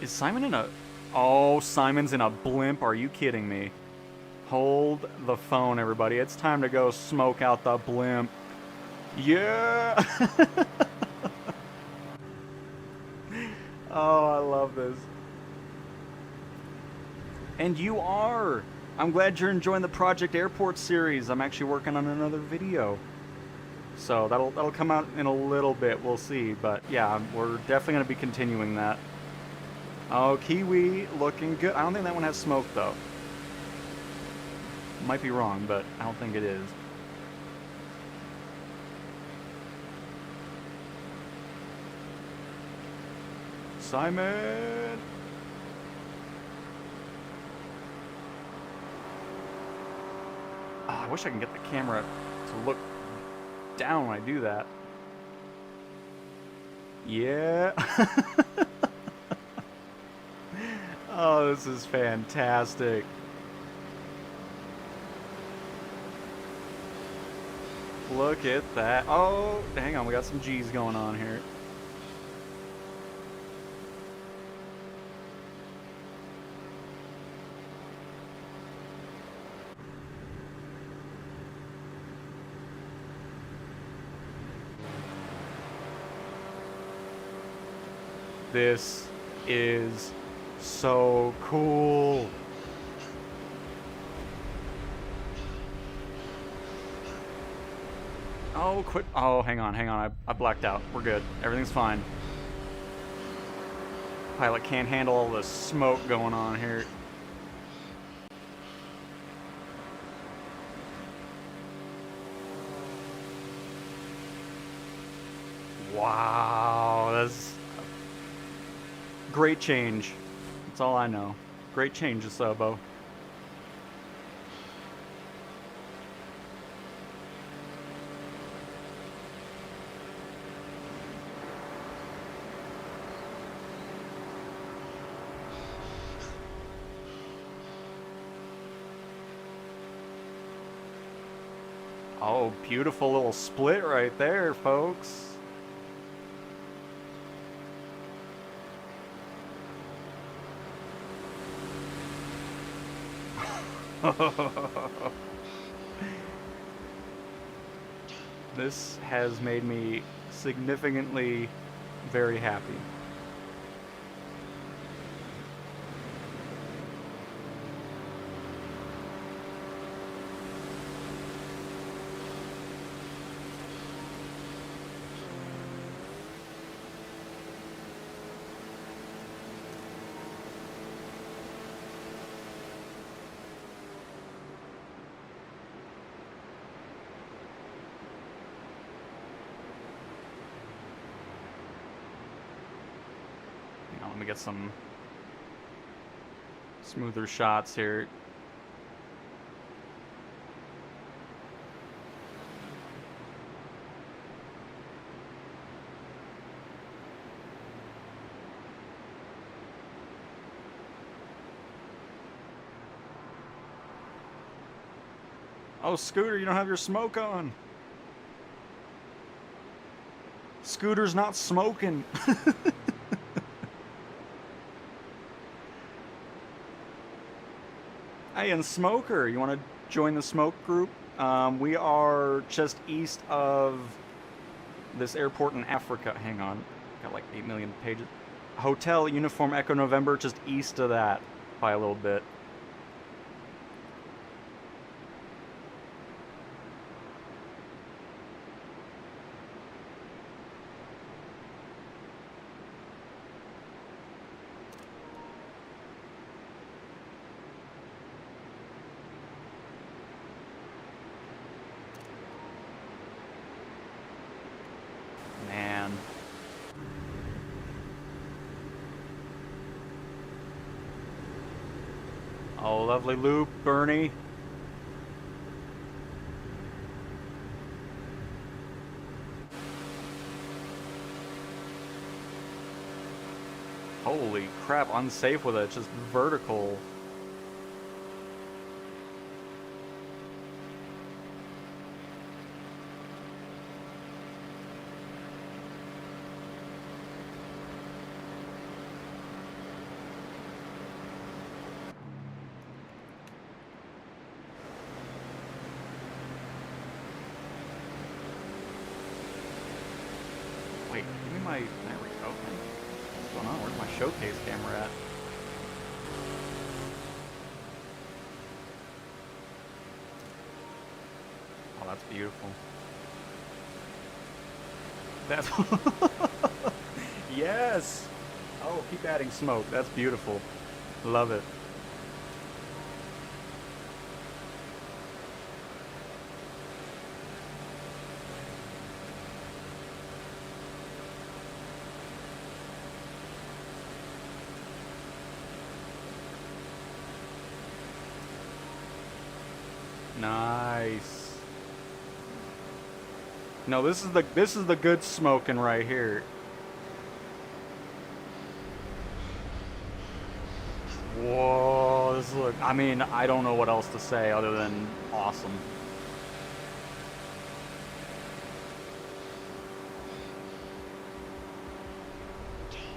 Is Simon in a... Oh, Simon's in a blimp. Are you kidding me? Hold the phone, everybody. It's time to go smoke out the blimp. Yeah! Oh, I love this. And you are! I'm glad you're enjoying the Project Airport series. I'm actually working on another video. So that'll come out in a little bit, we'll see. But yeah, we're definitely going to be continuing that. Oh, Kiwi looking good. I don't think that one has smoke, though. Might be wrong, but I don't think it is. Simon! Oh, I wish I can get the camera to look down when I do that. Yeah. Oh, this is fantastic. Look at that. Oh, hang on. We got some G's going on here. This is so cool. Oh, quit. Oh, hang on. I blacked out. We're good. Everything's fine. Pilot can't handle all the smoke going on here. Wow, that's great change. That's all I know. Great change, Asobo. Oh, beautiful little split right there, folks. This has made me significantly very happy. Let me get some smoother shots here. Oh, Scooter, you don't have your smoke on. Scooter's not smoking. Hey, and Smoker, you want to join the smoke group? We are just east of this airport in Africa. Hang on, got like 8 million pages. Hotel Uniform Echo November, just east of that by a little bit. Man. Oh, lovely loop, Bernie. Holy crap, unsafe with it, just vertical. my... There we go. What's going on? Where's my showcase camera at? Oh, that's beautiful. That's... Yes! Oh, keep adding smoke. That's beautiful. Love it. Nice. No, this is the good smoking right here. Whoa, this look. I mean, I don't know what else to say other than awesome.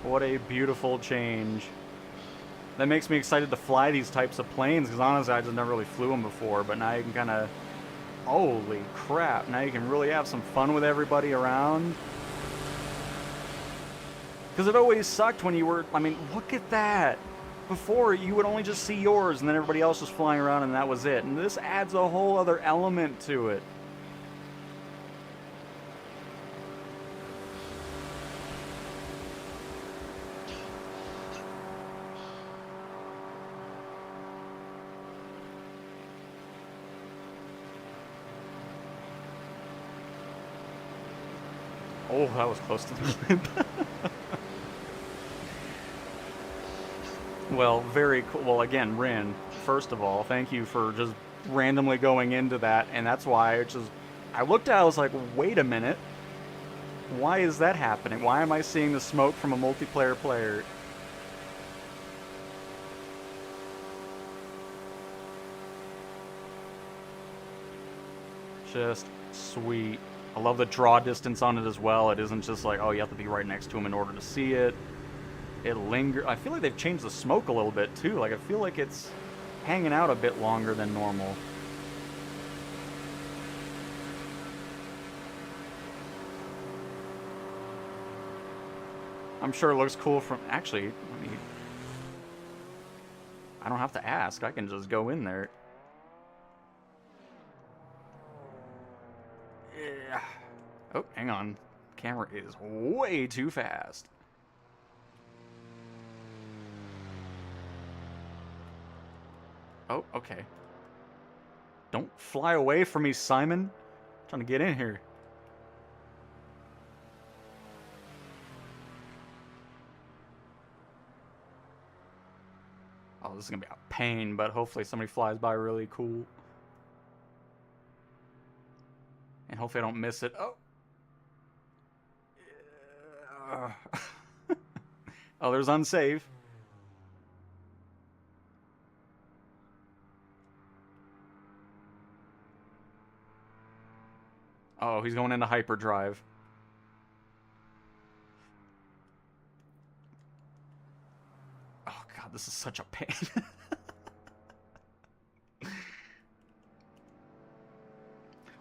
What a beautiful change. That makes me excited to fly these types of planes, because honestly, I just never really flew them before, but now you can kind of... Holy crap, now you can really have some fun with everybody around. Because it always sucked when you were... I mean, look at that! Before, you would only just see yours, and then everybody else was flying around, and that was it. And this adds a whole other element to it. Oh, that was close to the blimp. Well, very cool. Well, again, Rin, first of all, thank you for just randomly going into that, and that's why I looked at it, I was like, wait a minute. Why is that happening? Why am I seeing the smoke from a multiplayer player? Just sweet. I love the draw distance on it as well. It isn't just like, oh, you have to be right next to him in order to see it. It lingers. I feel like they've changed the smoke a little bit too. Like, I feel like it's hanging out a bit longer than normal. I'm sure it looks cool from... Actually, I don't have to ask. I can just go in there. Yeah. Oh, hang on. Camera is way too fast. Oh, okay. Don't fly away from me, Simon. I'm trying to get in here. Oh, this is gonna be a pain, but hopefully somebody flies by really cool. And hopefully I don't miss it. Oh. Oh, there's unsafe. Oh, he's going into hyperdrive. Oh, God, this is such a pain.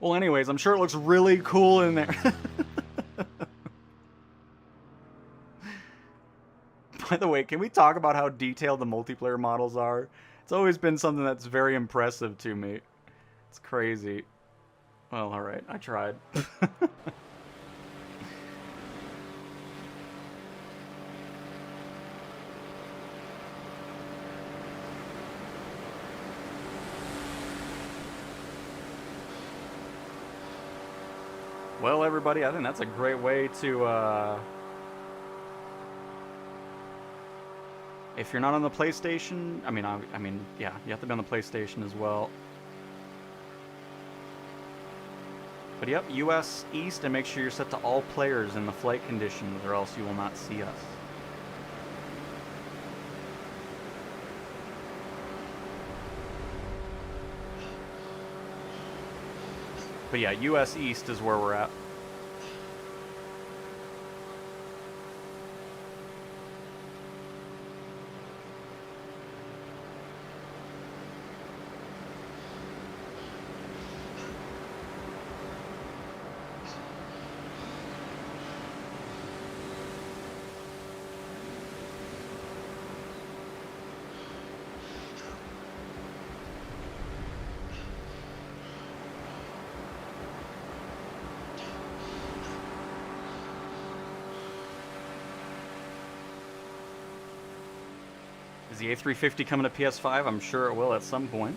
Well, anyways, I'm sure it looks really cool in there. By the way, can we talk about how detailed the multiplayer models are? It's always been something that's very impressive to me. It's crazy. Well, alright, I tried. Well, everybody, I think that's a great way to, if you're not on the PlayStation, I mean, yeah, you have to be on the PlayStation as well. But yep, US East, and make sure you're set to all players in the flight conditions, or else you will not see us. But yeah, US East is where we're at. Is the A350 coming to PS5? I'm sure it will at some point.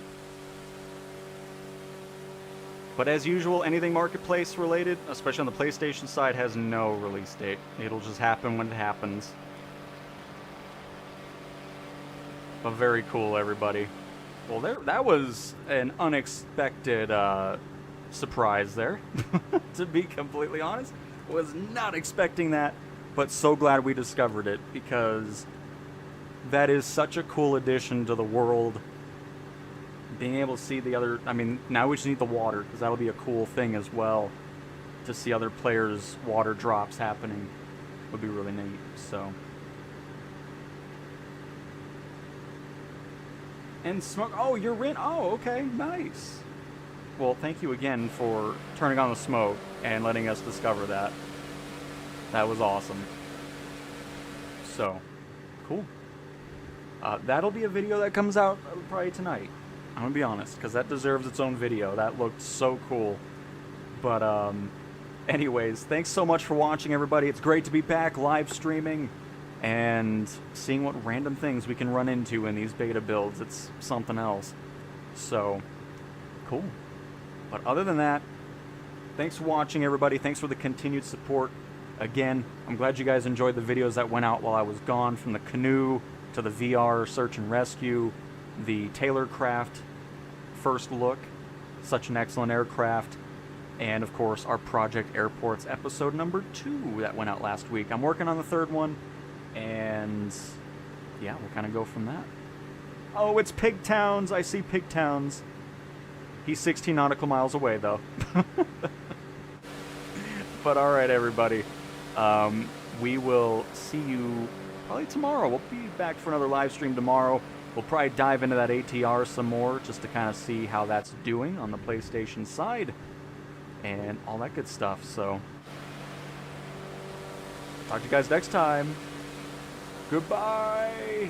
But as usual, anything Marketplace related, especially on the PlayStation side, has no release date. It'll just happen when it happens. But very cool, everybody. Well, that was an unexpected surprise there, to be completely honest. Was not expecting that, but so glad we discovered it, because that is such a cool addition to the world. Being able to see the other... I mean, now we just need the water, because that'll be a cool thing as well. To see other players' water drops happening would be really neat, so... And smoke... Oh, you're in... Oh, okay, nice. Well, thank you again for turning on the smoke and letting us discover that. That was awesome. So, cool. That'll be a video that comes out probably tonight. I'm gonna be honest, because that deserves its own video. That looked so cool. But, anyways, thanks so much for watching, everybody. It's great to be back live streaming and seeing what random things we can run into in these beta builds. It's something else. So, cool. But other than that, thanks for watching, everybody. Thanks for the continued support. Again, I'm glad you guys enjoyed the videos that went out while I was gone, from the canoe to the VR search and rescue, the Taylor Craft first look, such an excellent aircraft, and of course our Project Airports episode number 2 that went out last week. I'm working on the 3rd one, and yeah, we'll kind of go from that. Oh, it's Pigtowns. I see Pigtowns. He's 16 nautical miles away, though. But alright, everybody. We will see you probably tomorrow. We'll be back for another live stream tomorrow. We'll probably dive into that ATR some more, just to kind of see how that's doing on the PlayStation side. And all that good stuff, so... Talk to you guys next time. Goodbye!